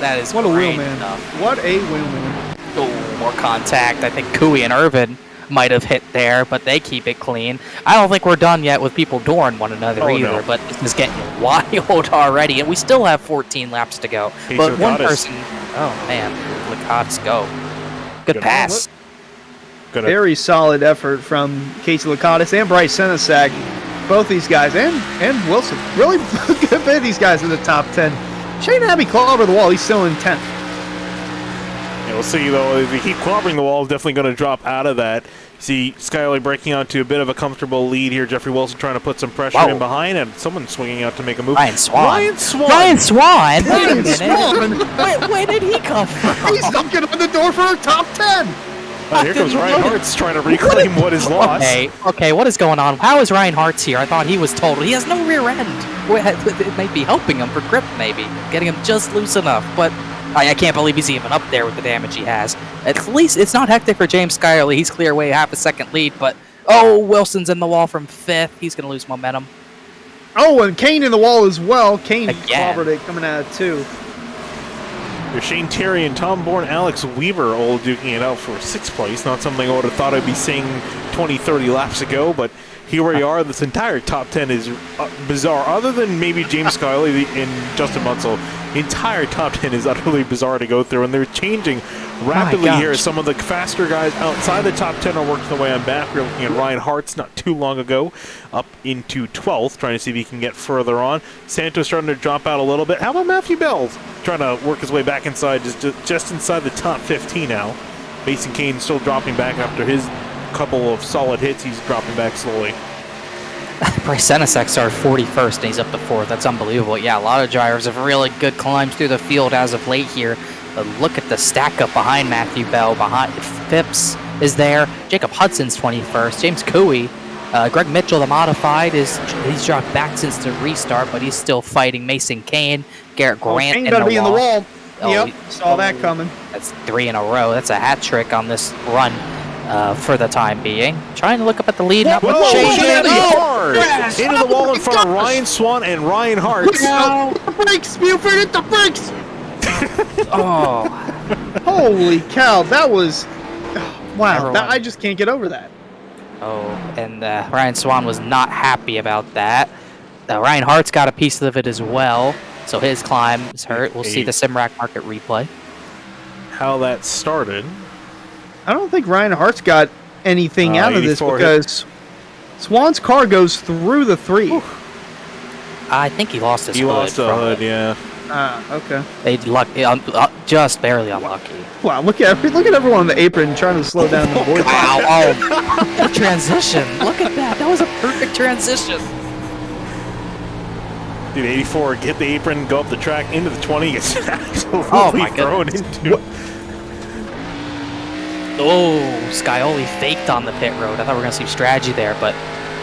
That is what a great wheelman. stuff. What a wheelman. Oh, more contact. I think Cooey and Irvin might have hit there, but they keep it clean. I don't think we're done yet with people dooring one another either, but this is getting wild already, and we still have 14 laps to go. But one person... Oh, man. Lakatos go. Good pass. Very solid effort from Casey Lakatos and Bryce Senizek. Both these guys, and Wilson. Really good bit of these guys in the top 10. Shane Abbey claw over the wall. He's still in 10th. Yeah, we'll see, though. If they keep clobbering the wall, definitely going to drop out of that. See Skyler breaking out to a bit of a comfortable lead here. Jeffrey Wilson trying to put some pressure in behind, and someone swinging out to make a move. Ryan Swan. Wait a minute. Where did he come from? He's knocking on the door for a top 10. Here comes Ryan Hartz trying to reclaim what is lost. Okay, what is going on? How is Ryan Hartz here? I thought he was total. He has no rear end. It might be helping him for grip, maybe. Getting him just loose enough, but I can't believe he's even up there with the damage he has. At least it's not hectic for James Skyerly. He's clear away half a second lead, but Wilson's in the wall from 5th. He's going to lose momentum. Oh, and Kane in the wall as well. Kane clobbered it coming out of 2. There's Shane Terry and Tom Bourne, Alex Weaver all duking it out for 6th place. Not something I would have thought I'd be seeing 20, 30 laps ago, but here we are. This entire top 10 is bizarre. Other than maybe James Scully and Justin Munsell, the entire top 10 is utterly bizarre to go through, and they're changing rapidly here. Some of the faster guys outside the top 10 are working their way on back. We're looking at Ryan Hartz not too long ago, up into 12th, trying to see if he can get further on. Santos starting to drop out a little bit. How about Matthew Bell trying to work his way back inside, just inside the top 15 now. Mason Kane still dropping back after his couple of solid hits. He's dropping back slowly. Bryce Senesek started 41st and he's up to 4th. That's unbelievable. Yeah, a lot of drivers have really good climbs through the field as of late here. But look at the stack up behind Matthew Bell. Behind Phipps is there. Jacob Hudson's 21st. James Cooey. Greg Mitchell, the modified, he's dropped back since the restart, but he's still fighting Mason Kane. Garrett Grant Kane better be in the wall. Oh, yep, saw that coming. That's 3 in a row. That's a hat trick on this run. For the time being. Trying to look up at the lead. Not with hard into the wall in front of Ryan Swan and Ryan Hartz. The brakes, Buford, hit the brakes! Oh. Holy cow, that was... Wow, Everyone. I just can't get over that. Oh, and Ryan Swan was not happy about that. Ryan Hart's got a piece of it as well, so his climb is hurt. We'll see the Simrack Market replay. How that started. I don't think Ryan Hart's got anything out of this because Swan's car goes through the 3. Ooh. I think he lost his hood. He lost the hood, yeah. Okay. They just barely unlucky. Wow, look at everyone on the apron trying to slow down the board. Wow, oh, the transition. Look at that. That was a perfect transition. Dude, 84, get the apron, go up the track, into the 20, gets absolutely thrown into. Oh, Scioli faked on the pit road. I thought we were going to see strategy there, but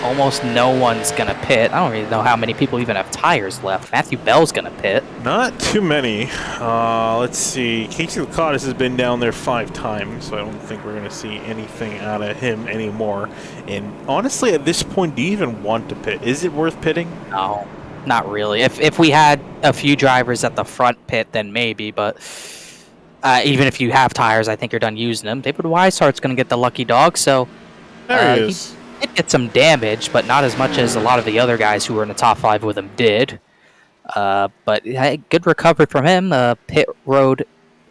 almost no one's going to pit. I don't really know how many people even have tires left. Matthew Bell's going to pit. Not too many. Let's see. Casey Lakatos has been down there 5 times, so I don't think we're going to see anything out of him anymore. And honestly, at this point, do you even want to pit? Is it worth pitting? No, not really. If we had a few drivers at the front pit, then maybe, but... even if you have tires, I think you're done using them. David Weishart's going to get the lucky dog, so there he is. He did get some damage, but not as much as a lot of the other guys who were in the top 5 with him did. But good recovery from him. Pit road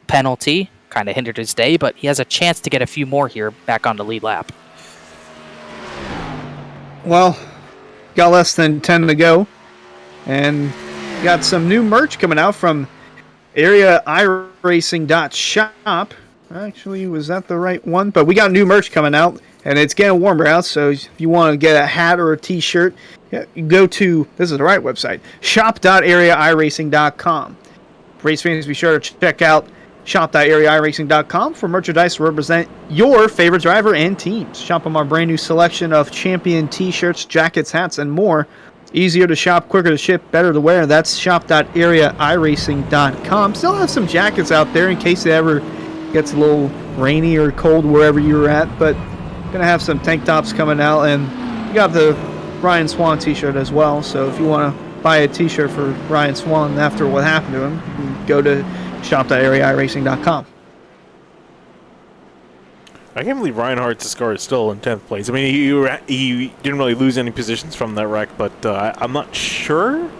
penalty kind of hindered his day, but he has a chance to get a few more here back on the lead lap. Well, got less than 10 to go, and got some new merch coming out from Area iRacing.shop. Actually, was that the right one? But we got new merch coming out, and it's getting warmer out, so if you want to get a hat or a t-shirt, you go to, this is the right website, shop.areairacing.com. Race fans, be sure to check out shop.areairacing.com for merchandise to represent your favorite driver and teams. Shop on our brand new selection of champion t-shirts, jackets, hats, and more. Easier to shop, quicker to ship, better to wear. That's shop.areairacing.com. Still have some jackets out there in case it ever gets a little rainy or cold wherever you're at. But gonna have some tank tops coming out, and you got the Ryan Swan t-shirt as well. So if you want to buy a t-shirt for Ryan Swan after what happened to him, you can go to shop.areairacing.com. I can't believe Ryan Hart's score is still in 10th place. I mean, he didn't really lose any positions from that wreck, but I'm not sure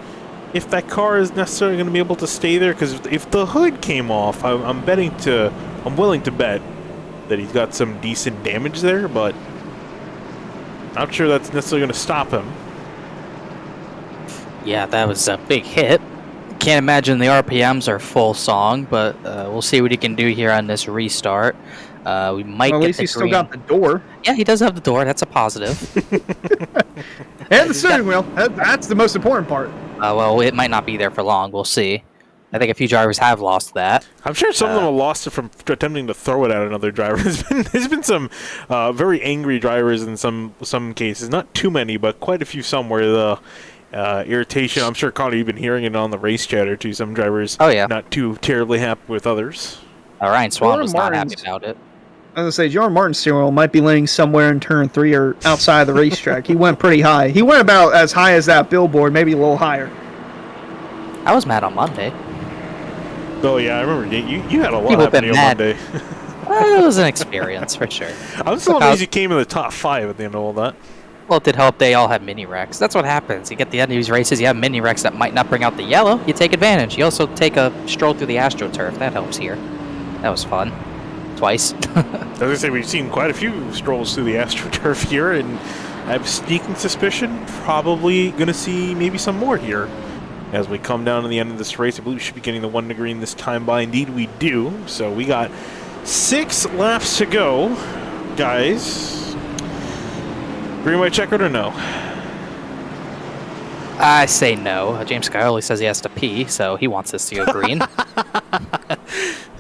if that car is necessarily going to be able to stay there, because if the hood came off, I'm willing to bet that he's got some decent damage there, but not sure that's necessarily going to stop him. Yeah, that was a big hit. Can't imagine the RPMs are full song, but we'll see what he can do here on this restart. We might well, at get least the he's still green. got the door. Yeah, he does have the door. That's a positive. And the steering wheel. That's the most important part. Well, it might not be there for long. We'll see. I think a few drivers have lost that. I'm sure some of them have lost it from attempting to throw it at another driver. There's been some very angry drivers in some cases. Not too many, but quite a few some where the irritation. I'm sure, Connor, you've been hearing it on the race chatter too. Some drivers not too terribly happy with others. Ryan Swan was not happy about it. I was going to say, Jordan Martin's steering wheel might be laying somewhere in turn 3 or outside the racetrack. He went pretty high. He went about as high as that billboard, maybe a little higher. I was mad on Monday. Oh, yeah, I remember. You had a lot happening on Monday. Well, it was an experience, for sure. I'm still amazed you came in the top 5 at the end of all that. Well, it did help they all have mini wrecks. That's what happens. You get the end of these races, you have mini wrecks that might not bring out the yellow. You take advantage. You also take a stroll through the AstroTurf. That helps here. That was fun. Twice. As I say, we've seen quite a few strolls through the AstroTurf here, and I have a sneaking suspicion probably going to see maybe some more here. As we come down to the end of this race, I believe we should be getting the 1 to green this time by. Indeed, we do. So we got 6 laps to go, guys. Green, white, checkered or no? I say no. James Scioli says he has to pee, so he wants us to go green.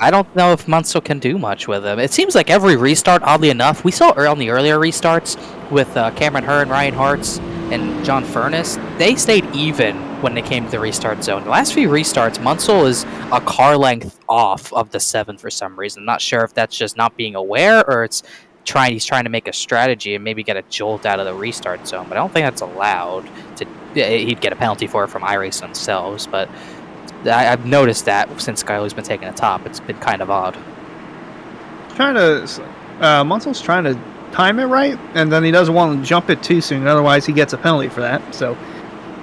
I don't know if Munsell can do much with him. It seems like every restart, oddly enough, we saw on the earlier restarts with Cameron Hurd, Ryan Hartz, and John Furness, they stayed even when they came to the restart zone. The last few restarts, Munsell is a car length off of the 7 for some reason. I'm not sure if that's just not being aware or he's trying to make a strategy and maybe get a jolt out of the restart zone, but I don't think that's allowed. He'd get a penalty for it from iRace themselves, but I've noticed that since Scioli's been taking the top, it's been kind of odd. Munsell's trying to time it right, and then he doesn't want to jump it too soon, otherwise he gets a penalty for that. So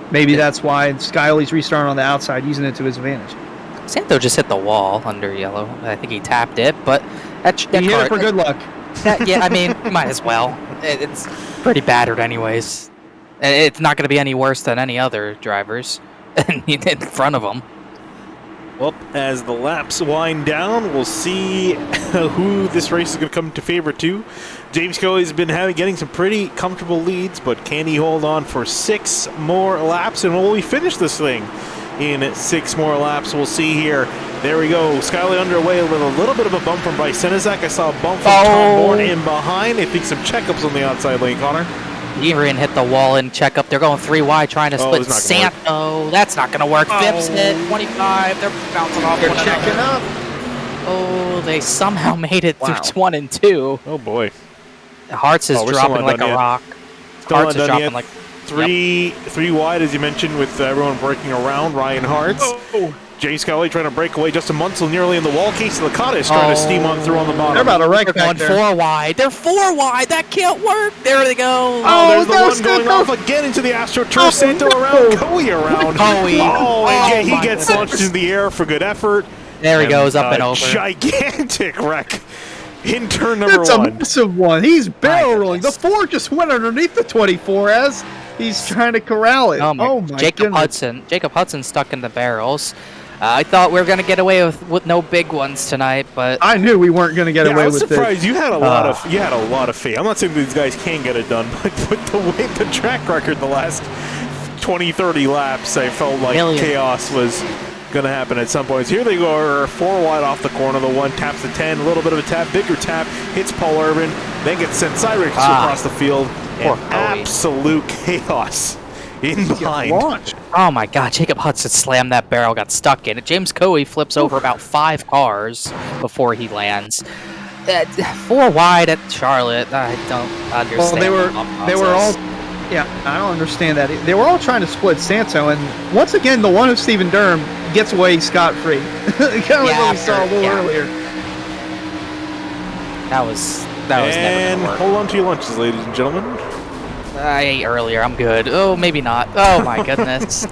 maybe that's why Scioli's restarting on the outside, using it to his advantage. Santo just hit the wall under yellow. I think he tapped it, but that He hit it for good luck. yeah, I mean, might as well. It's pretty battered anyways. It's not going to be any worse than any other drivers in front of them. Well, as the laps wind down, we'll see who this race is going to come to favor to. James Scioli's been getting some pretty comfortable leads, but can he hold on for 6 more laps? And will we finish this thing in 6 more laps? We'll see here. There we go. Scioli underway with a little bit of a bump from Bryce Senizak. I saw a bump from Tom Bourne in behind. I think some checkups on the outside lane, Connor. Ian hit the wall in checkup. They're going 3 wide trying to split Santo. That's not going to work. Phipps hit 25. They're bouncing off. They're checking up. Oh, they somehow made it through 1 and 2. Oh, boy. Hartz is dropping like a rock. Hartz is dropping like... Three wide, as you mentioned, with everyone breaking around. Ryan Hartz. James Scioli trying to break away. Justin Munsell nearly in the wall. Casey Licata is trying to steam on through on the bottom. They're about to wreck They're going 4 wide. They're 4 wide. That can't work. There they go. Oh, there's the one going off again into the AstroTurf. Santo around. Coey around. Coey. He gets launched in the air for good effort. There he goes, up and over. Gigantic wreck in turn number 1. That's a massive one. He's barrel rolling. The 4 just went underneath the 24 as he's trying to corral it. Oh my Jacob Hudson. Jacob Hudson stuck in the barrels. I thought we were going to get away with no big ones tonight, but I knew we weren't going to get away with it. I was surprised. You had a lot of faith. I'm not saying these guys can get it done, but with the way the track record the last 20-30 laps, I felt like chaos was going to happen at some points. Here they go, 4 wide off the corner. The 1 taps the 10, a little bit of a tap, bigger tap, hits Paul Urban, then gets sent sideways across the field. And absolute chaos in behind. Oh my God, Jacob Hudson slammed that barrel, got stuck in it. James Coey flips over about 5 cars before he lands. 4 wide at Charlotte. I don't understand. Well, they were all. Yeah, I don't understand that. They were all trying to split Santo, and once again, the one of Stephen Durham gets away scot-free. Kind of like what we saw a little earlier. That was never gonna work. Hold on to your lunches, ladies and gentlemen. I ate earlier. I'm good. Oh, maybe not. Oh my goodness.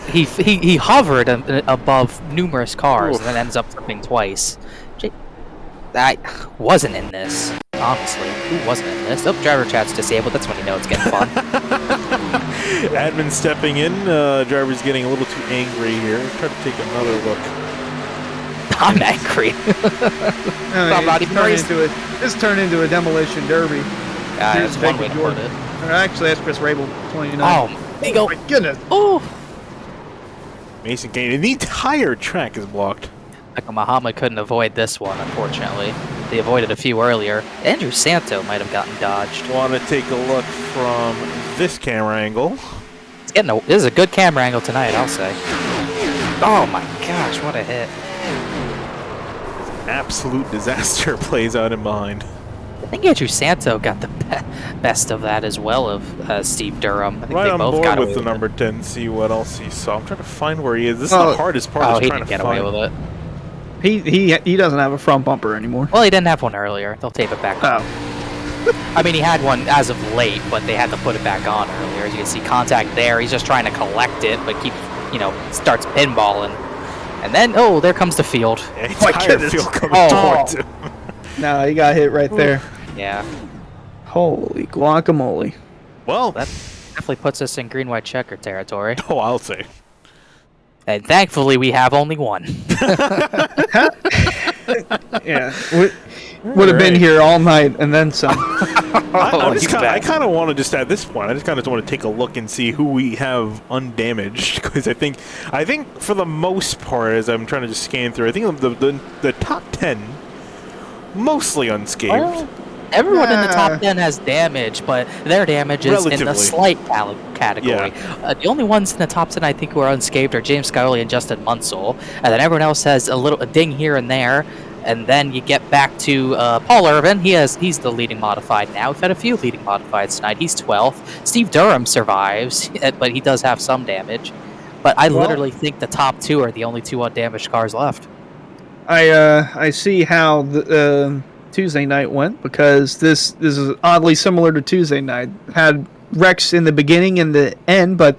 He hovered above numerous cars and then ends up flipping twice. I wasn't in this. Honestly, who wasn't in this? Oh, driver chat's disabled. That's when you know it's getting fun. Admin stepping in. Driver's getting a little too angry here. Try to take another look. I'm angry. This turned into a demolition derby. That's one way to put it. Actually, that's Chris Rabel, 29. Oh, there you go. My goodness. Oh. Mason Kane. And the entire track is blocked. Michael Muhammad couldn't avoid this one, unfortunately. They avoided a few earlier. Andrew Santo might have gotten dodged. Want to take a look from this camera angle. This is a good camera angle tonight, I'll say. Oh my gosh, what a hit. Absolute disaster plays out in behind. I think Andrew Santo got the best of that as well of Steve Durham. I think right they on both board got with away the number 10, see what else he saw. I'm trying to find where he is. This is the hardest part. He didn't get away with it. He doesn't have a front bumper anymore. Well, he didn't have one earlier. They'll tape it back. Oh. I mean, he had one as of late, but they had to put it back on earlier. As you can see, contact there. He's just trying to collect it, but keeps, starts pinballing. And then, there comes the field. Yeah, My entire goodness. field coming Oh. towards him. No, he got hit right there. Yeah, Holy guacamole. Well, that definitely puts us in green-white checker territory. I'll say. And thankfully, we have only one. Yeah. Would have been Alright. here all night and then some. I kind of want to just at this point, I just kind of want to take a look and see who we have undamaged, because I think for the most part, as I'm trying to just scan through, I think the top 10 mostly unscathed. Well, everyone in the Yeah. top 10 has damage, but their damage is in Relatively. the slight category. The only ones in the top 10 I think who are unscathed are James Scully and Justin Munsell, and then everyone else has a ding here and there. And then you get back to Paul Irvin. He's the leading modified now. We've had a few leading modifieds tonight. He's 12th. Steve Durham survives, but he does have some damage. But I literally think the top 2 are the only 2 undamaged cars left. I see how the Tuesday night went, because this is oddly similar to Tuesday night. Had wrecks in the beginning and the end, but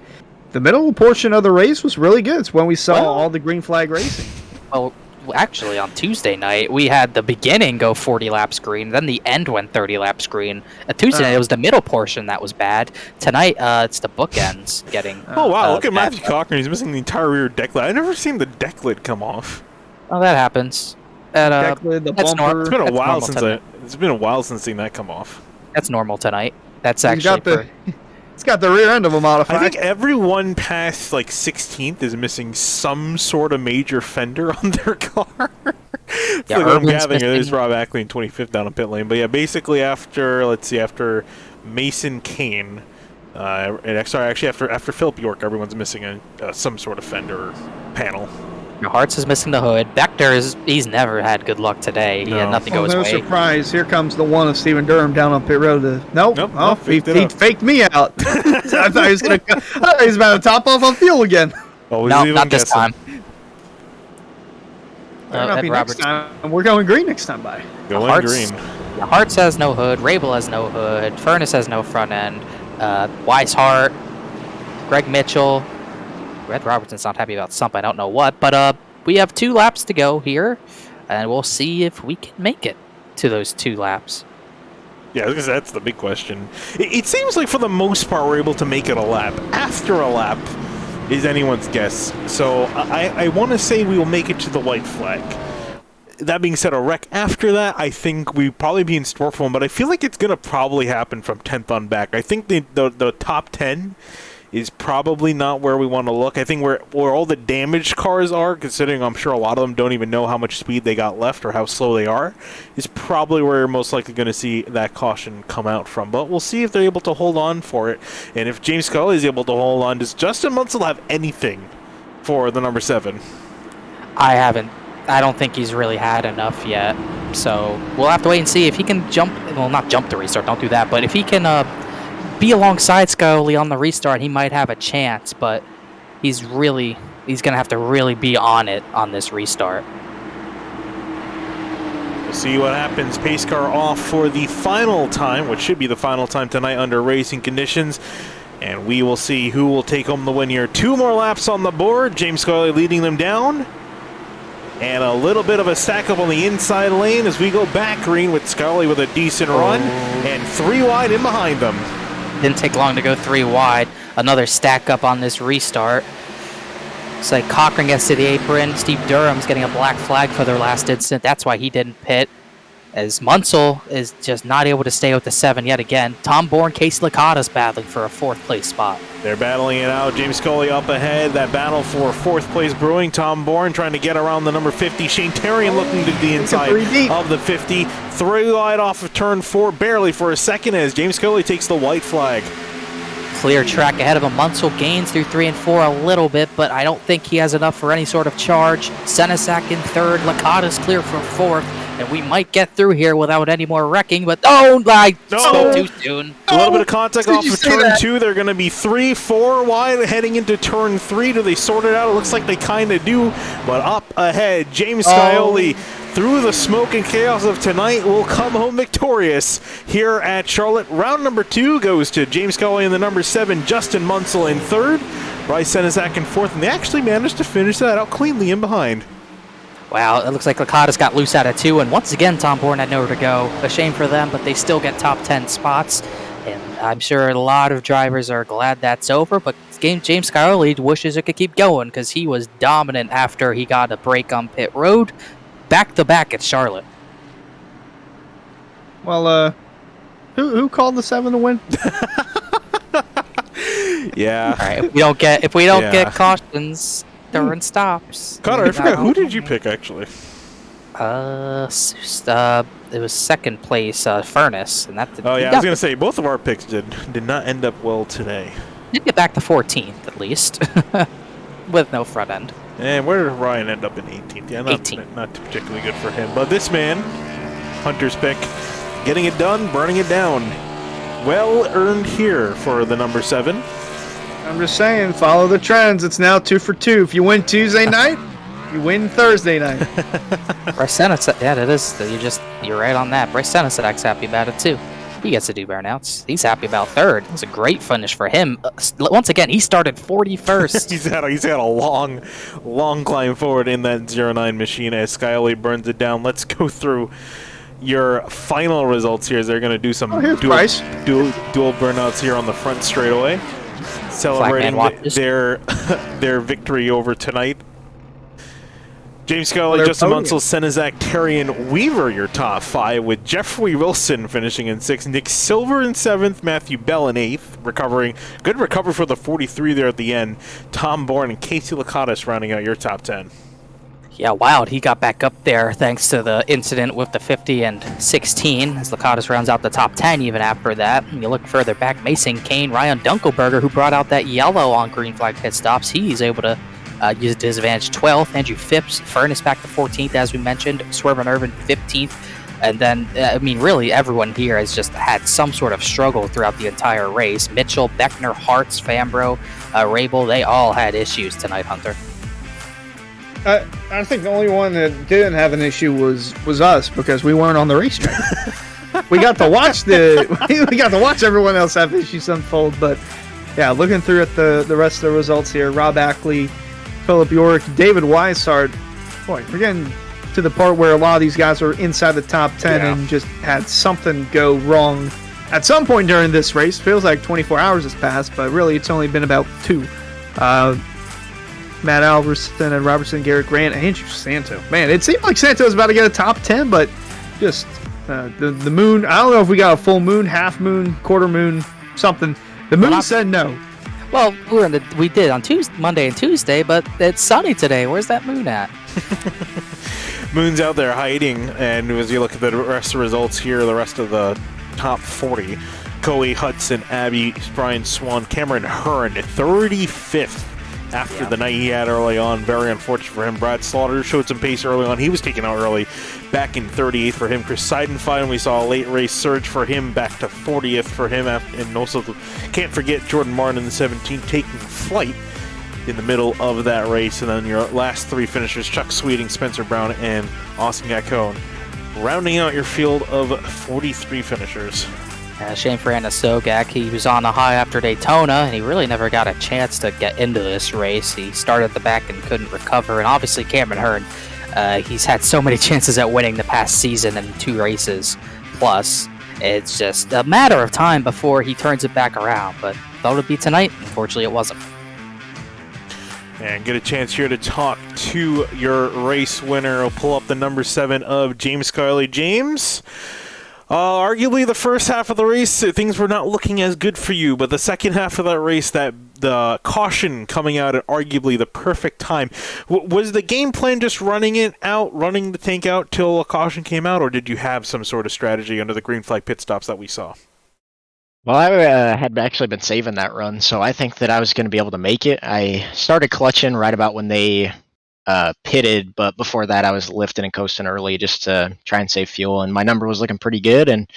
the middle portion of the race was really good. It's when we saw all the green flag racing. Well, actually, on Tuesday night, we had the beginning go 40 laps green, then the end went 30 laps green. Tuesday night, it was the middle portion that was bad. Tonight, it's the bookends getting. Oh wow! Look at bad. Matthew Cochran. He's missing the entire rear deck lid. I've never seen the deck lid come off. Oh, that happens. And, Deck lid, the that's bumper. It's been a That's while normal since tonight. it's been a while since seeing that come off. That's normal tonight. That's He's actually. got the. It's got the rear end of a modified. I think everyone past like 16th is missing some sort of major fender on their car. It's Yeah, like what I'm Irvin's gathering. There's missing- Rob Ackley in 25th down in pit lane. But yeah, basically after Mason Kane, after Philip York, everyone's missing some sort of fender or panel. Hartz is missing the hood. Bechter he's never had good luck today. He No. had nothing go Oh, his no way. surprise. Here comes the one of Stephen Durham down on pit road. Nope. Nope, Oh, he faked it up. faked me out. I thought he was gonna. I thought he was about to top off on fuel again. Always No, even not this guessing. time. Better not Ed be Roberts. next time. We're going green next time by. Going Hart's- green. Hartz has no hood. Rabel has no hood. Furness has no front end. Weishart, Greg Mitchell. Red Robertson's not happy about something. I don't know what. But we have 2 laps to go here, and we'll see if we can make it to those 2 laps. Yeah, because that's the big question. It seems like for the most part we're able to make it a lap. After a lap is anyone's guess. So I want to say we will make it to the white flag. That being said, a wreck after that, I think we'd probably be in store for one, but I feel like it's going to probably happen from 10th on back. I think the top 10 is probably not where we want to look. I think where all the damaged cars are, considering I'm sure a lot of them don't even know how much speed they got left or how slow they are, is probably where you're most likely going to see that caution come out from. But we'll see if they're able to hold on for it. And if James Scully is able to hold on, does Justin Munsell have anything for the number 7? I don't think he's really had enough yet. So we'll have to wait and see if he can jump. Well, not jump the restart. Don't do that. But if he can be alongside Scully on the restart, he might have a chance. But he's going to have to really be on it on this restart. We'll see what happens. Pace car off for the final time, which should be the final time tonight under racing conditions. And we will see who will take home the win here. 2 more laps on the board. James Scully leading them down. And a little bit of a stack up on the inside lane as we go back green with Scully with a decent run. And 3 wide in behind them. Didn't take long to go 3 wide. Another stack up on this restart. Looks like Cochran gets to the apron. Steve Durham's getting a black flag for their last incident. That's why he didn't pit. As Munsell is just not able to stay with the 7 yet again. Tom Bourne, Casey Licata's battling for a 4th place spot. They're battling it out. James Scully up ahead. That battle for 4th place brewing. Tom Bourne trying to get around the number 50. Shane Terrian looking to the inside of the 50. 3 wide off of turn 4, barely for a second as James Scully takes the white flag. Clear track ahead of him. Munsell gains through 3 and 4 a little bit, but I don't think he has enough for any sort of charge. Senesac in 3rd. Licata's clear for 4th. And we might get through here without any more wrecking, but I spoke too soon. A little bit of contact Did off you of say turn that? 2. They're going to be 3, 4 wide heading into turn 3. Do they sort it out? It looks like they kind of do. But up ahead, James Scioli through the smoke and chaos of tonight, will come home victorious here at Charlotte. Round number 2 goes to James Scully in the number 7, Justin Munsell in 3rd, Bryce Senizak in 4th, and they actually managed to finish that out cleanly in behind. Wow, it looks like Licata's got loose out of 2, and once again, Tom Bourne had nowhere to go. A shame for them, but they still get top 10 spots, and I'm sure a lot of drivers are glad that's over, but James Scully wishes it could keep going because he was dominant after he got a break on pit road, back-to-back at Charlotte. Well, who called the 7 to win? Yeah. All right, if we don't get cautions during stops. Connor, I forgot, who did you pick, actually? It was second place, Furnace, and that. Oh yeah, I was gonna say both of our picks did not end up well today. Did get back to 14th at least, with no front end. And where did Ryan end up in 18th? Yeah, not particularly good for him. But this man, Hunter's pick, getting it done, burning it down. Well earned here for the number 7. I'm just saying, follow the trends. It's now 2 for 2. If you win Tuesday night, you win Thursday night. Bryce Senizak, yeah, that is. You're right on that. Bryce Senizak's happy about it too. He gets to do burnouts. He's happy about 3rd. It was a great finish for him. Once again, he started 41st. he's had a long climb forward in that 09 machine as Skyly burns it down. Let's go through your final results here. As they're going to do some dual burnouts here on the front straightaway, celebrating their victory over tonight. James Scully, Justin Munsell, Senizak, Terry, and Weaver, your top 5, with Jeffrey Wilson finishing in 6th, Nick Silver in 7th, Matthew Bell in 8th, good recovery for the 43 there at the end. Tom Bourne and Casey Licata rounding out your top 10. Yeah, Wild, he got back up there thanks to the incident with the 50 and 16, as Licata rounds out the top 10 even after that. And you look further back, Mason Kane, Ryan Dunkelberger, who brought out that yellow on green flag pit stops, he's able to use it to his advantage. 12th, Andrew Phipps, Furnace back to 14th, as we mentioned, Swerve Irvin 15th, and then, really everyone here has just had some sort of struggle throughout the entire race. Mitchell, Beckner, Hartz, Fambro, Rabel, they all had issues tonight, Hunter. I think the only one that didn't have an issue was us, because we weren't on the racetrack. we got to watch everyone else have issues unfold, but yeah, looking through at the rest of the results here, Rob Ackley, Philip York, David Weishart. Boy, we're getting to the part where a lot of these guys are inside the top 10 and just had something go wrong at some point during this race. Feels like 24 hours has passed, but really it's only been about 2. Matt Alverson and Robertson, Garrett Grant, and Andrew Santo. Man, it seemed like Santo was about to get a top 10, but just the moon. I don't know if we got a full moon, half moon, quarter moon, something. The moon said no. Well, we did on Monday and Tuesday, but it's sunny today. Where's that moon at? Moon's out there hiding, and as you look at the rest of the results here, the rest of the top 40, Coley Hudson, Abby, Brian Swan, Cameron Hearn, 35th after the night he had early on. Very unfortunate for him. Brad Slaughter showed some pace early on. He was taken out early, back in 38th for him. Chris Seidenfein, we saw a late race surge for him, back to 40th for him. And also, can't forget Jordan Martin in the 17th taking flight in the middle of that race. And then your last 3 finishers, Chuck Sweeting, Spencer Brown, and Austin Gacone, rounding out your field of 43 finishers. Shame for Anna Sogak. He was on a high after Daytona, and he really never got a chance to get into this race. He started at the back and couldn't recover. And obviously Cameron Hearn, he's had so many chances at winning the past season in 2 races. Plus, it's just a matter of time before he turns it back around. But thought it would be tonight. Unfortunately, it wasn't. And get a chance here to talk to your race winner. We'll pull up the number 7 of James Scully. James, arguably the first half of the race, things were not looking as good for you, but the second half of that race, that the caution coming out at arguably the perfect time. Was the game plan just running the tank out till a caution came out, or did you have some sort of strategy under the green flag pit stops that we saw? Well, I had actually been saving that run, so I think that I was going to be able to make it. I started clutching right about when they pitted, but before that I was lifting and coasting early just to try and save fuel, and my number was looking pretty good, and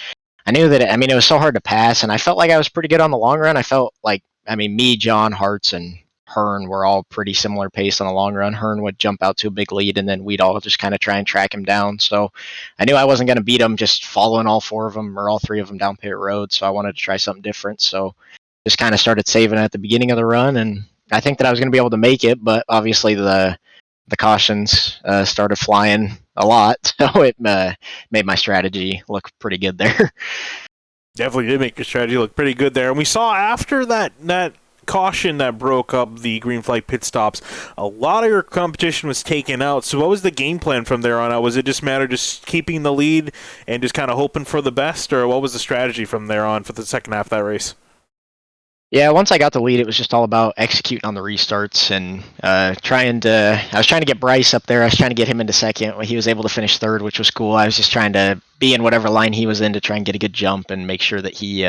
I knew that it was so hard to pass, and I felt like I was pretty good on the long run. I felt like me, John, Hartz, and Hearn were all pretty similar pace on the long run. Hearn would jump out to a big lead, and then we'd all just kind of try and track him down. So I knew I wasn't going to beat him just following all four of them or all three of them down pit road. So I wanted to try something different. So just kind of started saving at the beginning of the run, and I think that I was going to be able to make it, but obviously the cautions started flying a lot, so it made my strategy look pretty good there. Definitely did make your strategy look pretty good there. And we saw after that caution that broke up the green flag pit stops, a lot of your competition was taken out. So what was the game plan from there on out? Was it just a matter of just keeping the lead and just kind of hoping for the best, or what was the strategy from there on for the second half of that race? Yeah, once I got the lead, it was just all about executing on the restarts and I was trying to get Bryce up there. I was trying to get him into second. He was able to finish third, which was cool. I was just trying to be in whatever line he was in to try and get a good jump and make sure that he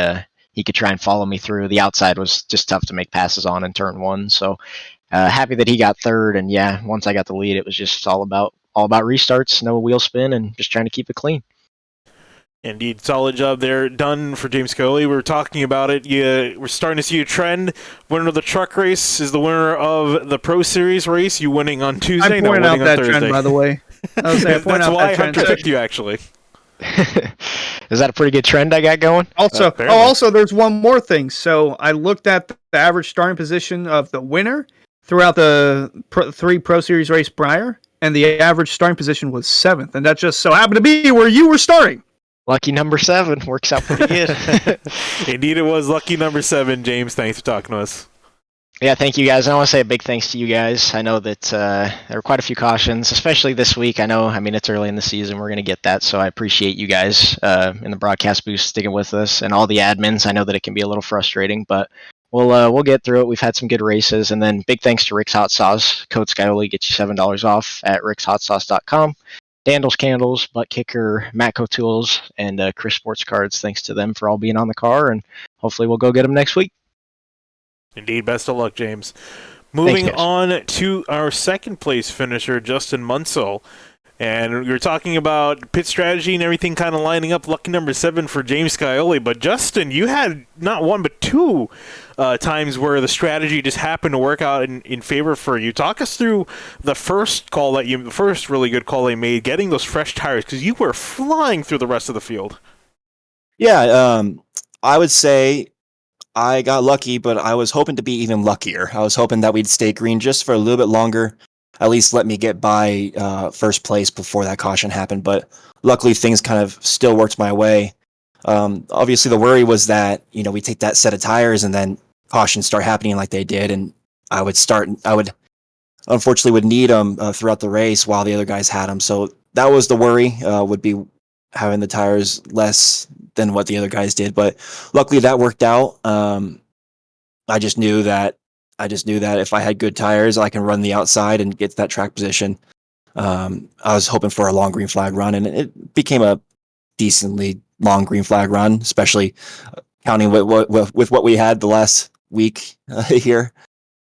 could try and follow me through. The outside was just tough to make passes on in turn one. So happy that he got third. And yeah, once I got the lead, it was just all about restarts, no wheel spin, and just trying to keep it clean. Indeed, solid job there done for James Scully. We were talking about it. We're starting to see a trend. Winner of the truck race is the winner of the Pro Series race. You winning on Tuesday, I not pointed winning out on that Thursday. trend, by the way. That's why Hunter picked you, actually. Is that a pretty good trend I got going? Also, there's one more thing. So I looked at the average starting position of the winner throughout the three Pro Series race prior, and the average starting position was 7th, and that just so happened to be where you were starting. Lucky number 7 works out pretty good. Indeed, it was lucky number 7. James, thanks for talking to us. Yeah, thank you guys. And I want to say a big thanks to you guys. I know that there were quite a few cautions, especially this week. I mean, it's early in the season. We're going to get that. So I appreciate you guys in the broadcast booth sticking with us, and all the admins. I know that it can be a little frustrating, but we'll get through it. We've had some good races. And then big thanks to Rick's Hot Sauce. Code Skyoli gets you $7 off at rickshotsauce.com. Dandles Candles, Butt Kicker, Matco Tools, and Chris Sports Cards. Thanks to them for all being on the car, and hopefully we'll go get them next week. Indeed, best of luck, James. Moving on to our second place finisher, Justin Munsell. And we were talking about pit strategy and everything kind of lining up. Lucky number 7 for James Scioli. But Justin, you had not one but 2 times where the strategy just happened to work out in favor for you. Talk us through the first really good call they made, getting those fresh tires, because you were flying through the rest of the field. Yeah, I would say I got lucky, but I was hoping to be even luckier. I was hoping that we'd stay green just for a little bit longer. At least let me get by first place before that caution happened. But luckily, things kind of still worked my way. Obviously, the worry was that we take that set of tires and then cautions start happening like they did, and I would unfortunately need them throughout the race while the other guys had them. So that was the worry, would be having the tires less than what the other guys did. But luckily, that worked out. I just knew that if I had good tires, I can run the outside and get to that track position. I was hoping for a long green flag run, and it became a decently long green flag run, especially counting with what we had the last week here.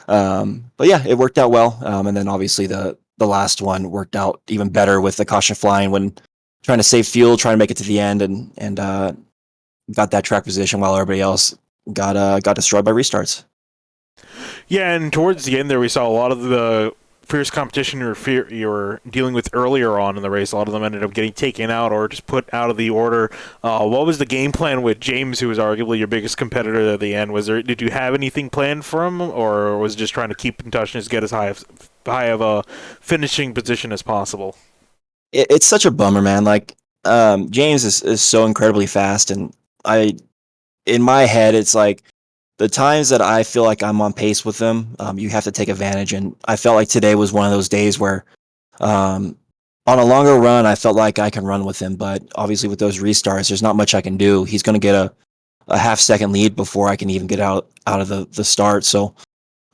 But yeah, it worked out well. And then obviously the last one worked out even better with the caution flying when trying to save fuel, trying to make it to the end, and got that track position while everybody else got destroyed by restarts. Yeah, and towards the end there, we saw a lot of the fierce competition you were dealing with earlier on in the race. A lot of them ended up getting taken out or just put out of the order. What was the game plan with James, who was arguably your biggest competitor at the end? Did you have anything planned for him, or was it just trying to keep in touch and just get as high of a finishing position as possible? It's such a bummer, man. Like James is so incredibly fast, and in my head, it's like, the times that I feel like I'm on pace with them, you have to take advantage. And I felt like today was one of those days where, on a longer run, I felt like I can run with him. But obviously, with those restarts, there's not much I can do. He's going to get a half-second lead before I can even get out of the start. So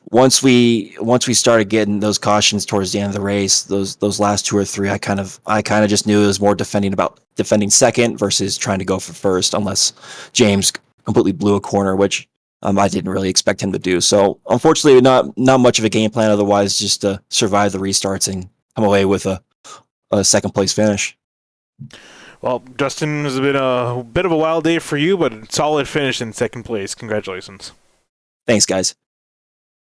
once we started getting those cautions towards the end of the race, those last 2 or 3, I kind of just knew it was more defending second versus trying to go for first, unless James completely blew a corner, which I didn't really expect him to do. So unfortunately, not much of a game plan otherwise, just to survive the restarts and come away with a second place finish. Well, Justin, it's been a bit of a wild day for you, but a solid finish in second place. Congratulations. Thanks, guys.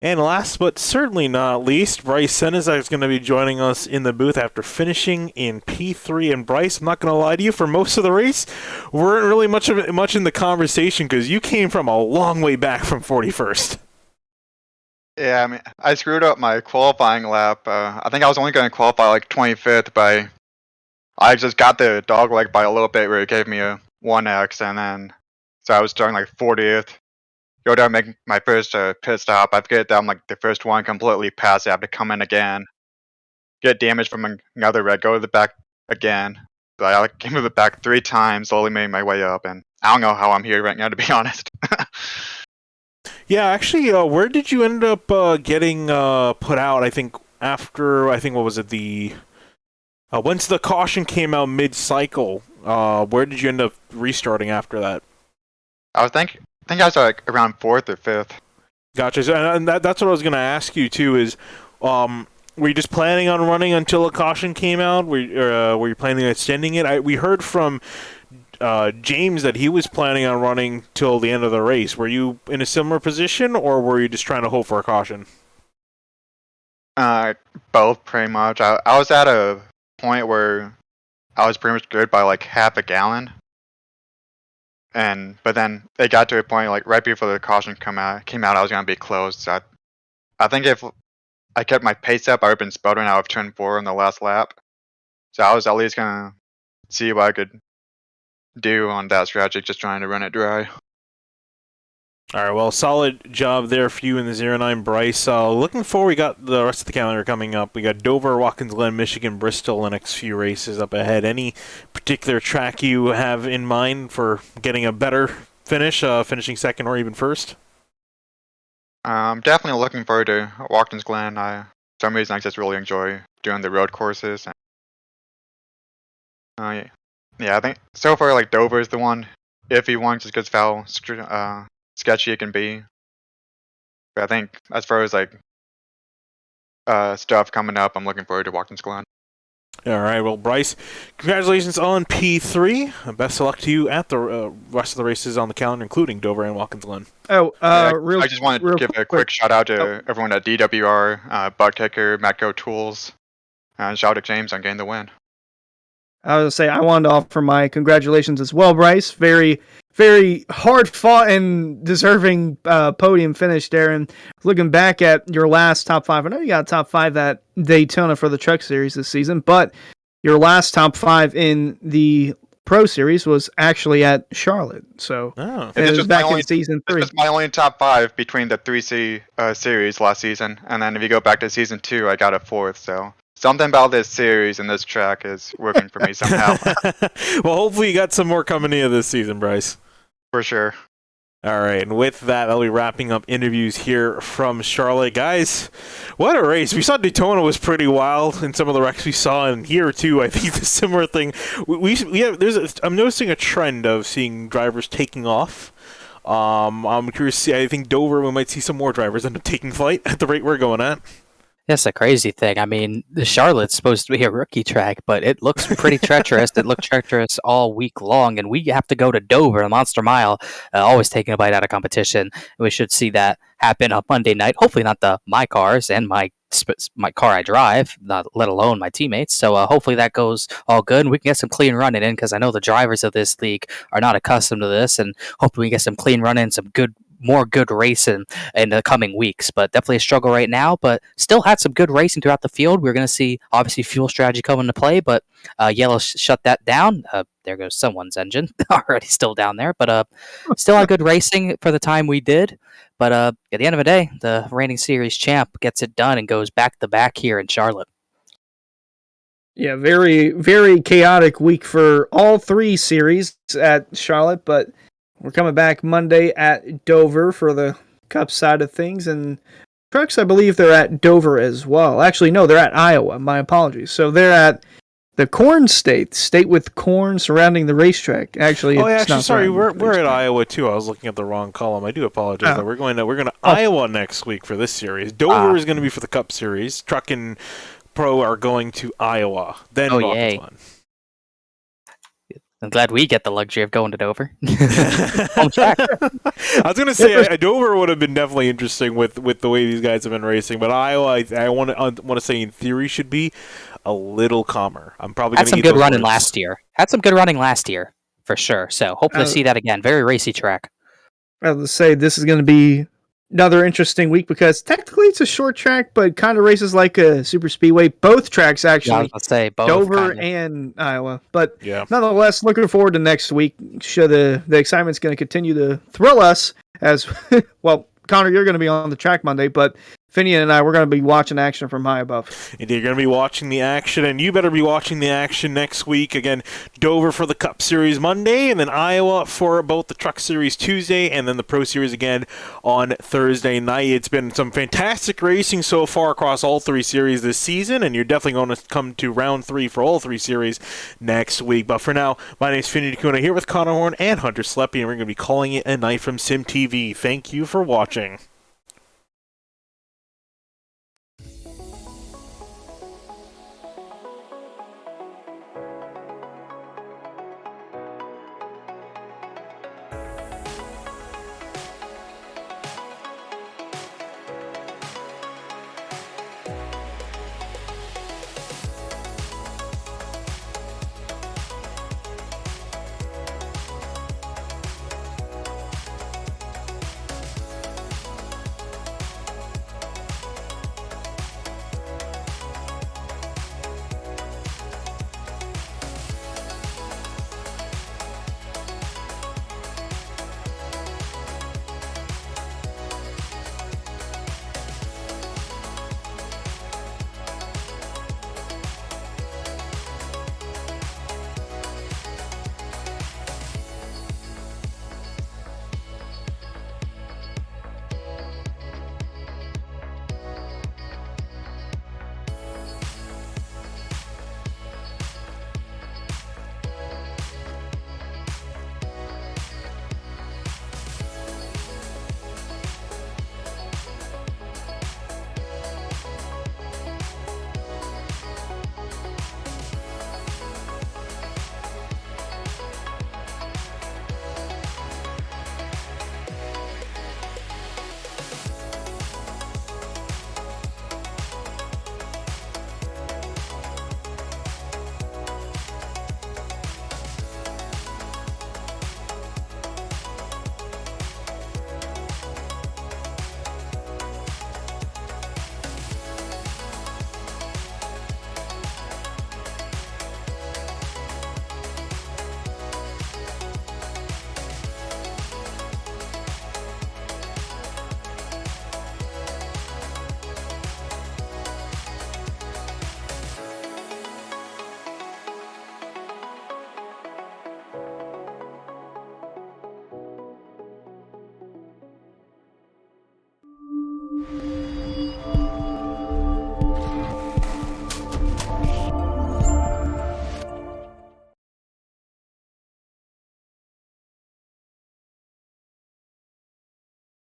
And last but certainly not least, Bryce Senizak is going to be joining us in the booth after finishing in P3. And Bryce, I'm not going to lie to you, for most of the race, weren't really much in the conversation because you came from a long way back from 41st. Yeah, I mean, I screwed up my qualifying lap. I think I was only going to qualify like 25th, but I just got the dog leg by a little bit where it gave me a 1x, and then so I was starting like 40th. Go down, make my first pit stop. I forget that I'm like the first one completely past it. I have to come in again, get damage from another red, go to the back again. But I came to the back 3 times, slowly made my way up, and I don't know how I'm here right now, to be honest. Yeah, actually, where did you end up getting put out? I think what was it, once the caution came out mid-cycle, where did you end up restarting after that? I think I was like around 4th or 5th. Gotcha. So, and that's what I was going to ask you too. Is were you just planning on running until a caution came out? Were you planning on extending it? We heard from James that he was planning on running till the end of the race. Were you in a similar position, or were you just trying to hope for a caution? Both, pretty much. I was at a point where I was pretty much good by like half a gallon. But then it got to a point like right before the caution came out, I was gonna be close. So I think if I kept my pace up, I would have been sputtering out of turn 4 in the last lap. So I was at least gonna see what I could do on that strategy, just trying to run it dry. All right, well, solid job there for you in the 09, Bryce. Looking forward, we got the rest of the calendar coming up. We got Dover, Watkins Glen, Michigan, Bristol, the next few races up ahead. Any particular track you have in mind for getting a better finish, finishing second or even first? I'm definitely looking forward to Watkins Glen. For some reason, I just really enjoy doing the road courses. Yeah, I think so far, like Dover is the one iffy one, just because how sketchy it can be. But I think as far as like stuff coming up, I'm looking forward to Watkins Glen. All right, well, Bryce, congratulations on P3. Best of luck to you at the rest of the races on the calendar, including Dover and Watkins Glen. Oh, I just wanted to give a quick shout out to everyone at DWR, Bugkicker, Matco Tools, and shout out to James on getting the win. I was going to say, I wanted to offer my congratulations as well, Bryce. Very, very hard fought and deserving podium finish there. And looking back at your last top 5, I know you got a top 5 at Daytona for the Truck Series this season, but your last top 5 in the Pro Series was actually at Charlotte. So it was back in season 3. This was my only top 5 between the 3C series last season. And then if you go back to season 2, I got a 4th. So something about this series and this track is working for me somehow. Well, hopefully you got some more coming in this season, Bryce. For sure. All right, and with that, I'll be wrapping up interviews here from Charlotte. Guys, what a race. We saw Daytona was pretty wild in some of the wrecks we saw, and here, too, I think the similar thing. I'm noticing a trend of seeing drivers taking off. I'm curious to see, I think Dover, we might see some more drivers end up taking flight at the rate we're going at. That's a crazy thing. I mean, the Charlotte's supposed to be a rookie track, but it looks pretty treacherous. It looked treacherous all week long, and we have to go to Dover, the Monster Mile, always taking a bite out of competition. We should see that happen on Monday night. Hopefully not my cars and my car I drive, not let alone my teammates. So hopefully that goes all good, and we can get some clean running in, because I know the drivers of this league are not accustomed to this, and hopefully we get some clean running, some more good racing in the coming weeks. But definitely a struggle right now, but still had some good racing throughout the field. We're going to see obviously fuel strategy come into play, but Yellow shut that down. There goes someone's engine already still down there, but still had good racing for the time we did. But at the end of the day, the reigning series champ gets it done and goes back to back here in Charlotte. Yeah, very, very chaotic week for all 3 series at Charlotte, but we're coming back Monday at Dover for the Cup side of things, and trucks, I believe they're at Dover as well. Actually, no, they're at Iowa. My apologies. So they're at the corn state with corn surrounding the racetrack. Actually, sorry, we're at Iowa too. I was looking at the wrong column. I do apologize. We're going to Iowa next week for this series. Dover is going to be for the Cup series. Truck and Pro are going to Iowa. Then Watkins Glen. I'm glad we get the luxury of going to Dover. Home track. I was gonna say Dover would have been definitely interesting with the way these guys have been racing, but Iowa, I want to say in theory should be a little calmer. I'm probably Had gonna some eat good those running words. last year. Had some good running last year for sure. So hopefully see that again. Very racy track. I was to say this is going to be another interesting week because technically it's a short track, but kind of races like a super speedway. Both tracks Yeah, I was actually, gonna say both. Dover kinda. and Iowa. But Yeah. nonetheless, looking forward to next week. Sure, the excitement's going to continue to thrill us as well. Connor, you're going to be on the track Monday, but Finian and I, we're going to be watching action from high above. Indeed, you're going to be watching the action, and you better be watching the action next week. Again, Dover for the Cup Series Monday, and then Iowa for both the Truck Series Tuesday, and then the Pro Series again on Thursday night. It's been some fantastic racing so far across all three series this season, and you're definitely going to come to round 3 for all three series next week. But for now, my name is Finian D'Acunha here with Connor Horn and Hunter Sleppy, and we're going to be calling it a night from Sim TV. Thank you for watching.